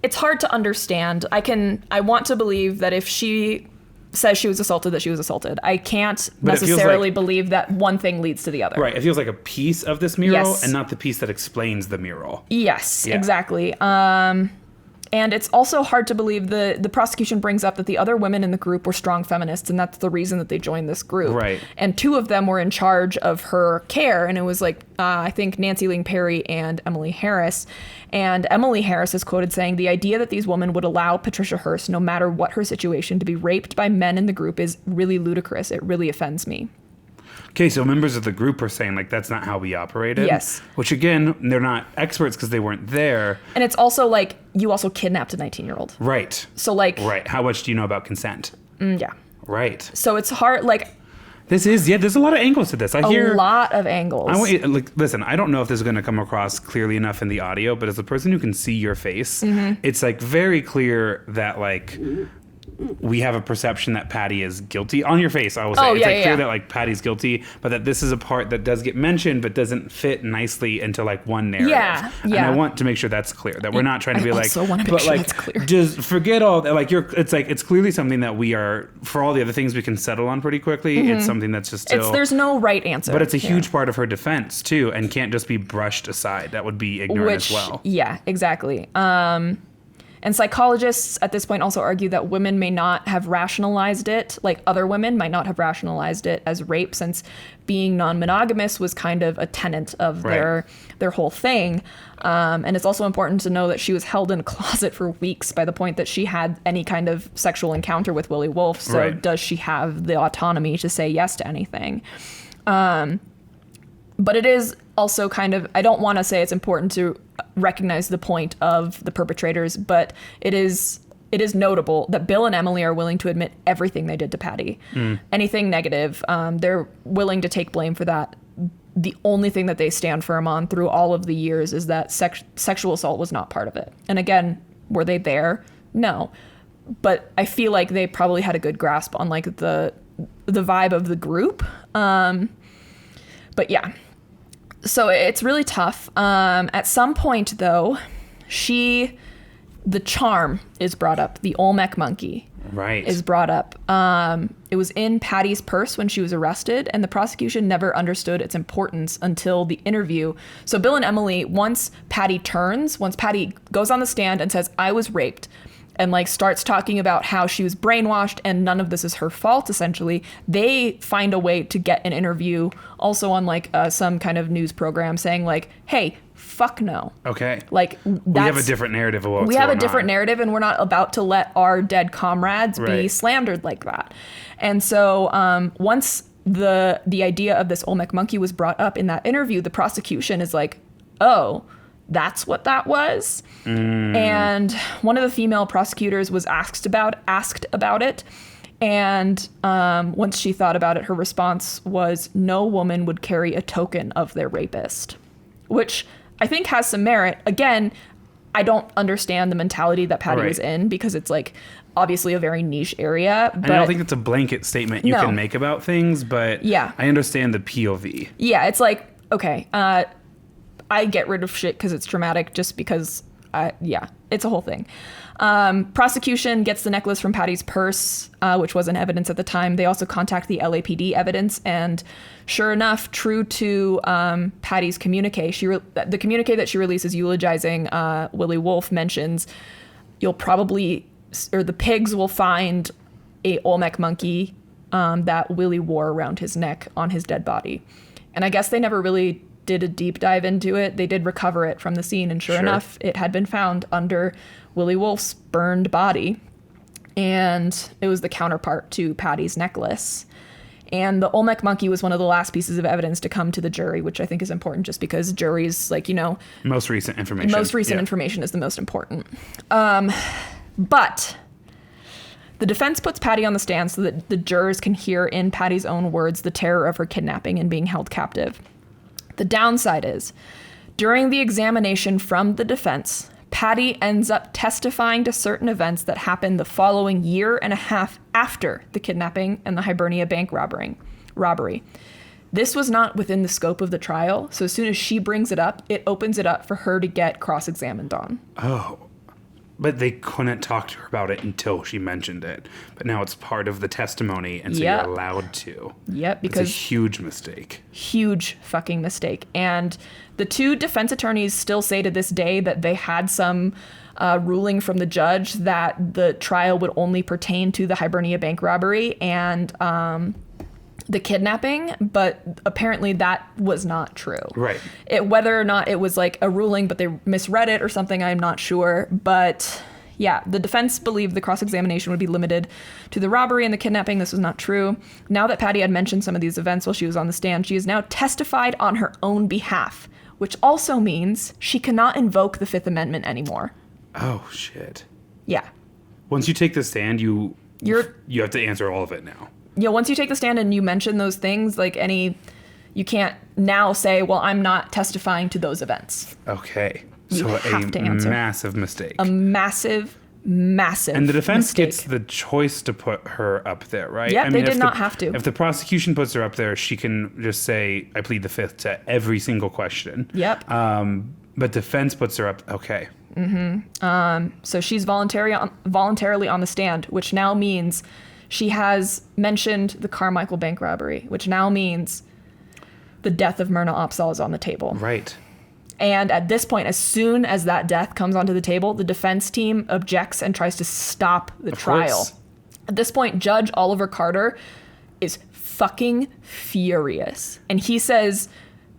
it's hard to understand. I want to believe that if she says she was assaulted, that she was assaulted. I can't necessarily believe that one thing leads to the other. Right. It feels like a piece of this mural and not the piece that explains the mural. Yes, exactly. And it's also hard to believe the prosecution brings up that the other women in the group were strong feminists, and that's the reason that they joined this group. Right. And two of them were in charge of her care, and it was like, I think Nancy Ling Perry and Emily Harris. And Emily Harris is quoted saying, "The idea that these women would allow Patricia Hearst, no matter what her situation, to be raped by men in the group is really ludicrous. It really offends me." Okay, so members of the group are saying, like, that's not how we operated. Yes. Which, again, they're not experts because they weren't there. And it's also, like, you also kidnapped a 19-year-old. Right. So, like... Right. How much do you know about consent? Yeah. Right. So it's hard, like... There's a lot of angles to this. I hear a lot of angles. I want you, like, listen, I don't know if this is going to come across clearly enough in the audio, but as a person who can see your face, it's, like, very clear that, like... we have a perception that Patty is guilty. On your face, I will say. Oh, It's yeah, like clear yeah. that like Patty's guilty, but that this is a part that does get mentioned but doesn't fit nicely into like one narrative. Yeah, And yeah. I want to make sure that's clear. That we're not trying to be I like, also wanna make but sure like, that's clear. just forget all that. Like it's clearly something that we are, for all the other things we can settle on pretty quickly. It's something that's just still. There's no right answer. But it's a huge part of her defense too, and can't just be brushed aside. That would be ignorant as well. Yeah, exactly. And psychologists at this point also argue that women may not have rationalized it, like other women might not have rationalized it as rape, since being non-monogamous was kind of a tenet of their whole thing. And it's also important to know that she was held in a closet for weeks by the point that she had any kind of sexual encounter with Willie Wolfe. So does she have the autonomy to say yes to anything? But it is also kind of, I don't want to say it's important to recognize the point of the perpetrators, but it is notable that Bill and Emily are willing to admit everything they did to Patty. Anything negative, they're willing to take blame for that. The only thing that they stand firm on through all of the years is that sexual assault was not part of it. And again, were they there? No. But I feel like they probably had a good grasp on like the vibe of the group. But yeah. So it's really tough. At some point, though, the charm is brought up. The Olmec monkey is brought up. It was in Patty's purse when she was arrested, and the prosecution never understood its importance until the interview. So Bill and Emily, once Patty goes on the stand and says, I was raped, and like starts talking about how she was brainwashed and none of this is her fault, essentially, they find a way to get an interview also on like some kind of news program saying like, hey, fuck no. Okay. Like we have a different narrative of what's we have a going different on. narrative, and we're not about to let our dead comrades be slandered like that. And so once the idea of this Olmec monkey was brought up in that interview, the prosecution is like, oh, that's what that was. And one of the female prosecutors was asked about it. And once she thought about it, her response was, no woman would carry a token of their rapist, which I think has some merit. Again, I don't understand the mentality that Patty was in, because it's like obviously a very niche area. But I don't think it's a blanket statement you can make about things, but I understand the POV. Yeah, it's like, okay, I get rid of shit because it's traumatic, just because, it's a whole thing. Prosecution gets the necklace from Patty's purse, which wasn't evidence at the time. They also contact the LAPD evidence, and sure enough, true to Patty's communique, the communique that she releases eulogizing Willie Wolfe mentions, the pigs will find a Olmec monkey that Willie wore around his neck on his dead body. And I guess they never really did a deep dive into it. They did recover it from the scene, and sure enough, it had been found under Willie Wolfe's burned body, and it was the counterpart to Patty's necklace. And the Olmec monkey was one of the last pieces of evidence to come to the jury, which I think is important, just because juries, like, most recent information. Information is the most important. But the defense puts Patty on the stand so that the jurors can hear in Patty's own words the terror of her kidnapping and being held captive. The downside is, during the examination from the defense, Patty ends up testifying to certain events that happened the following year and a half after the kidnapping and the Hibernia Bank robbery. This was not within the scope of the trial, so as soon as she brings it up, it opens it up for her to get cross-examined on. Oh. But they couldn't talk to her about it until she mentioned it. But now it's part of the testimony, and so you're allowed to. Yep, because it's a huge mistake. Huge fucking mistake. And the two defense attorneys still say to this day that they had some ruling from the judge that the trial would only pertain to the Hibernia Bank robbery and the kidnapping, but apparently that was not true. Right. Whether or not it was like a ruling, but they misread it or something, I'm not sure. But yeah, the defense believed the cross-examination would be limited to the robbery and the kidnapping. This was not true. Now that Patty had mentioned some of these events while she was on the stand, she has now testified on her own behalf, which also means she cannot invoke the Fifth Amendment anymore. Oh, shit. Yeah. Once you take the stand, you have to answer all of it now. Yeah, once you take the stand and you mention those things, you can't now say, well, I'm not testifying to those events. Okay. You So have to answer. Massive mistake. A massive, massive And the defense mistake. gets the choice to put her up there, right? Yeah, they did if not have to. If the prosecution puts her up there, she can just say, I plead the fifth to every single question. Yep. But defense puts her up, okay. So she's voluntarily on the stand, which now means she has mentioned the Carmichael bank robbery, which now means the death of Myrna Opsahl is on the table. Right. And at this point, as soon as that death comes onto the table, the defense team objects and tries to stop the trial. Course. At this point, Judge Oliver Carter is fucking furious. And he says,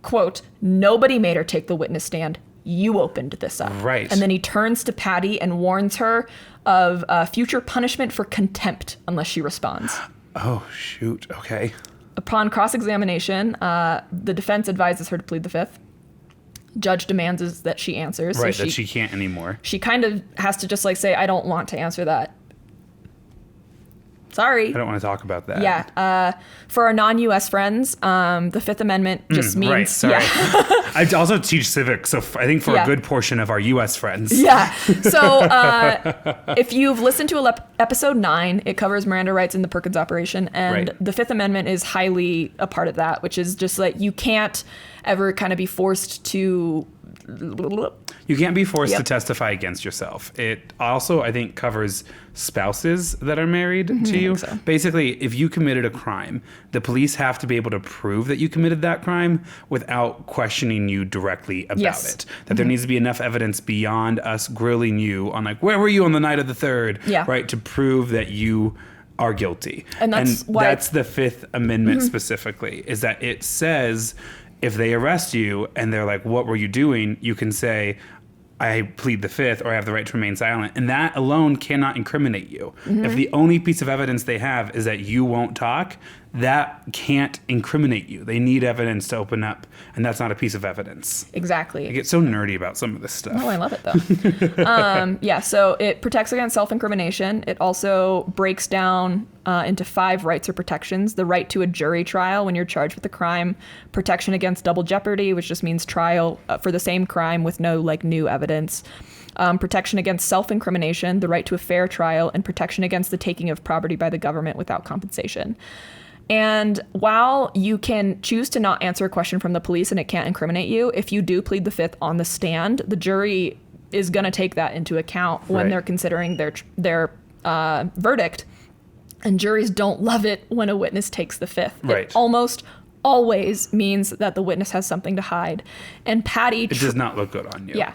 quote, "Nobody made her take the witness stand. You opened this up." Right. And then he turns to Patty and warns her of future punishment for contempt unless she responds. Oh, shoot. Okay. Upon cross-examination, the defense advises her to plead the fifth. Judge demands is that she answers. Right, So that she can't anymore. she kind of has to just like say, I don't want to answer that. Sorry. I don't want to talk about that. Yeah. For our non-U.S. friends, the Fifth Amendment just means... Right, sorry. Yeah. I also teach civics, so I think for Yeah. a good portion of our U.S. friends. Yeah. So if you've listened to episode 9, it covers Miranda rights in the Perkins operation. And Right. the Fifth Amendment is highly a part of that, which is just like you can't ever kind of be forced to... You can't be forced to Yep. testify against yourself. It also, I think, covers spouses that are married to you. so. Basically, if you committed a crime, the police have to be able to prove that you committed that crime without questioning you directly about Yes. it. That there needs to be enough evidence beyond us grilling you on like, where were you on the night of the 3rd? Yeah. Right, to prove that you are guilty. And that's why- that's the Fifth Amendment specifically, is that it says if they arrest you and they're like, what were you doing? You can say, I plead the fifth, or I have the right to remain silent. And that alone cannot incriminate you. If the only piece of evidence they have is that you won't talk, that can't incriminate you. They need evidence to open up, and that's not a piece of evidence. Exactly. I get so nerdy about some of this stuff. Oh, I love it though. Yeah, so it protects against self-incrimination. It also breaks down into 5 rights or protections: the right to a jury trial when you're charged with a crime, protection against double jeopardy, which just means trial for the same crime with no like new evidence, protection against self-incrimination, the right to a fair trial, and protection against the taking of property by the government without compensation. And while you can choose to not answer a question from the police and it can't incriminate you, if you do plead the fifth on the stand, the jury is going to take that into account when Right. they're considering their verdict. And juries don't love it when a witness takes the fifth. Right. It almost always means that the witness has something to hide. And Patty... It does not look good on you. Yeah.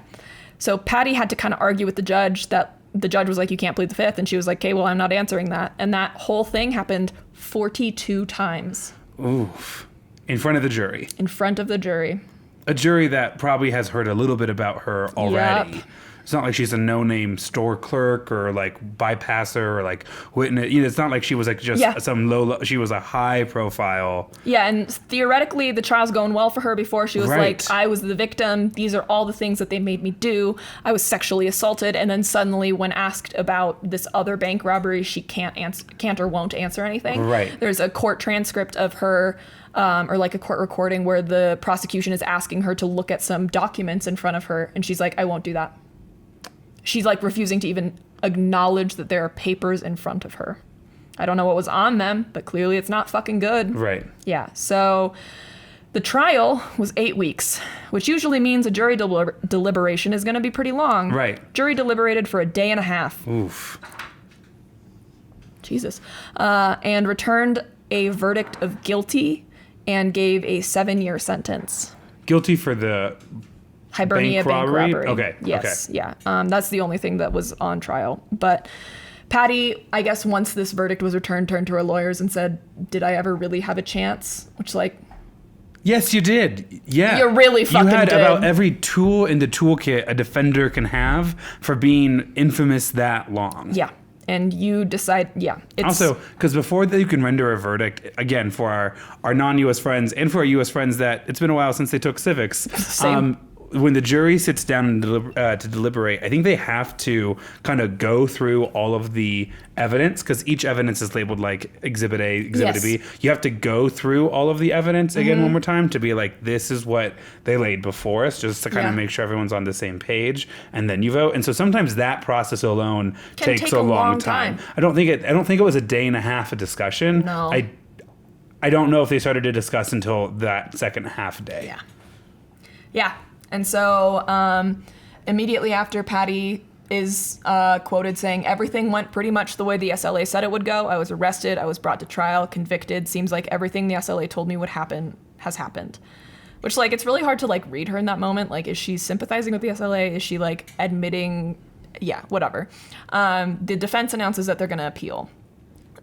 So Patty had to kind of argue with the judge that the judge was like, you can't plead the fifth. And she was like, okay, well, I'm not answering that. And that whole thing happened 42 times Oof. In front of the jury. in front of the jury. A jury that probably has heard a little bit about her already. Yep. It's not like she's a no-name store clerk or like bypasser or like witness. You know, it's not like she was like just Yeah. some low. She was a high-profile. Yeah, and theoretically, the trial's going well for her before. She was Right. like, I was the victim. These are all the things that they made me do. I was sexually assaulted. And then suddenly, when asked about this other bank robbery, she can't or won't answer anything. Right. There's a court transcript of her, or like a court recording where the prosecution is asking her to look at some documents in front of her. And she's like, I won't do that. She's like refusing to even acknowledge that there are papers in front of her. I don't know what was on them, but clearly it's not fucking good. Right. Yeah, so the trial was 8 weeks, which usually means a jury deliberation is going to be pretty long. Right. Jury deliberated for a day and a half. Oof. Jesus. And returned a verdict of guilty and gave a 7-year sentence. Guilty for the Hibernia bank robbery. Okay. Yes. Okay. Yeah. That's the only thing that was on trial. But Patty, I guess once this verdict was returned, turned to her lawyers and said, did I ever really have a chance? Which, like, Yes, you did. Yeah. You really fucking You had did. about every tool in the toolkit a defender can have for being infamous that long. yeah. And you decide, yeah. It's, Also, because before you can render a verdict, again, for our non-U.S. friends and for our U.S. friends that it's been a while since they took civics, Same. when the jury sits down to deliberate, I think they have to kind of go through all of the evidence, because each evidence is labeled like Exhibit A, Exhibit B. You have to go through all of the evidence again one more time to be like, this is what they laid before us, just to kind of make sure everyone's on the same page, and then you vote. And so sometimes that process alone takes a long time. I don't think it was a day and a half of discussion. No. I don't know if they started to discuss until that second half day. Yeah. And so immediately after, Patty is quoted saying, everything went pretty much the way the SLA said it would go. I was arrested. I was brought to trial, convicted. Seems like everything the SLA told me would happen has happened. Which, like, it's really hard to, like, read her in that moment. Like, is she sympathizing with the SLA? Is she, like, admitting? Yeah, whatever. The defense announces that they're going to appeal.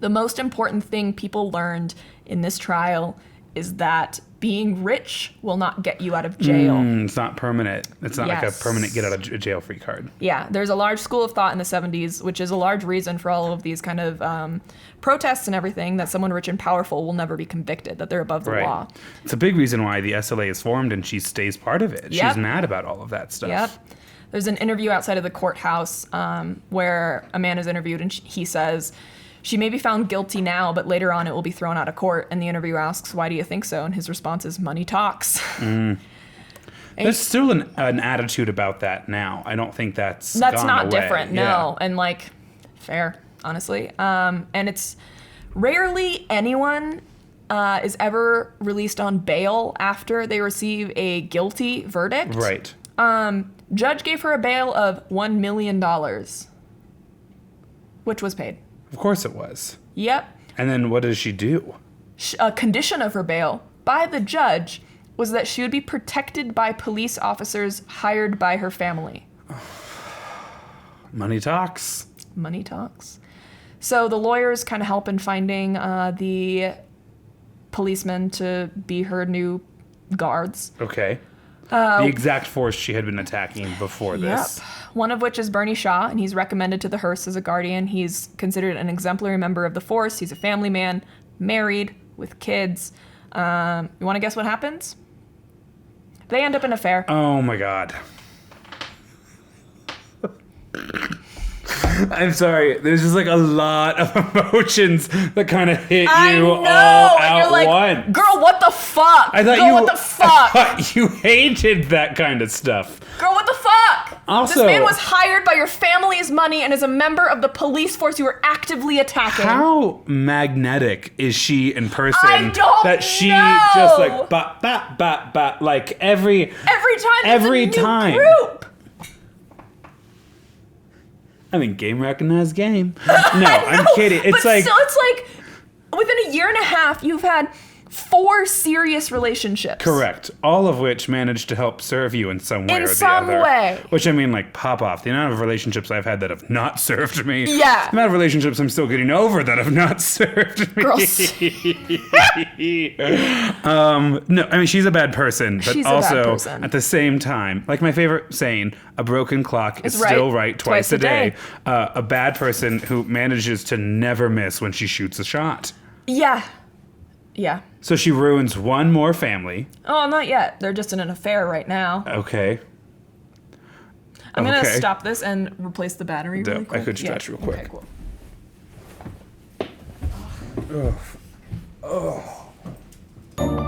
The most important thing people learned in this trial is that being rich will not get you out of jail. It's not permanent. It's not like a permanent get out of jail free card. Yeah, there's a large school of thought in the 70s, which is a large reason for all of these kind of protests and everything, that someone rich and powerful will never be convicted, that they're above the law. It's a big reason why the SLA is formed, and she stays part of it. She's mad about all of that stuff. Yep. There's an interview outside of the courthouse where a man is interviewed, and he says, she may be found guilty now, but later on it will be thrown out of court. And the interviewer asks, why do you think so? And his response is, money talks. There's still an attitude about that now. I don't think that's not away. Different, no. And, like, fair, honestly. And it's rarely anyone is ever released on bail after they receive a guilty verdict. Right. Judge gave her a bail of $1 million, which was paid. Of course it was. Yep. And then what does she do? A condition of her bail by the judge was that she would be protected by police officers hired by her family. Money talks. Money talks. So the lawyers kind of help in finding the policemen to be her new guards. Okay. The exact force she had been attacking before this. Yep. One of which is Bernie Shaw, and he's recommended to the Hearsts as a guardian. He's considered an exemplary member of the force. He's a family man, married, with kids. You want to guess what happens? They end up in an affair. Oh my God. I'm sorry. There's just like a lot of emotions that kind of hit you all at once. Girl, what the fuck? What the fuck? I thought you hated that kind of stuff. Girl, what the fuck? Also, this man was hired by your family's money and is a member of the police force you were actively attacking. How magnetic is she in person? I don't that she know. Just like bat, like every time. Group. I mean, game recognized game. No, I'm kidding. It's like within a year and a half, you've had 4 serious relationships. Correct. All of which managed to help serve you in some way or the other. In some way. Which, I mean, like, pop off. The amount of relationships I've had that have not served me. Yeah. The amount of relationships I'm still getting over that have not served me. No, I mean, she's a bad person. But she's also, a bad person. At the same time, like my favorite saying, a broken clock is still right twice a day. A bad person who manages to never miss when she shoots a shot. Yeah. Yeah. So she ruins one more family. Oh, not yet. They're just in an affair right now. Okay. I'm going to stop this and replace the battery really quick. I could stretch real quick. Okay, Oh. cool.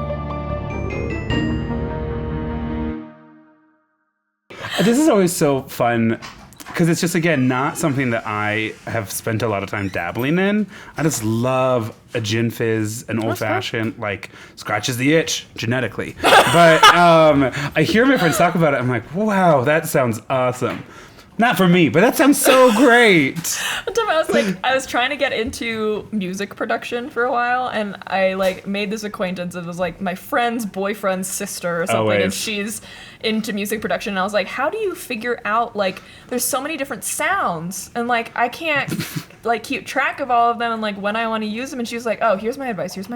This is always so fun because it's just, again, not something that I have spent a lot of time dabbling in. I just love a gin fizz, an old fashioned, like, scratches the itch genetically. But I hear my friends talk about it. I'm like, wow, that sounds awesome. Not for me, but that sounds so great. One time I was trying to get into music production for a while, and I like made this acquaintance. It was like my friend's boyfriend's sister or something, Always. and she's into music production. And I was like, how do you figure out, like, there's so many different sounds, and like I can't like keep track of all of them and like when I want to use them. And she was like, oh, here's my advice. Just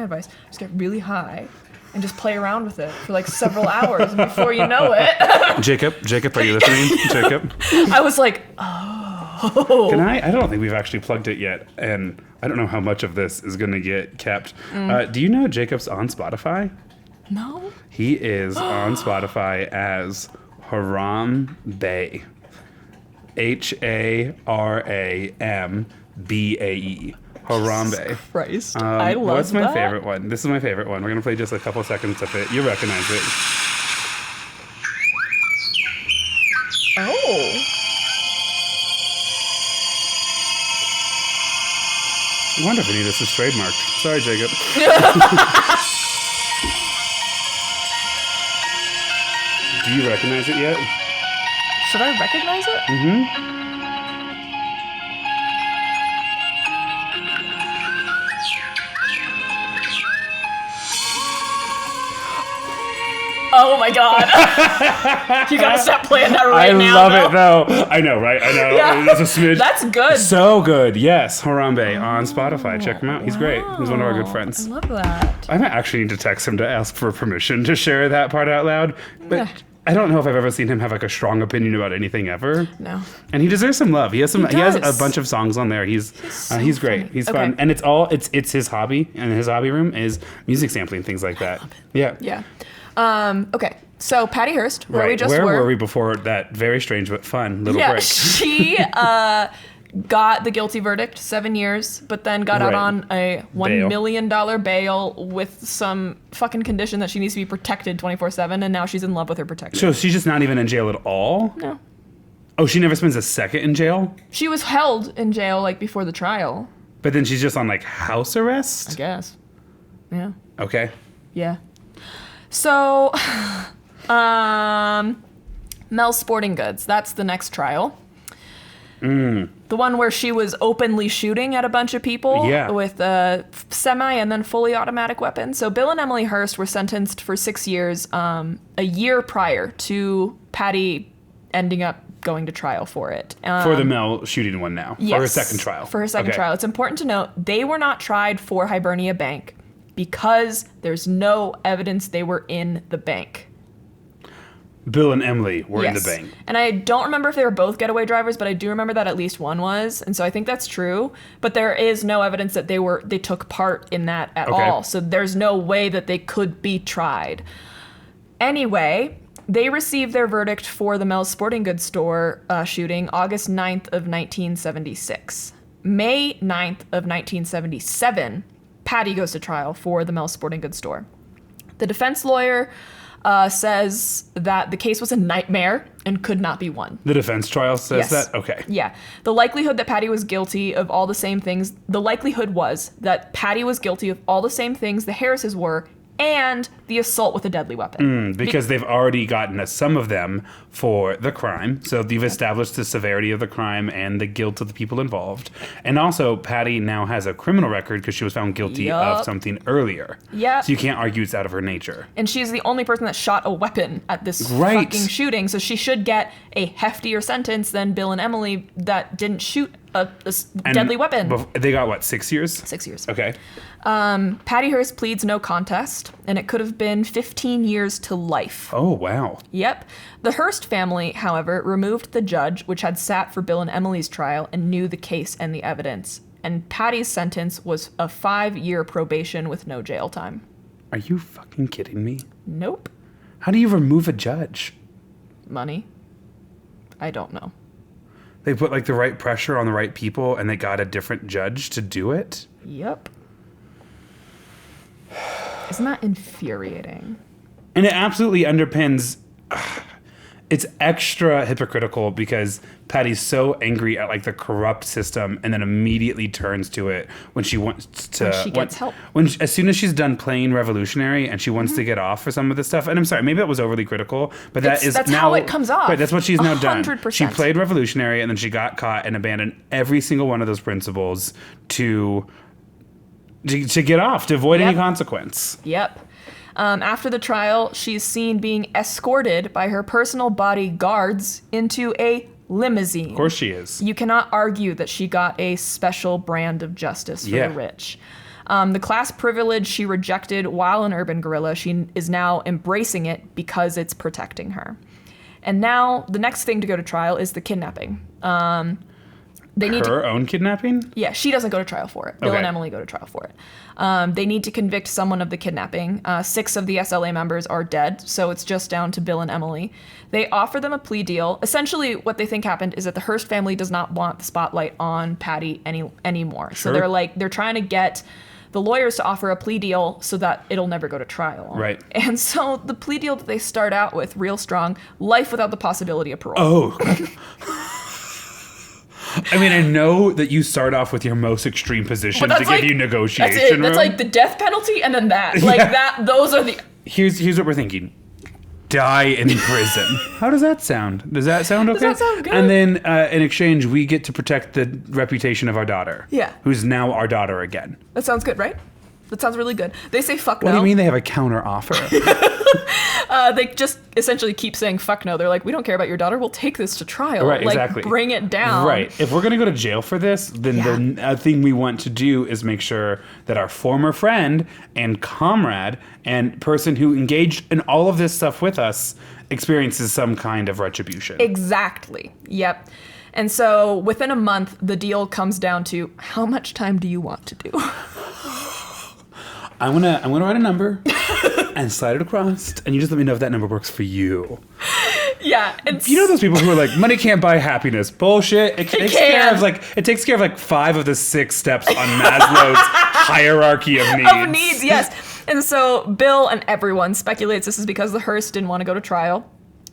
get really high and just play around with it for like several hours, and before you know it. Jacob, are you listening? Jacob? I was like, oh. I don't think we've actually plugged it yet, and I don't know how much of this is going to get kept. Do you know Jacob's on Spotify? No. He is on Spotify as Harambe. Harambe. Harambe. Christ. I love What's my that. favorite one? This is my favorite one. We're going to play just a couple seconds of it. You'll recognize it. Oh. I wonder if any of this is trademarked. Sorry, Jacob. Do you recognize it yet? Should I recognize it? Mm-hmm. Oh my god. You gotta stop playing that right now. I love it, though. I know, right? I know. Yeah. That's a smidge. That's good. So good. Yes. Harambe on Spotify. Check him out. He's great. He's one of our good friends. I love that. I might actually need to text him to ask for permission to share that part out loud. But Yeah. I don't know if I've ever seen him have like a strong opinion about anything ever. No. And he deserves some love. He has some. He has a does. bunch of songs on there. He's great. funny. He's Okay. fun, and it's his hobby. And his hobby room is music sampling, things like that. Yeah. Yeah. Okay. So Patty Hearst, where we just Where were. were we before that very strange but fun little Yeah, break? she got the guilty verdict, 7 years, but then got out Right. on a $1 Bail. million bail with some fucking condition that she needs to be protected 24/7, and now she's in love with her protector. So she's just not even in jail at all? No. Oh, she never spends a second in jail? She was held in jail like before the trial, But then she's just on like house I arrest? guess. Yeah. Okay. Yeah. So, Mel's Sporting Goods. That's the next trial. The one where she was openly shooting at a bunch of people Yeah. with a semi and then fully automatic weapons. So Bill and Emily Hearst were sentenced for 6 years, a year prior to Patty ending up going to trial for it. For the Mel shooting one now. For her Yes, second trial. For her second Okay. trial. It's important to note they were not tried for Hibernia Bank because there's no evidence they were in the bank. Bill and Emily were in the Yes. bank. And I don't remember if they were both getaway drivers, but I do remember that at least one was. And so I think that's true. But there is no evidence that they took part in that at Okay. all. So there's no way that they could be tried. Anyway, they received their verdict for the Mel's Sporting Goods store shooting August 9th of 1976. May 9th of 1977, Patty goes to trial for the Mel's Sporting Goods store. The defense lawyer says that the case was a nightmare and could not be won. The defense trial says Yes. that? Okay. Yeah. The likelihood that Patty was guilty of all the same things, the likelihood was that Patty was guilty of all the same things the Harrises were and the assault with a deadly weapon. Because they've already gotten some of them for the crime. So you've established the severity of the crime and the guilt of the people involved. And also, Patty now has a criminal record because she was found guilty Yup. of something earlier. Yep. So you can't argue it's out of her nature. And she's the only person that shot a weapon at this Right. fucking shooting, so she should get a heftier sentence than Bill and Emily that didn't shoot a And deadly weapon. They got, what, 6 years? 6 years. Okay. Patty Hearst pleads no contest, and it could have been 15 years to life. Oh, wow. Yep. The Hearst family, however, removed the judge, which had sat for Bill and Emily's trial and knew the case and the evidence. And Patty's sentence was a 5-year probation with no jail time. Are you fucking kidding me? Nope. How do you remove a judge? Money? I don't know. They put like the right pressure on the right people and they got a different judge to do it? Yep. Isn't that infuriating? And it absolutely underpins. It's extra hypocritical because Patty's so angry at like the corrupt system, and then immediately turns to it when she wants to. When she gets help. As soon as she's done playing revolutionary and she wants to get off for some of this stuff. And I'm sorry, maybe that was overly critical, but that's now how it comes off. Right, that's what she's now done. 100%. She played revolutionary, and then she got caught and abandoned every single one of those principles to get off, to avoid any Yep. consequence. Yep. After the trial, she's seen being escorted by her personal bodyguards into a limousine. Of course she is. You cannot argue that she got a special brand of justice for Yeah. the rich. The class privilege she rejected while an urban guerrilla, she is now embracing it because it's protecting her. And now the next thing to go to trial is the kidnapping. They need Her own kidnapping? Yeah, she doesn't go to trial for it. Bill Okay. and Emily go to trial for it. They need to convict someone of the kidnapping. 6 of the SLA members are dead, so it's just down to Bill and Emily. They offer them a plea deal. Essentially, what they think happened is that the Hearst family does not want the spotlight on Patty anymore. Sure. So they're trying to get the lawyers to offer a plea deal so that it'll never go to trial. Right. And so the plea deal that they start out with, real strong, life without the possibility of parole. Oh. I mean, I know that you start off with your most extreme position to give you negotiation That's it. room. That's like the death penalty and then that. Like that. Those are the... Here's what we're thinking. Die in prison. How does that sound? Does that sound okay? Does that sound good? And then in exchange, we get to protect the reputation of our daughter. Yeah. Who's now our daughter again. That sounds good, right? That sounds really good. They say fuck What no. do you mean they have a counter offer? They just essentially keep saying fuck no. They're like, we don't care about your daughter. We'll take this to trial. Right, like, exactly. Bring it down. Right. If we're going to go to jail for this, then the thing we want to do is make sure that our former friend and comrade and person who engaged in all of this stuff with us experiences some kind of retribution. Exactly. Yep. And so within a month, the deal comes down to how much time do you want to do? I'm gonna write a number and slide it across, and you just let me know if that number works for you. Yeah. And You know those people who are like, money can't buy happiness. Bullshit. It takes care of like 5 of the 6 steps on Maslow's hierarchy of needs. of needs, yes. And so Bill and everyone speculates this is because the Hearst didn't want to go to trial.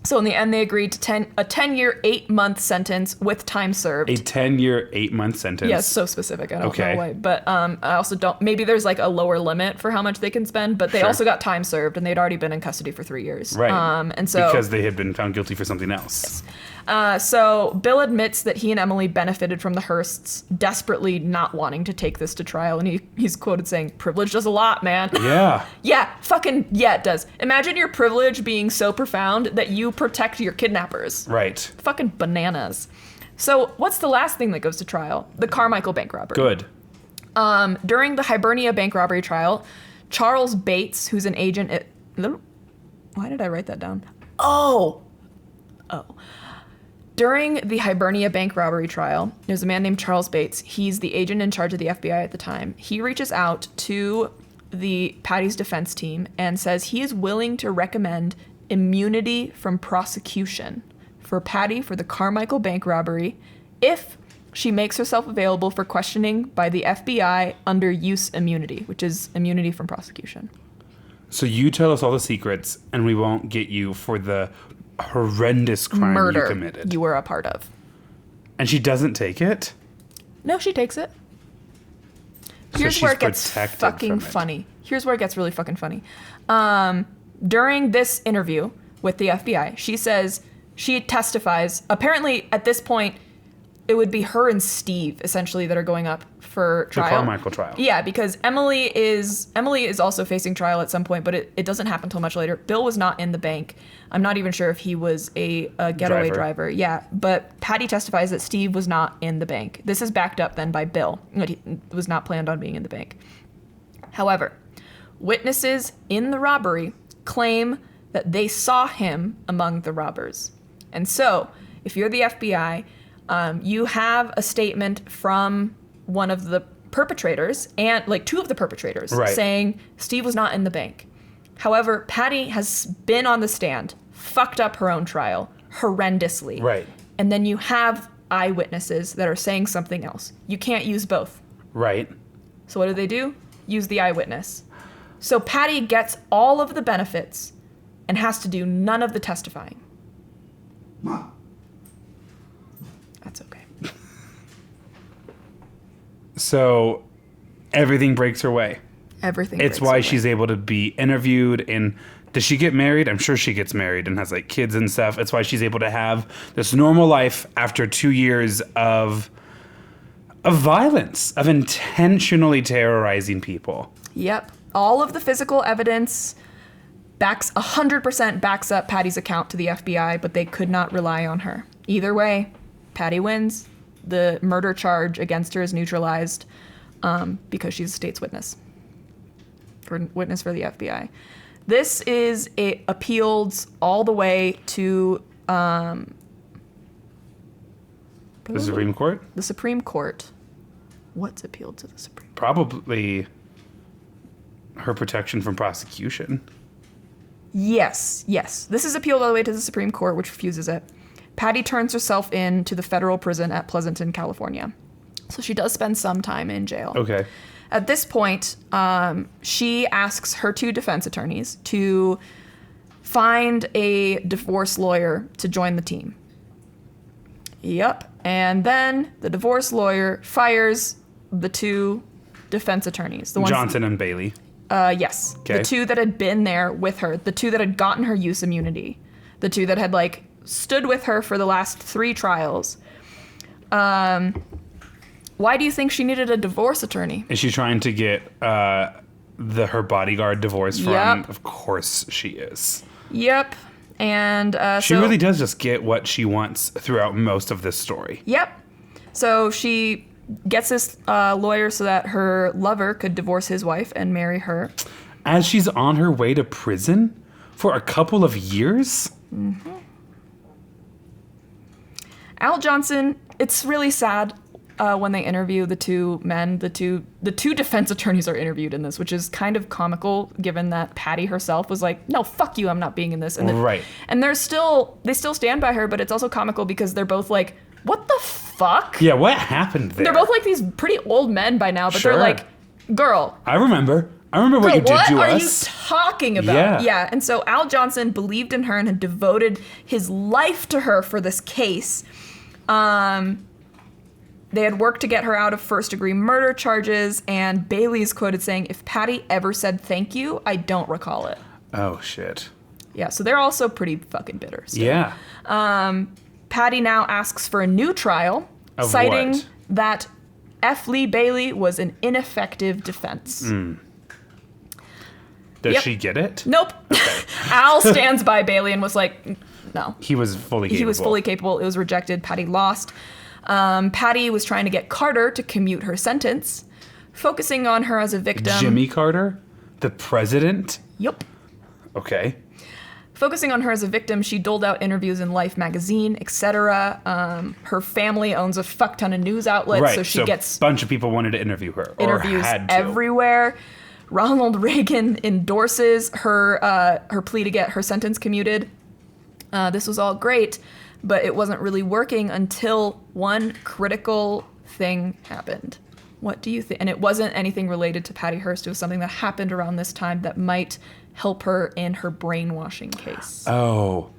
So in the end, they agreed to a 10-year, 8-month sentence with time served. A 10-year, 8-month sentence. Yeah, it's so specific. I don't Okay. know why. But I also don't... Maybe there's like a lower limit for how much they can spend, but they Sure. also got time served, and they'd already been in custody for 3 years. Right. And so... Because they had been found guilty for something else. So Bill admits that he and Emily benefited from the Hearsts desperately not wanting to take this to trial, and he's quoted saying, "Privilege does a lot, man." Yeah. Yeah, it does. Imagine your privilege being so profound that you protect your kidnappers. Right. Fucking bananas. So what's the last thing that goes to trial? The Carmichael bank robbery. Good. During the Hibernia bank robbery trial, Charles Bates, who's an agent at... Why did I write that down? Oh. During the Hibernia bank robbery trial, there's a man named Charles Bates. He's the agent in charge of the FBI at the time. He reaches out to the Patty's defense team and says he is willing to recommend immunity from prosecution for Patty for the Carmichael bank robbery if she makes herself available for questioning by the FBI under use immunity, which is immunity from prosecution. So you tell us all the secrets, and we won't get you for the horrendous crime Murder you committed. you were a part of. And she doesn't take it? No, she takes it. So Here's she's where it gets protected fucking from it. funny. Here's where it gets really fucking funny. During this interview with the FBI, she says she testifies. Apparently, at this point, it would be her and Steve essentially that are going up for trial. The Carmichael trial. Yeah, because Emily is also facing trial at some point, but it doesn't happen until much later. Bill was not in the bank. I'm not even sure if he was a getaway driver. Yeah, but Patty testifies that Steve was not in the bank. This is backed up then by Bill, that he was not planned on being in the bank. However, witnesses in the robbery claim that they saw him among the robbers. And so, if you're the FBI, you have a statement from one of the perpetrators, and like 2 of the perpetrators, Right. saying Steve was not in the bank. However, Patty has been on the stand, fucked up her own trial horrendously. Right. And then you have eyewitnesses that are saying something else. You can't use both. Right. So what do? Use the eyewitness. So Patty gets all of the benefits and has to do none of the testifying. That's okay. So everything breaks her way. Everything. It's breaks why away. she's able to be interviewed. And does she get married? I'm sure she gets married and has like kids and stuff. It's why she's able to have this normal life after 2 years of violence, of intentionally terrorizing people. Yep. All of the physical evidence 100% backs up Patty's account to the FBI, but they could not rely on her. Either way, Patty wins. The murder charge against her is neutralized because she's a state's witness for the FBI. This is appealed all the way to The Supreme Court? The Supreme Court. What's appealed to the Supreme Court? Probably her protection from prosecution. Yes. This is appealed all the way to the Supreme Court, which refuses it. Patty turns herself in to the federal prison at Pleasanton, California. So she does spend some time in jail. Okay. At this point, she asks her 2 defense attorneys to find a divorce lawyer to join the team. Yep. And then the divorce lawyer fires the 2 defense attorneys. The ones Johnson and Bailey. Yes. Okay. The 2 that had been there with her. The 2 that had gotten her use immunity. The 2 that had, like, stood with her for the last 3 trials. Why do you think she needed a divorce attorney? Is she trying to get her bodyguard divorced from? Yep. Of course she is. Yep. And she really does just get what she wants throughout most of this story. Yep. So she gets this lawyer so that her lover could divorce his wife and marry her. As she's on her way to prison for a couple of years? Mm-hmm. Al Johnson, it's really sad when they interview the 2 men. The two defense attorneys are interviewed in this, which is kind of comical given that Patty herself was like, no, fuck you, I'm not being in this. And right. And they still stand by her, but it's also comical because they're both like, what the fuck? Yeah, what happened there? They're both like these pretty old men by now, but Sure. they're like, girl. I remember what you did to us. What are you talking about? Yeah. And so Al Johnson believed in her and had devoted his life to her for this case. They had worked to get her out of first-degree murder charges, and Bailey is quoted saying, if Patty ever said thank you, I don't recall it. Oh, shit. Yeah, so they're also pretty fucking bitter still. Yeah. Patty now asks for a new trial, Of citing what? that F. Lee Bailey was an ineffective defense. Does Yep. she get it? Nope. Al stands by Bailey and was like, no. He was fully capable. He was fully capable. It was rejected. Patty lost. Patty was trying to get Carter to commute her sentence, focusing on her as a victim. Jimmy Carter? The president? Yep. Okay. Focusing on her as a victim, she doled out interviews in Life magazine, etc. Her family owns a fuck ton of news outlets, Right. so she gets a bunch of people wanted to interview her. interviews or had to. everywhere. Ronald Reagan endorses her plea to get her sentence commuted. This was all great, but it wasn't really working until one critical thing happened. What do you think? And it wasn't anything related to Patty Hearst. It was something that happened around this time that might help her in her brainwashing case. Oh.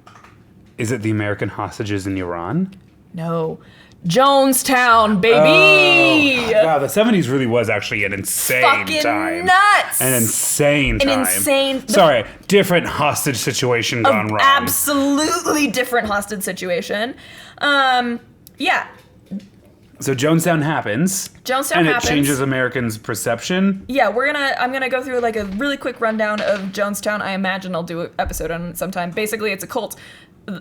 Is it the American hostages in Iran? No. Jonestown, baby! Wow, the 70s really was actually an insane Fucking time. nuts! An insane time. Sorry, different hostage situation gone wrong. Absolutely different hostage situation. Yeah. So Jonestown happens. Jonestown happens. And it changes Americans' perception. Yeah, I'm gonna go through like a really quick rundown of Jonestown. I imagine I'll do an episode on it sometime. Basically, it's a cult.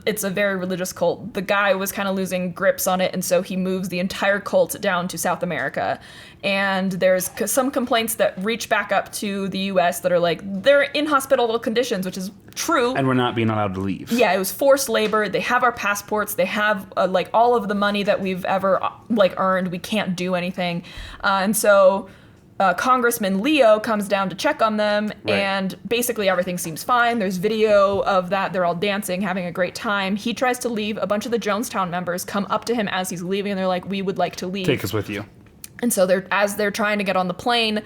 It's a very religious cult. The guy was kind of losing grips on it, and so he moves the entire cult down to South America. And there's some complaints that reach back up to the U.S. that are like, they're in hospitable conditions, which is true. And we're not being allowed to leave. Yeah, it was forced labor. They have our passports. They have like all of the money that we've ever like earned. We can't do anything. And so Congressman Leo comes down to check on them, right. And basically everything seems fine. There's video of that. They're all dancing, having a great time. He tries to leave. A bunch of the Jonestown members come up to him as he's leaving, and they're like, we would like to leave. Take us with you. And so as they're trying to get on the plane,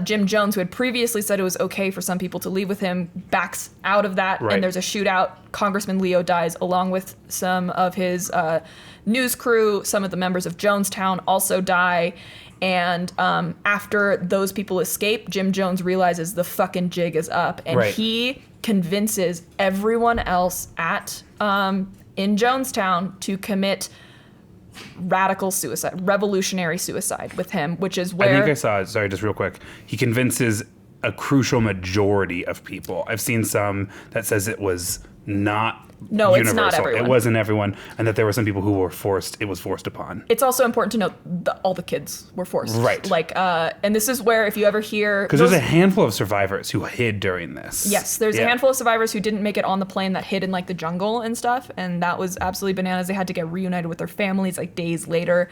Jim Jones, who had previously said it was okay for some people to leave with him, backs out of that, right. And there's a shootout. Congressman Leo dies along with some of his news crew. Some of the members of Jonestown also die. And after those people escape, Jim Jones realizes the fucking jig is up, and right. He convinces everyone else in Jonestown to commit radical suicide, revolutionary suicide with him, which is where... I think I saw it. Sorry, just real quick. He convinces a crucial majority of people. I've seen some that says it was not No, universal. it's not everyone. It wasn't everyone, and that there were some people who were it was forced upon. It's also important to note that all the kids were forced. Right. Like, and this is where if you ever hear... Because there's a handful of survivors who hid during this. Yes, there's a handful of survivors who didn't make it on the plane that hid in like the jungle and stuff, and that was absolutely bananas. They had to get reunited with their families like days later.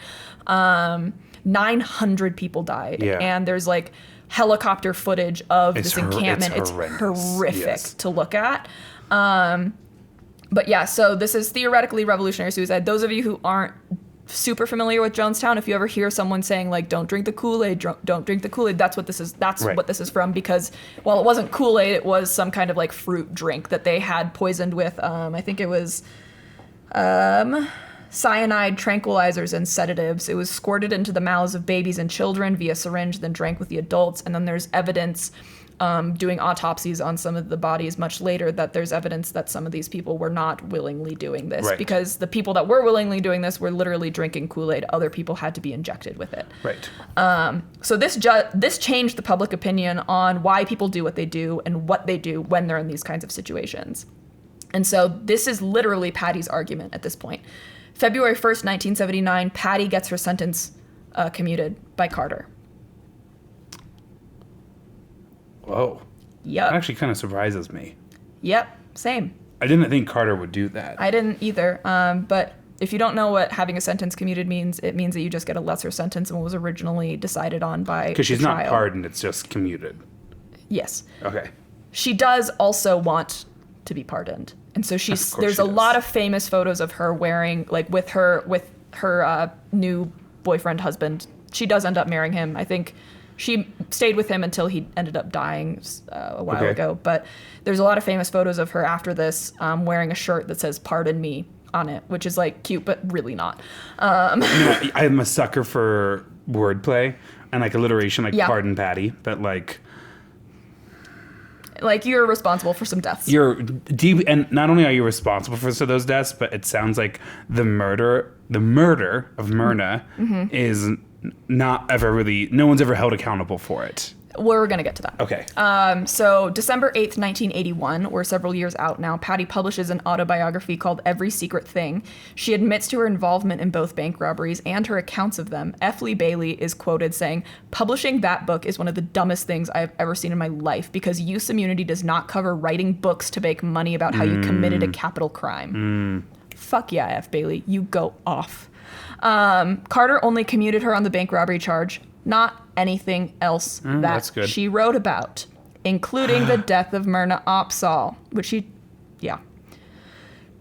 900 people died, and there's like helicopter footage of this encampment. It's horrific to look at. But yeah, so this is theoretically revolutionary suicide. Those of you who aren't super familiar with Jonestown, if you ever hear someone saying like, don't drink the Kool-Aid, don't drink the Kool-Aid, that's what this is. That's what this is from, because while it wasn't Kool-Aid, it was some kind of like fruit drink that they had poisoned with, I think it was cyanide, tranquilizers, and sedatives. It was squirted into the mouths of babies and children via syringe, then drank with the adults. And then there's evidence doing autopsies on some of the bodies much later that there's evidence that some of these people were not willingly doing this, because the people that were willingly doing this were literally drinking Kool-Aid. Other people had to be injected with it. So this changed the public opinion on why people do what they do and what they do when they're in these kinds of situations. And so this is literally Patty's argument at this point. February 1st, 1979, Patty gets her sentence commuted by Carter. Whoa. Yep. That actually kind of surprises me. Yep, same. I didn't think Carter would do that. I didn't either. But if you don't know what having a sentence commuted means, it means that you just get a lesser sentence than what was originally decided on by because she's the not trial. pardoned, it's just commuted. Yes. Okay. She does also want to be pardoned. And so there's a lot of famous photos of her wearing, like with her new boyfriend, husband. She does end up marrying him. I think she stayed with him until he ended up dying a while ago. But there's a lot of famous photos of her after this wearing a shirt that says "Pardon Me" on it, which is like cute, but really not. I'm a sucker for wordplay and like alliteration, like "Pardon Patty," but like you're responsible for some deaths. You're deep, and not only are you responsible for those deaths, but it sounds like the murder of Myrna is not ever really, no one's ever held accountable for it. We're going to get to that. Okay. So December 8th, 1981, we're several years out now, Patty publishes an autobiography called Every Secret Thing. She admits to her involvement in both bank robberies and her accounts of them. F. Lee Bailey is quoted saying, "Publishing that book is one of the dumbest things I've ever seen in my life because use immunity does not cover writing books to make money about how you committed a capital crime." Fuck yeah, F. Bailey. You go off. Carter only commuted her on the bank robbery charge, not anything else that she wrote about, including the death of Myrna Opsahl, which she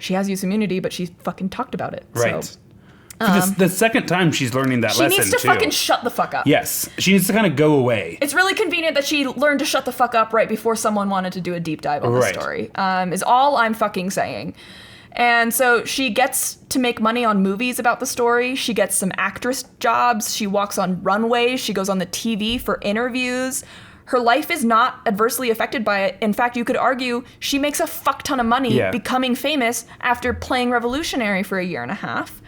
has use immunity, but she fucking talked about it. Right. So, the second time she's learning that lesson, she needs to too. fucking shut the fuck up. Yes. She needs to kind of go away. It's really convenient that she learned to shut the fuck up right before someone wanted to do a deep dive on the story, is all I'm fucking saying. And so she gets to make money on movies about the story. She gets some actress jobs. She walks on runways. She goes on the TV for interviews. Her life is not adversely affected by it. In fact, you could argue she makes a fuck ton of money becoming famous after playing revolutionary for a year and a half.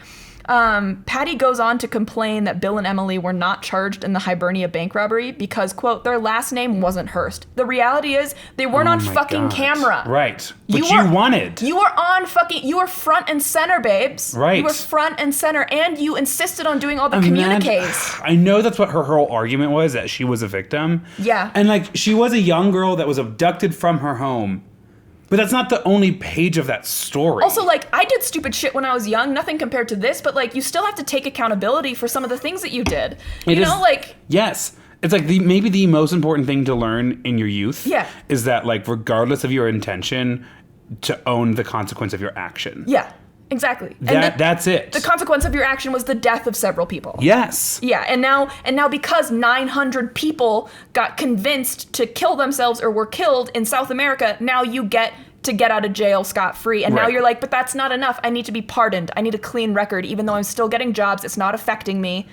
Patty goes on to complain that Bill and Emily were not charged in the Hibernia bank robbery because, quote, their last name wasn't Hearst. The reality is they weren't on fucking camera. Right. But you wanted. You were front and center, babes. Right. You were front and center, and you insisted on doing all the communiques. I know that's what her whole argument was, that she was a victim. Yeah. And like, she was a young girl that was abducted from her home. But that's not the only page of that story. Also, like, I did stupid shit when I was young, nothing compared to this, but, like, you still have to take accountability for some of the things that you did. Yes. It's like maybe the most important thing to learn in your youth is that, like, regardless of your intention, to own the consequence of your action. Yeah, exactly. That's it. The consequence of your action was the death of several people. Yes. Yeah, and now because 900 people got convinced to kill themselves or were killed in South America, now you get to get out of jail scot-free. And now you're like, but that's not enough. I need to be pardoned. I need a clean record. Even though I'm still getting jobs, it's not affecting me.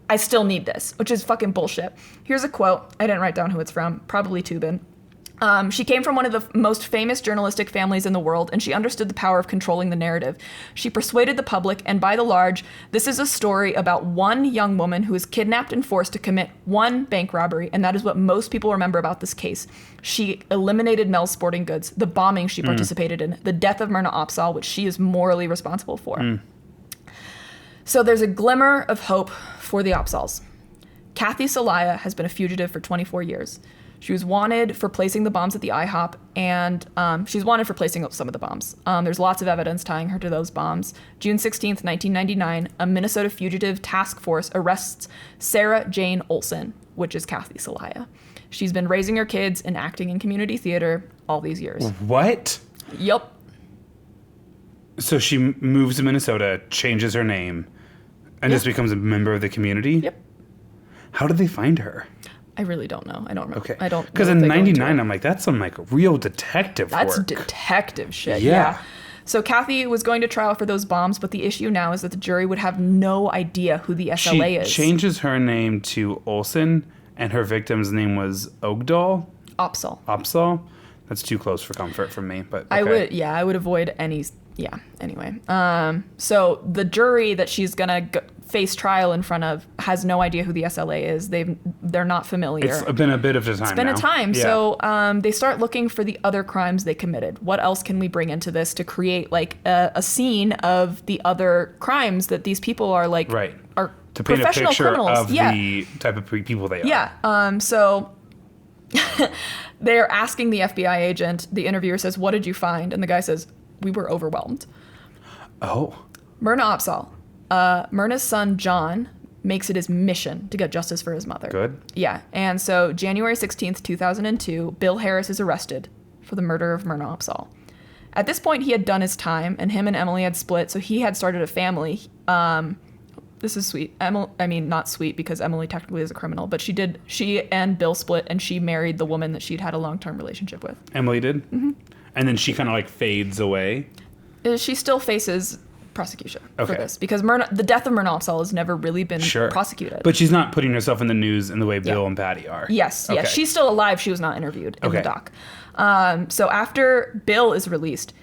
I still need this, which is fucking bullshit. Here's a quote. I didn't write down who it's from. Probably Tubin. She came from one of the most famous journalistic families in the world, and she understood the power of controlling the narrative. She persuaded the public, and by the large, this is a story about one young woman who was kidnapped and forced to commit one bank robbery, and that is what most people remember about this case. She eliminated Mel's Sporting Goods, the bombing she participated in, the death of Myrna Opsahl, which she is morally responsible for. So there's a glimmer of hope for the Opsahls. Kathy Celaya has been a fugitive for 24 years. She was wanted for placing the bombs at the IHOP, and she's wanted for placing some of the bombs. There's lots of evidence tying her to those bombs. June 16th, 1999, a Minnesota fugitive task force arrests Sarah Jane Olson, which is Kathy Celaya. She's been raising her kids and acting in community theater all these years. What? Yup. So she moves to Minnesota, changes her name, and just becomes a member of the community? Yep. How did they find her? I really don't know. I don't remember. Okay. I don't. Because in '99, I'm like, that's some like real detective work. That's detective shit. Yeah. So Kathy was going to trial for those bombs, but the issue now is that the jury would have no idea who the SLA is. She changes her name to Olson, and her victim's name was Ogdahl? Opsahl. Opsahl? That's too close for comfort from me, but okay. I would avoid any. Yeah. Anyway. So the jury that she's gonna face trial in front of has no idea who the SLA is. They're not familiar. It's been a bit of a time. It's been now. a time. Yeah. So they start looking for the other crimes they committed. What else can we bring into this to create like a scene of the other crimes that these people are like right. are to paint a professional picture criminals. of the type of people they are. Yeah. So they're asking the FBI agent. The interviewer says, "What did you find?" And the guy says, "We were overwhelmed." Oh. Myrna Opsahl. Myrna's son, John, makes it his mission to get justice for his mother. Good. Yeah. And so January 16th, 2002, Bill Harris is arrested for the murder of Myrna Opsahl. At this point, he had done his time, and him and Emily had split, so he had started a family. This is sweet. Not sweet because Emily technically is a criminal, but she and Bill split, and she married the woman that she'd had a long-term relationship with. Emily did? Mm-hmm. And then she kind of like fades away? She still faces prosecution for this because the death of Myrna Opsahl has never really been prosecuted. But she's not putting herself in the news in the way Bill and Patty are. Yes, okay. Yes. She's still alive. She was not interviewed in the doc. So after Bill is released,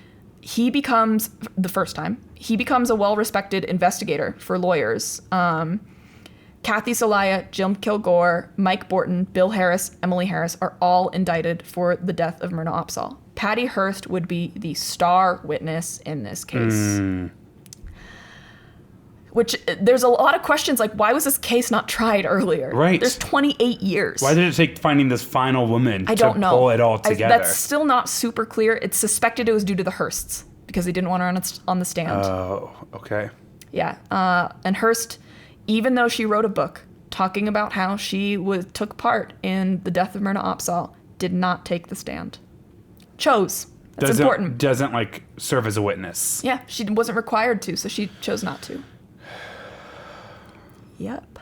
he becomes, the first time, he becomes a well-respected investigator for lawyers. Kathy Celaya, Jim Kilgore, Mike Borton, Bill Harris, Emily Harris are all indicted for the death of Myrna Opsahl. Patty Hearst would be the star witness in this case. Which, there's a lot of questions like, why was this case not tried earlier? Right. There's 28 years. Why did it take finding this final woman I don't know. Pull it all together? That's still not super clear. It's suspected it was due to the Hearsts because they didn't want her on the stand. Oh, okay. Yeah. And Hearst, even though she wrote a book talking about how she took part in the death of Myrna Opsahl, did not take the stand. Chose. That's important. Doesn't like serve as a witness. Yeah, she wasn't required to, so she chose not to. Yep.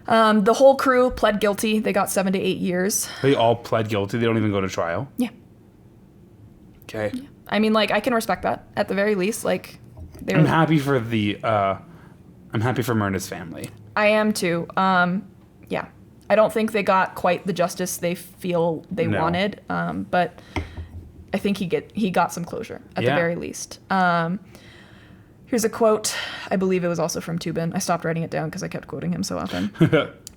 The whole crew pled guilty. They got 7 to 8 years. They all pled guilty. They don't even go to trial. Yeah. Okay. Yeah. I mean, like, I can respect that at the very least. Like, I'm happy for I'm happy for Myrna's family. I am too. Yeah. I don't think they got quite the justice they feel they wanted, but I think he got some closure at the very least. Here's a quote. I believe it was also from Tubin. I stopped writing it down because I kept quoting him so often.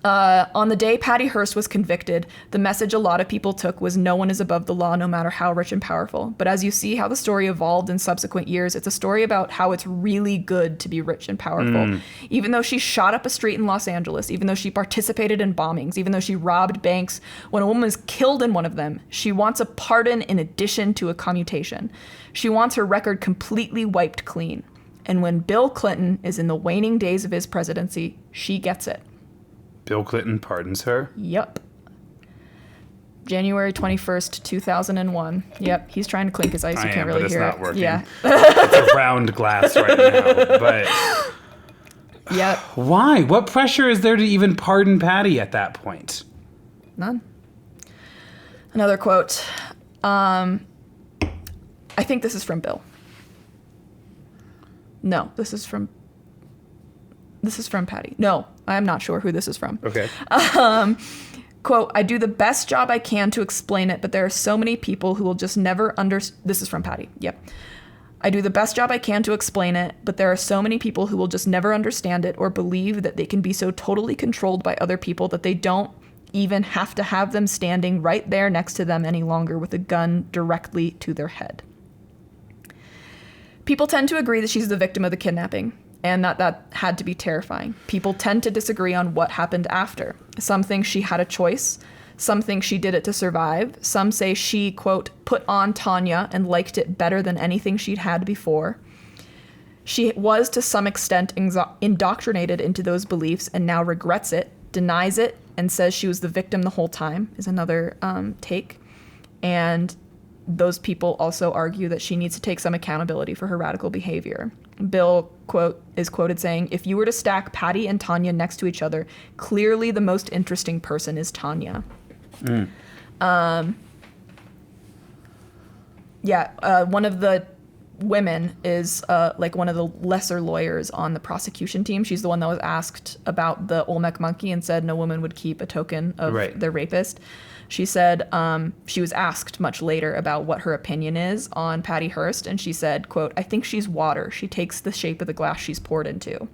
On the day Patty Hearst was convicted, the message a lot of people took was no one is above the law, no matter how rich and powerful. But as you see how the story evolved in subsequent years, it's a story about how it's really good to be rich and powerful. Even though she shot up a street in Los Angeles, even though she participated in bombings, even though she robbed banks, when a woman was killed in one of them, she wants a pardon in addition to a commutation. She wants her record completely wiped clean. And when Bill Clinton is in the waning days of his presidency, she gets it. Bill Clinton pardons her? Yep. January 21st, 2001. Yep, he's trying to clink his ice. You can't really hear it. But it's not working. Yeah. It's a round glass right now. But yep. Why? What pressure is there to even pardon Patty at that point? None. Another quote. I think this is from Bill. No, this is from Patty. No, I'm not sure who this is from. Okay. Quote, I do the best job I can to explain it, but there are so many people who will just never This is from Patty. Yep. I do the best job I can to explain it, but there are so many people who will just never understand it or believe that they can be so totally controlled by other people that they don't even have to have them standing right there next to them any longer with a gun directly to their head. People tend to agree that she's the victim of the kidnapping, and that had to be terrifying. People tend to disagree on what happened after. Some think she had a choice. Some think she did it to survive. Some say she, quote, put on Tanya and liked it better than anything she'd had before. She was, to some extent, indoctrinated into those beliefs and now regrets it, denies it, and says she was the victim the whole time, is another take. And those people also argue that she needs to take some accountability for her radical behavior. Bill, quote, is quoted saying, if you were to stack Patty and Tanya next to each other, clearly the most interesting person is Tanya. One of the women is like one of the lesser lawyers on the prosecution team. She's the one that was asked about the Olmec monkey and said no woman would keep a token of their rapist. She said she was asked much later about what her opinion is on Patty Hearst, and she said, quote, I think she's water. She takes the shape of the glass she's poured into.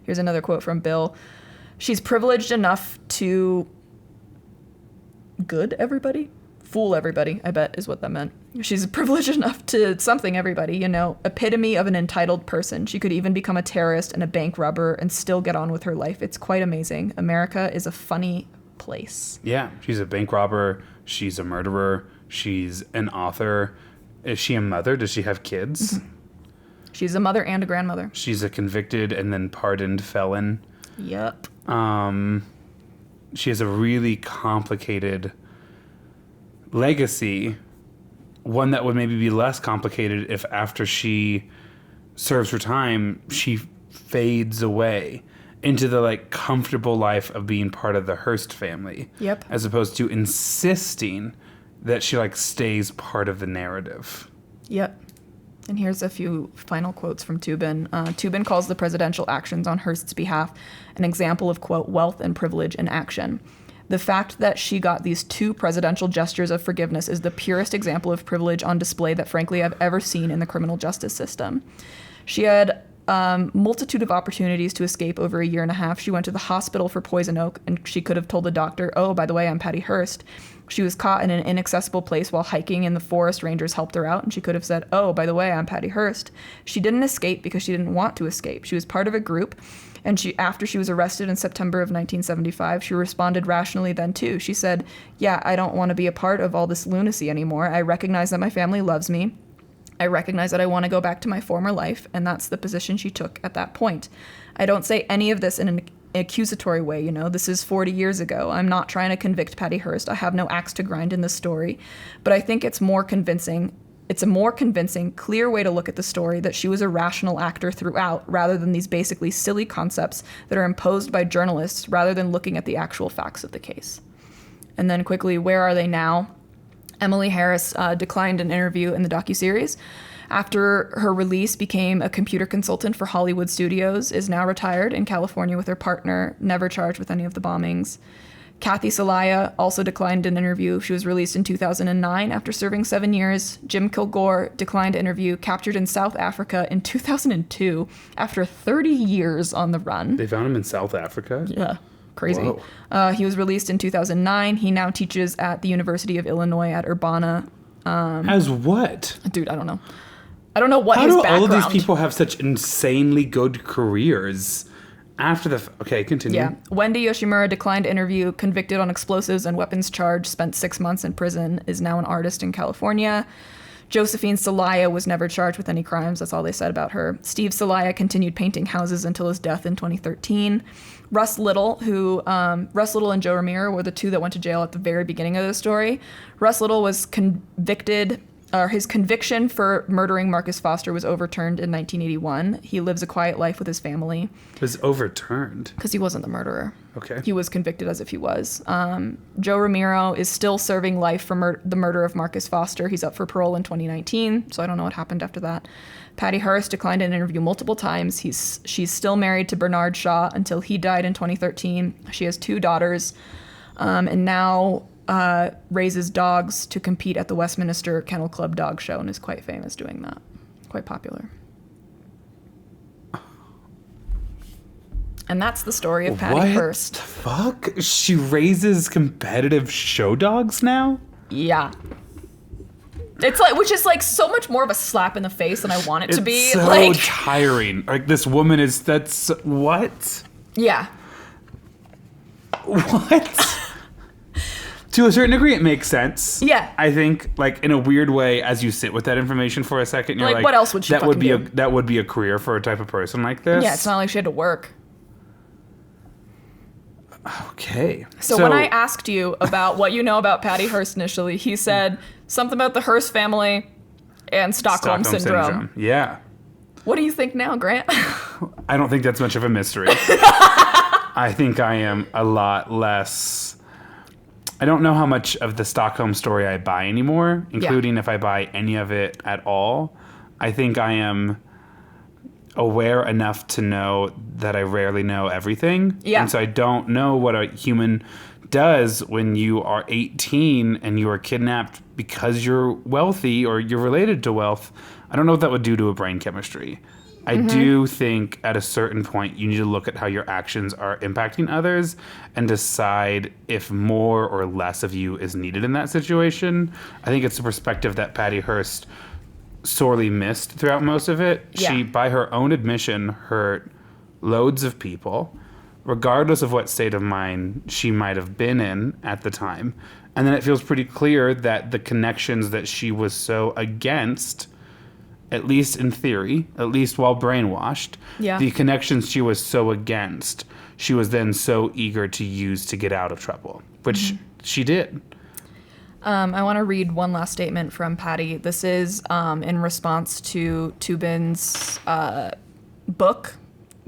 Here's another quote from Bill. She's privileged enough to fool everybody, I bet is what that meant. She's privileged enough to something everybody, epitome of an entitled person. She could even become a terrorist and a bank robber and still get on with her life. It's quite amazing. America is a funny place. Yeah, she's a bank robber. She's a murderer. She's an author. Is she a mother? Does she have kids? She's a mother and a grandmother. She's a convicted and then pardoned felon. Yep. She has a really complicated legacy, one that would maybe be less complicated if after she serves her time, she fades away into the comfortable life of being part of the Hearst family. Yep. As opposed to insisting that she stays part of the narrative. Yep. And here's a few final quotes from Toobin. Toobin calls the presidential actions on Hearst's behalf an example of, quote, wealth and privilege in action. The fact that she got these 2 presidential gestures of forgiveness is the purest example of privilege on display that, frankly, I've ever seen in the criminal justice system. She had multitude of opportunities to escape over a year and a half. She went to the hospital for poison oak, and she could have told the doctor, oh, by the way, I'm Patty Hearst. She was caught in an inaccessible place while hiking in the forest. Rangers helped her out, and she could have said, oh, by the way, I'm Patty Hearst. She didn't escape because she didn't want to escape. She was part of a group, and after she was arrested in September of 1975, she responded rationally then too. She said, yeah, I don't want to be a part of all this lunacy anymore. I recognize that my family loves me. I recognize that I want to go back to my former life, and that's the position she took at that point. I don't say any of this in an accusatory way, this is 40 years ago. I'm not trying to convict Patty Hearst. I have no axe to grind in this story, but I think it's a more convincing, clear way to look at the story that she was a rational actor throughout, rather than these basically silly concepts that are imposed by journalists, rather than looking at the actual facts of the case. And then quickly, where are they now? Emily Harris declined an interview in the docuseries. After her release, became a computer consultant for Hollywood studios, is now retired in California with her partner, never charged with any of the bombings. Kathy Salaya also declined an interview. She was released in 2009 after serving 7 years. Jim Kilgore declined interview, captured in South Africa in 2002 after 30 years on the run. They found him in South Africa? Yeah. Crazy. Whoa. He was released in 2009. He now teaches at the University of Illinois at Urbana. As what? Dude, I don't know. I don't know what How his do background. all of these people have such insanely good careers after the... Okay, continue. Yeah. Wendy Yoshimura declined interview, convicted on explosives and weapons charge, spent 6 months in prison, is now an artist in California. Josephine Salaya was never charged with any crimes. That's all they said about her. Steve Salaya continued painting houses until his death in 2013. Russ Little and Joe Ramiro were the 2 that went to jail at the very beginning of the story. Russ Little was convicted... his conviction for murdering Marcus Foster was overturned in 1981. He lives a quiet life with his family. It was overturned? Because he wasn't the murderer. Okay. He was convicted as if he was. Joe Ramiro is still serving life for the murder of Marcus Foster. He's up for parole in 2019, so I don't know what happened after that. Patty Hearst declined an interview multiple times. She's still married to Bernard Shaw until he died in 2013. She has 2 daughters. and now raises dogs to compete at the Westminster Kennel Club dog show and is quite famous doing that. Quite popular. And that's the story of Patty Hearst. What the fuck? She raises competitive show dogs now? Yeah. It's like, which is like so much more of a slap in the face than I want it to be. It's so like tiring. Like this woman is, that's, what? Yeah. What? To a certain degree, it makes sense. Yeah. I think, like, in a weird way, as you sit with that information for a second, you're like, what else would she that would be do? that would be a career for a type of person like this. Yeah, it's not like she had to work. Okay. So when I asked you about what you know about Patty Hearst initially, he said something about the Hearst family and Stockholm Syndrome. Yeah. What do you think now, Grant? I don't think that's much of a mystery. I think I am a lot less... I don't know how much of the Stockholm story I buy anymore, including if I buy any of it at all. I think I am aware enough to know that I rarely know everything. Yeah. And so I don't know what a human does when you are 18 and you are kidnapped because you're wealthy or you're related to wealth. I don't know what that would do to a brain chemistry. I do think at a certain point you need to look at how your actions are impacting others and decide if more or less of you is needed in that situation. I think it's a perspective that Patty Hearst sorely missed throughout most of it. Yeah. She, by her own admission, hurt loads of people, regardless of what state of mind she might have been in at the time. And then it feels pretty clear that the connections that she was so against, at least in theory, at least while brainwashed, the connections she was so against, she was then so eager to use to get out of trouble, which she did. I want to read one last statement from Patty. This is in response to Tubin's book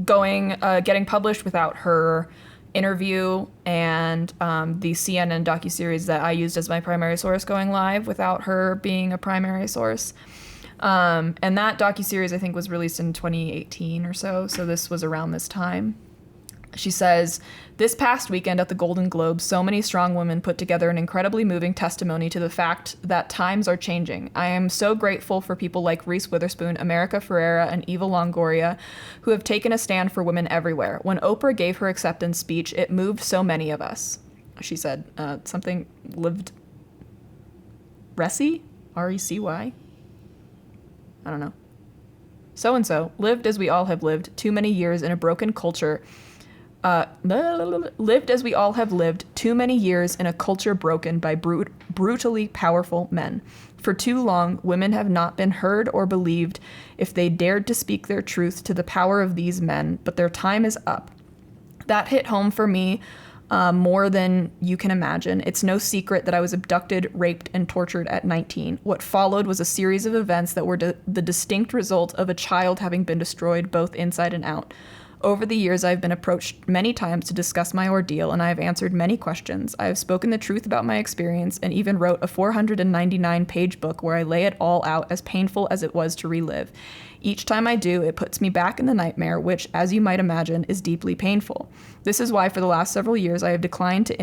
getting published without her interview and the CNN docuseries that I used as my primary source going live without her being a primary source. And that docuseries, I think, was released in 2018 or so. So this was around this time. She says, "This past weekend at the Golden Globes, so many strong women put together an incredibly moving testimony to the fact that times are changing. I am so grateful for people like Reese Witherspoon, America Ferrera, and Eva Longoria, who have taken a stand for women everywhere. When Oprah gave her acceptance speech, it moved so many of us." She said something lived... Reci? R-E-C-Y? I don't know. So-and-so lived as we all have lived, too many years in a broken culture... lived as we all have lived, too many years in a culture broken by brutally powerful men. For too long, women have not been heard or believed if they dared to speak their truth to the power of these men, but their time is up. That hit home for me more than you can imagine. It's no secret that I was abducted, raped, and tortured at 19. What followed was a series of events that were the distinct result of a child having been destroyed both inside and out. Over the years, I've been approached many times to discuss my ordeal, and I have answered many questions. I have spoken the truth about my experience and even wrote a 499-page book where I lay it all out, as painful as it was to relive. Each time I do, it puts me back in the nightmare, which, as you might imagine, is deeply painful. This is why for the last several years I have declined to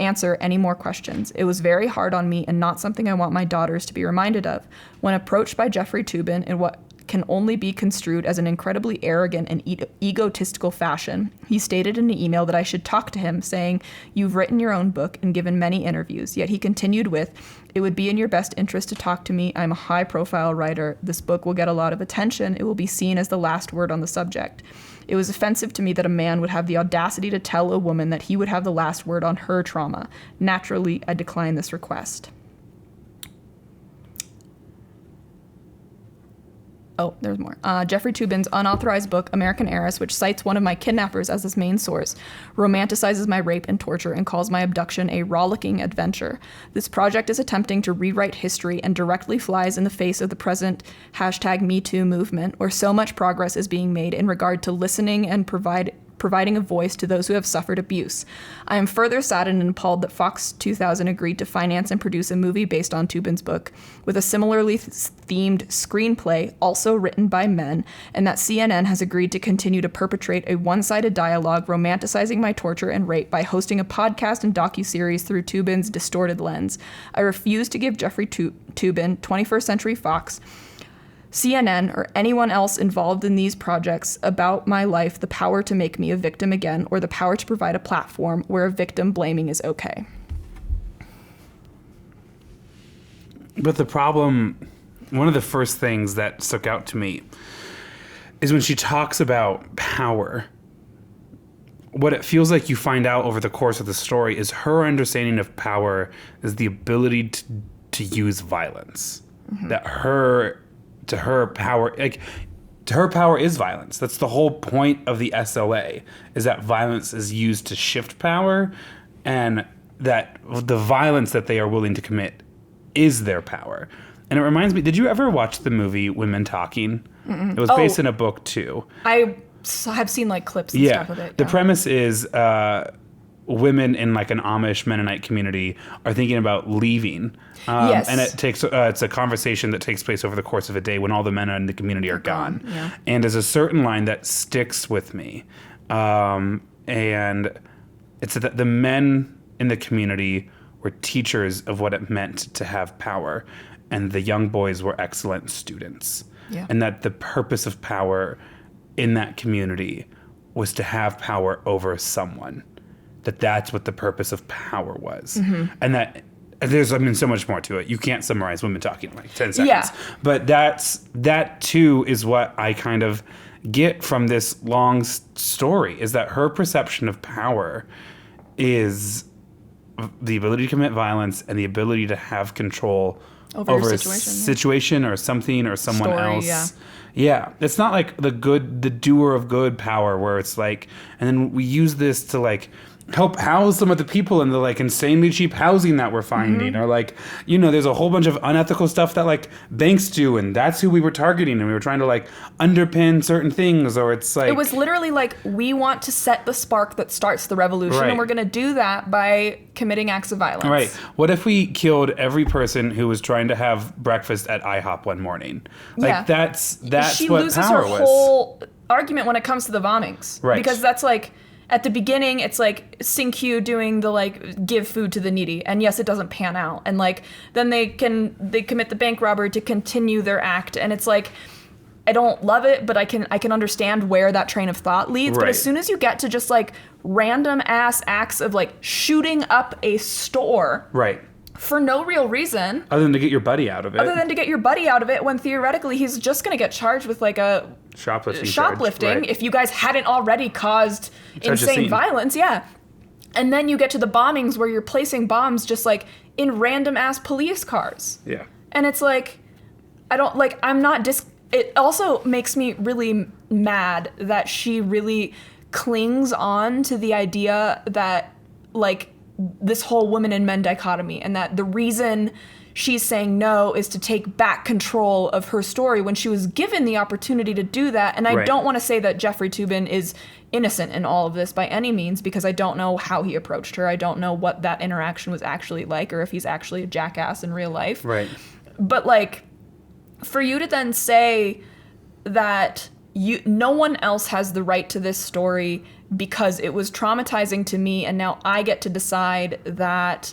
answer any more questions. It was very hard on me and not something I want my daughters to be reminded of. When approached by Jeffrey Toobin in what can only be construed as an incredibly arrogant and egotistical fashion, he stated in an email that I should talk to him, saying, "You've written your own book and given many interviews." Yet he continued with, "It would be in your best interest to talk to me. I'm a high-profile writer. This book will get a lot of attention. It will be seen as the last word on the subject." It was offensive to me that a man would have the audacity to tell a woman that he would have the last word on her trauma. Naturally, I declined this request. Oh, there's more. Jeffrey Toobin's unauthorized book, American Heiress, which cites one of my kidnappers as its main source, romanticizes my rape and torture and calls my abduction a rollicking adventure. This project is attempting to rewrite history and directly flies in the face of the present #MeToo movement, where so much progress is being made in regard to listening and providing a voice to those who have suffered abuse. I am further saddened and appalled that Fox 2000 agreed to finance and produce a movie based on Tubin's book with a similarly themed screenplay, also written by men, and that CNN has agreed to continue to perpetrate a one-sided dialogue romanticizing my torture and rape by hosting a podcast and docuseries through Tubin's distorted lens. I refuse to give Jeffrey Toobin, 21st Century Fox, CNN, or anyone else involved in these projects about my life the power to make me a victim again, or the power to provide a platform where a victim blaming is okay. But the problem, one of the first things that stuck out to me is when she talks about power. What it feels like you find out over the course of the story is her understanding of power is the ability to use violence. Mm-hmm. That to her power is violence. That's the whole point of the SLA, is that violence is used to shift power, and that the violence that they are willing to commit is their power. And it reminds me, did you ever watch the movie Women Talking? Mm-mm. It was based in a book too. I have seen like clips and stuff of it. The premise is women in like an Amish Mennonite community are thinking about leaving. Yes. And it's a conversation that takes place over the course of a day when all the men in the community are gone. Yeah. And there's a certain line that sticks with me. And it's that the men in the community were teachers of what it meant to have power, and the young boys were excellent students. Yeah. And that the purpose of power in that community was to have power over someone. That's what the purpose of power was. Mm-hmm. And that there's, so much more to it. You can't summarize Women Talking in like 10 seconds. Yeah. But that too is what I kind of get from this long story, is that her perception of power is the ability to commit violence and the ability to have control over a situation or something or someone else. Yeah. It's not like the doer of good power where it's like, and then we use this to like help house some of the people in the like insanely cheap housing that we're finding, or like, there's a whole bunch of unethical stuff that like banks do, and that's who we were targeting, and we were trying to like underpin certain things, or it's like, it was literally like, we want to set the spark that starts the revolution, right. And we're going to do that by committing acts of violence. Right. What if we killed every person who was trying to have breakfast at IHOP one morning? Like that's she what loses power her was. whole argument when it comes to the bombings, right? Because that's like, at the beginning, it's like Sing-Q doing the like give food to the needy, and yes, it doesn't pan out, and like then they commit the bank robbery to continue their act, and it's like, I don't love it, but I can understand where that train of thought leads. Right. But as soon as you get to just like random ass acts of like shooting up a store, right, for no real reason, other than to get your buddy out of it, when theoretically he's just going to get charged with like a shoplifting, right. If you guys hadn't already caused insane violence. Yeah. And then you get to the bombings where you're placing bombs just like in random ass police cars. Yeah. And it's like, it also makes me really mad that she really clings on to the idea that like this whole women and men dichotomy, and that the reason she's saying no is to take back control of her story when she was given the opportunity to do that. And I don't want to say that Jeffrey Toobin is innocent in all of this by any means, because I don't know how he approached her. I don't know what that interaction was actually like, or if he's actually a jackass in real life. Right. But like, for you to then say that no one else has the right to this story because it was traumatizing to me, and now I get to decide that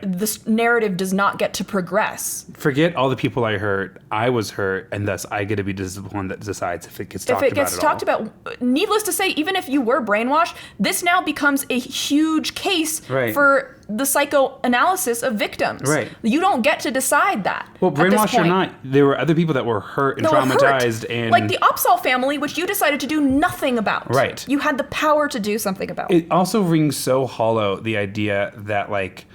this narrative does not get to progress. Forget all the people I hurt. I was hurt, and thus I get to be the one that decides if it gets talked about. If it gets talked about, needless to say, even if you were brainwashed, this now becomes a huge case for the psychoanalysis of victims. Right. You don't get to decide that. Well, brainwashed or not, there were other people that were hurt and traumatized. And like the Opsahl family, which you decided to do nothing about. Right. You had the power to do something about. It also rings so hollow, the idea that like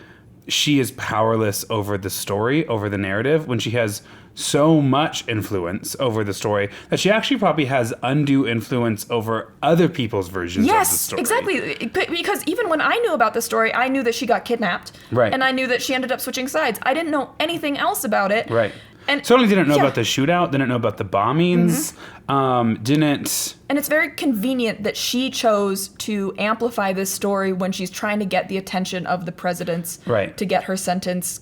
she is powerless over the story, over the narrative, when she has so much influence over the story that she actually probably has undue influence over other people's versions of the story. Yes, exactly. Because even when I knew about the story, I knew that she got kidnapped. Right. And I knew that she ended up switching sides. I didn't know anything else about it. Right. And certainly didn't know about the shootout, didn't know about the bombings, didn't... And it's very convenient that she chose to amplify this story when she's trying to get the attention of the presidents to get her sentence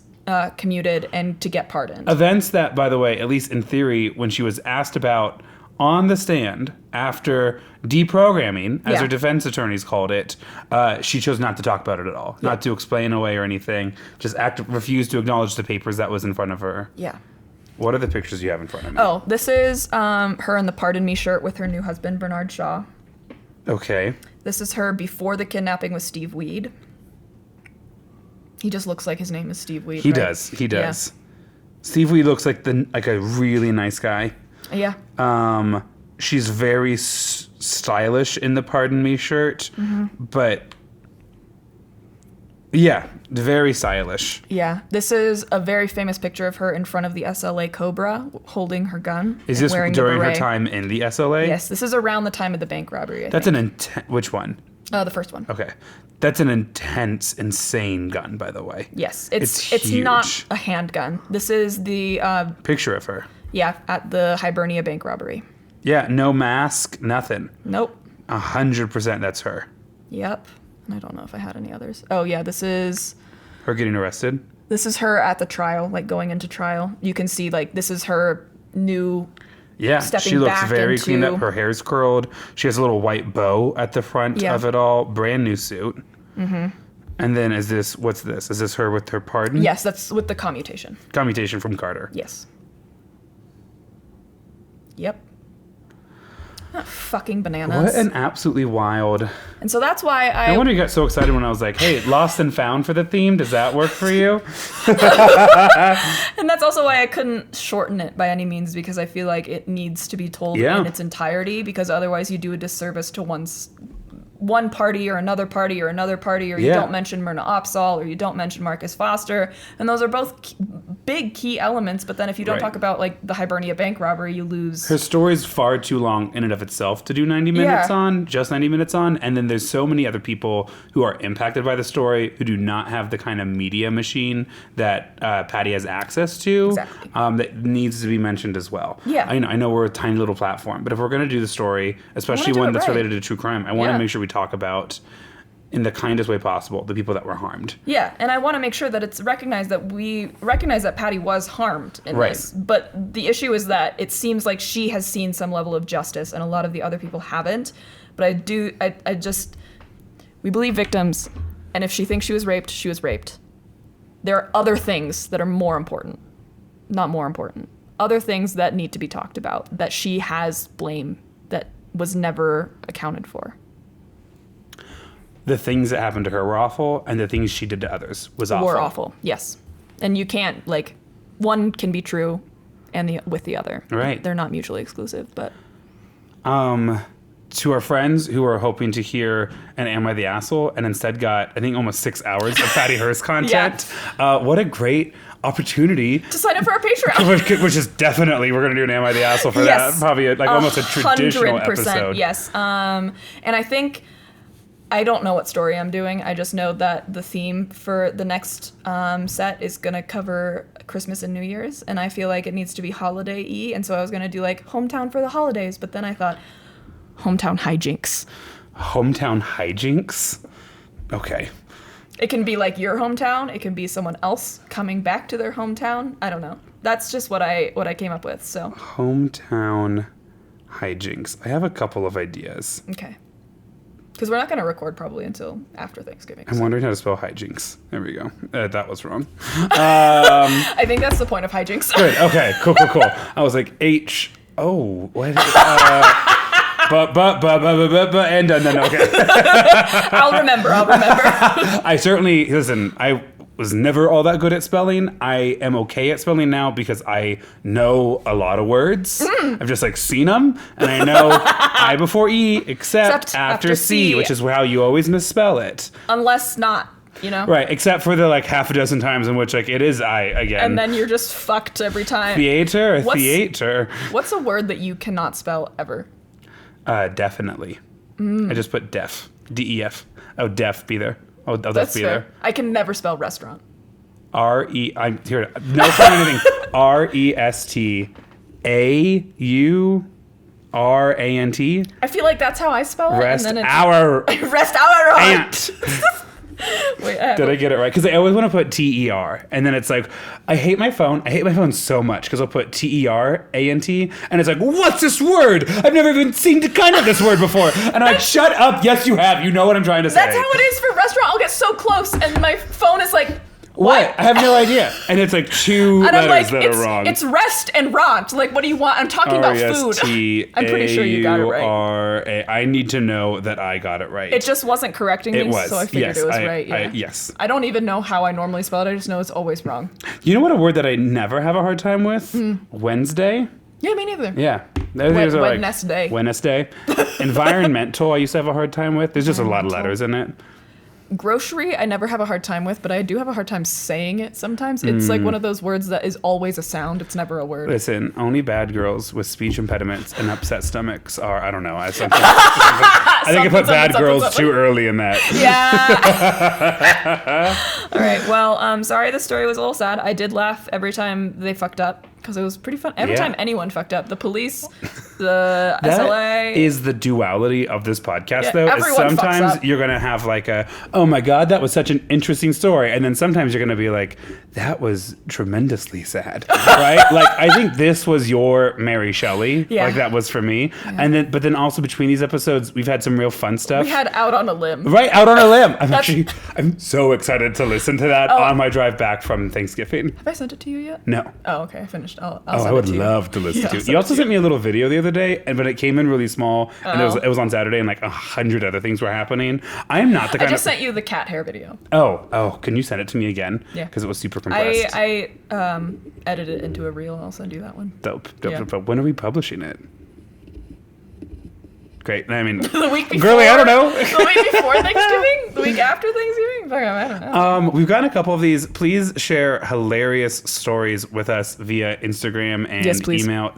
commuted and to get pardoned. Events that, by the way, at least in theory, when she was asked about on the stand after deprogramming, as her defense attorneys called it, she chose not to talk about it at all, not to explain away or anything, just refused to acknowledge the papers that was in front of her. Yeah. What are the pictures you have in front of me? Oh, this is her in the Pardon Me shirt with her new husband, Bernard Shaw. Okay. This is her before the kidnapping with Steve Weed. He just looks like his name is Steve Weed. He does. Yeah. Steve Weed looks like a really nice guy. Yeah. She's very stylish in the Pardon Me shirt, but yeah, very stylish. Yeah. This is a very famous picture of her in front of the SLA Cobra holding her gun. Is this during her time in the SLA? Yes, this is around the time of the bank robbery, I think. That's which one? The first one. Okay. That's an intense, insane gun, by the way. Yes. It's not a handgun. This is the... picture of her. Yeah, at the Hibernia bank robbery. Yeah, no mask, nothing. Nope. 100% that's her. Yep. And I don't know if I had any others. Oh, yeah, this is... Her getting arrested? This is her at the trial, like going into trial. You can see, like, this is her new... Yeah, she looks very cleaned up. Her hair's curled. She has a little white bow at the front of it all. Brand new suit. Mm-hmm. And then what's this? Is this her with her pardon? Yes, that's with the commutation. Commutation from Carter. Yes. Yep. Fucking bananas. What an absolutely wild. And so that's why I wonder you got so excited when I was like, hey, lost and found for the theme. Does that work for you? And that's also why I couldn't shorten it by any means, because I feel like it needs to be told in its entirety, because otherwise you do a disservice to one party or another party or another party, or you don't mention Myrna Opsahl, or you don't mention Marcus Foster, and those are both big key elements, but then if you don't talk about like the Hibernia bank robbery, you lose. Her story's far too long in and of itself to do 90 minutes just 90 minutes on, and then there's so many other people who are impacted by the story who do not have the kind of media machine that Patty has access to, that needs to be mentioned as well. Yeah. I know we're a tiny little platform, but if we're going to do the story, especially one that's related to true crime, I want to make sure we talk about, in the kindest way possible, the people that were harmed. Yeah, and I want to make sure that it's recognized that we recognize that Patty was harmed in this. But the issue is that it seems like she has seen some level of justice and a lot of the other people haven't. But we believe victims, and if she thinks she was raped, she was raped. There are other things that are more important. Not more important. Other things that need to be talked about, that she has blame that was never accounted for. The things that happened to her were awful, and the things she did to others was awful. Were awful, yes. And you can't, one can be true and with the other. Right. They're not mutually exclusive, but... To our friends who are hoping to hear an Am I the Asshole, and instead got, I think, almost 6 hours of Patty Hearst content. What a great opportunity. To sign up for our Patreon. Which is definitely, we're going to do an Am I the Asshole for that. Probably almost a traditional 100%, episode. Yes. And I think... I don't know what story I'm doing. I just know that the theme for the next set is going to cover Christmas and New Year's, and I feel like it needs to be holiday-y, and so I was going to do, hometown for the holidays, but then I thought, hometown hijinks. Hometown hijinks? Okay. It can be your hometown. It can be someone else coming back to their hometown. I don't know. That's just what I came up with, so. Hometown hijinks. I have a couple of ideas. Okay. Because we're not going to record probably until after Thanksgiving. I'm wondering how to spell hijinks. There we go. That was wrong. I think that's the point of hijinks. Good. Okay. Cool. I was like, what? And then okay. I'll remember. I certainly, listen, I was never all that good at spelling. I am okay at spelling now because I know a lot of words. I've just seen them, and I know I before E except after C, which is how you always misspell it. Unless not, Right, except for the half a dozen times in which it is I again. And then you're just fucked every time. Theater. What's a word that you cannot spell ever? Definitely. I just put def. D-E-F. Oh, def, be there. Oh, that's be fair. there. I can never spell restaurant. R-E, I'm here. No for anything. RESTAURANT. I feel like that's how I spell it. Rest and then our Rest our ant. Wait, Did I get it right? Because I always want to put TER, and then it's like, I hate my phone. I hate my phone so much because I'll put TERANT, and it's like, what's this word? I've never even seen the kind of this word before. And I'm like, shut up. Yes, you have. You know what I'm trying to say. That's how it is for restaurant. I'll get so close, and my phone is like, what? I have no idea. And it's like two and I'm letters like, that are wrong. It's rest and rant. Like, what do you want? I'm talking about food. I'm pretty sure you got it right. I need to know that I got it right. It just wasn't correcting me, so I figured it was right. Yeah. Yes. I don't even know how I normally spell it. I just know it's always wrong. You know what a word that I never have a hard time with? Wednesday. Yeah, me neither. Yeah. Wednesday. Wednesday. Environmental, I used to have a hard time with. There's just a lot of letters in it. Grocery, I never have a hard time with, but I do have a hard time saying it sometimes. It's like one of those words that is always a sound. It's never a word. Listen, only bad girls with speech impediments and upset stomachs are, I don't know. I think I put bad girls too early in that. Yeah. All right. Well, sorry the story was a little sad. I did laugh every time they fucked up because it was pretty fun. Every time anyone fucked up. The police, the SLA. That is the duality of this podcast, though. Is Everyone sometimes fucks up. you're going to have like a, oh my God, that was such an interesting story. And then sometimes you're going to be like, that was tremendously sad. Right? Like, I think this was your Mary Shelley. Yeah. Like that was for me. Yeah. But then also between these episodes, we've had some real fun stuff. We had Out on a Limb. Right, Out on a Limb. I'm so excited to listen to that on my drive back from Thanksgiving. Have I sent it to you yet? No. Oh, okay. I finished. I'll send I would it to you. love to listen to it. You also sent me a little video the other day, but it came in really small, and it was on Saturday, and like 100 other things were happening. I am not the kind I just sent you the cat hair video. Oh, can you send it to me again? Yeah. Because it was super compressed. I edited it into a reel. I'll send you that one. Dope. Yeah. When are we publishing it? Great. I mean, The week before. girly, I don't know. The week before Thanksgiving? The week after Thanksgiving? I don't know. We've gotten a couple of these. Please share hilarious stories with us via Instagram and email.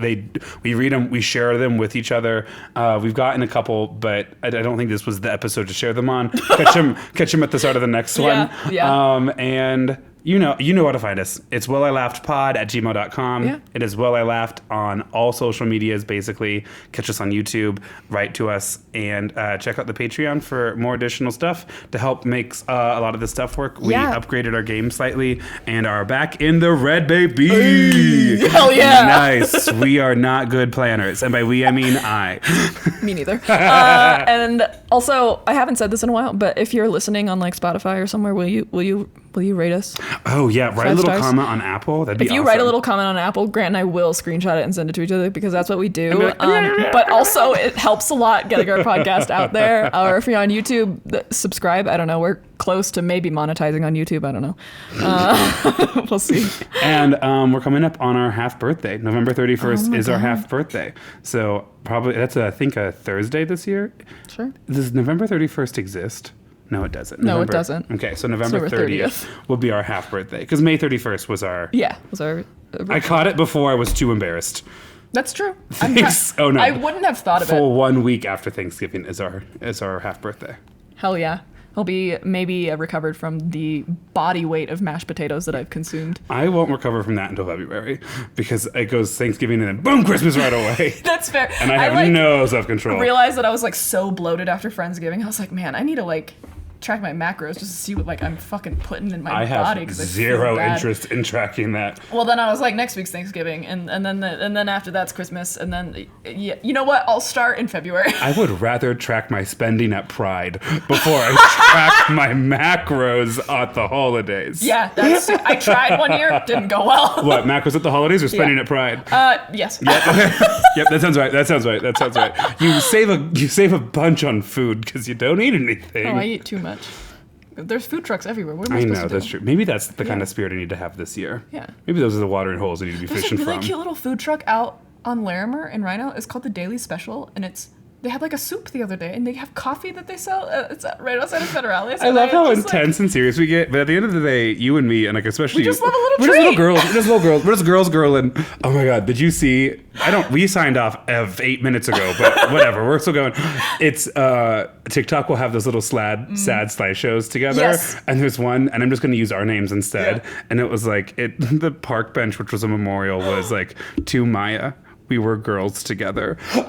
We read them, we share them with each other. We've gotten a couple, but I don't think this was the episode to share them on. Catch them at the start of the next one. Yeah. And you know how to find us. It's wellilaughdpod@gmail.com. Yeah. It is Well I Laughed on all social medias, basically. Catch us on YouTube, write to us, and check out the Patreon for more additional stuff to help make a lot of this stuff work. We upgraded our game slightly and are back in the red, baby. Hey, hell yeah. Nice. We are not good planners. And by we, I mean I. Me neither. And also, I haven't said this in a while, but if you're listening on like Spotify or somewhere, will you rate us? Oh yeah, write a little comment on Apple. That'd be awesome. If you write a little comment on Apple, Grant and I will screenshot it and send it to each other because that's what we do. But also, it helps a lot getting our podcast out there. Or if you're on YouTube, subscribe. I don't know. We're close to maybe monetizing on YouTube. I don't know. We'll see. And we're coming up on our half birthday. November 31st is our half birthday. So probably that's I think a Thursday this year. Sure. Does November 31st exist? No, it doesn't. No, it doesn't. Okay, so November 30th will be our half birthday because May 31st was our. Yeah, was our. I caught it before I was too embarrassed. That's true. Oh no! I wouldn't have thought of it. Full 1 week after Thanksgiving is our half birthday. Hell yeah! I'll be maybe recovered from the body weight of mashed potatoes that I've consumed. I won't recover from that until February because it goes Thanksgiving and then boom, Christmas right away. That's fair. And I have no self-control. I realized that I was like so bloated after Friendsgiving. I was like, man, I need to like track my macros just to see what like I'm fucking putting in my body. I have zero interest in tracking that. Well, then I was like, next week's Thanksgiving, and then after that's Christmas, and then you know what? I'll start in February. I would rather track my spending at Pride before I track my macros at the holidays. Yeah, I tried one year, didn't go well. What, macros at the holidays or spending at Pride? Yes. Yep. Yep, that sounds right. You save a bunch on food because you don't eat anything. Oh, I eat too much. There's food trucks everywhere. What am I supposed know, to do? that's true. Maybe that's the kind of spirit I need to have this year. Yeah. Maybe those are the watering holes I need to be There's fishing a really from. cute little food truck out on Larimer in Rhino. It's called the Daily Special, and it's they had like a soup the other day, and they have coffee that they sell. It's right outside of Federalis. I love how intense and serious we get, but at the end of the day, you and me, and like especially we just love a little we're treat. just little girls. We're just little girls. We're just girls girling. Oh my god, did you see? We signed off 8 minutes ago, but whatever. We're still going. It's TikTok will have those little sad slideshows together, Yes. and there's one, and I'm just going to use our names instead. Yeah. And it was like the park bench, which was a memorial, was like to Maya. We were girls together. So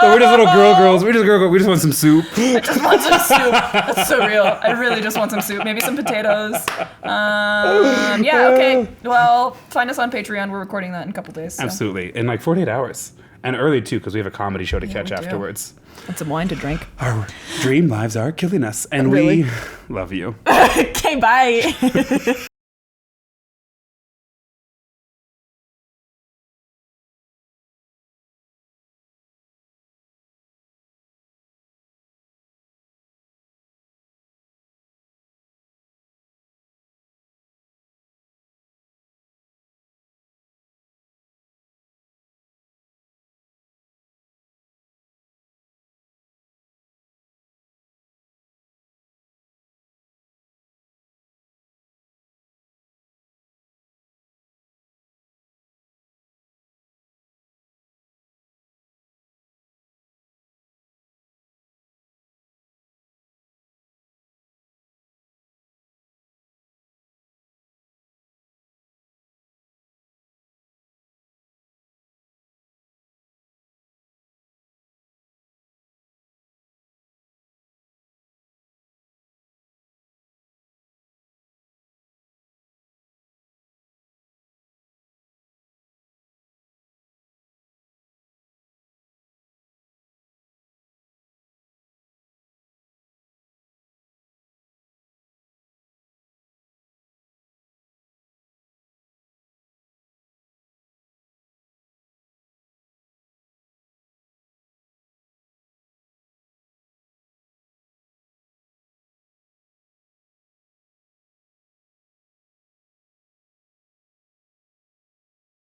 we're just little girls. We just want some soup. I just want some soup. That's so real. I really just want some soup. Maybe some potatoes. Yeah, okay. Well, find us on Patreon. We're recording that in a couple days. So. Absolutely. In like 48 hours. And early, too, because we have a comedy show to catch afterwards. And some wine to drink. Our dream lives are killing us. And really? we love you. Okay, bye.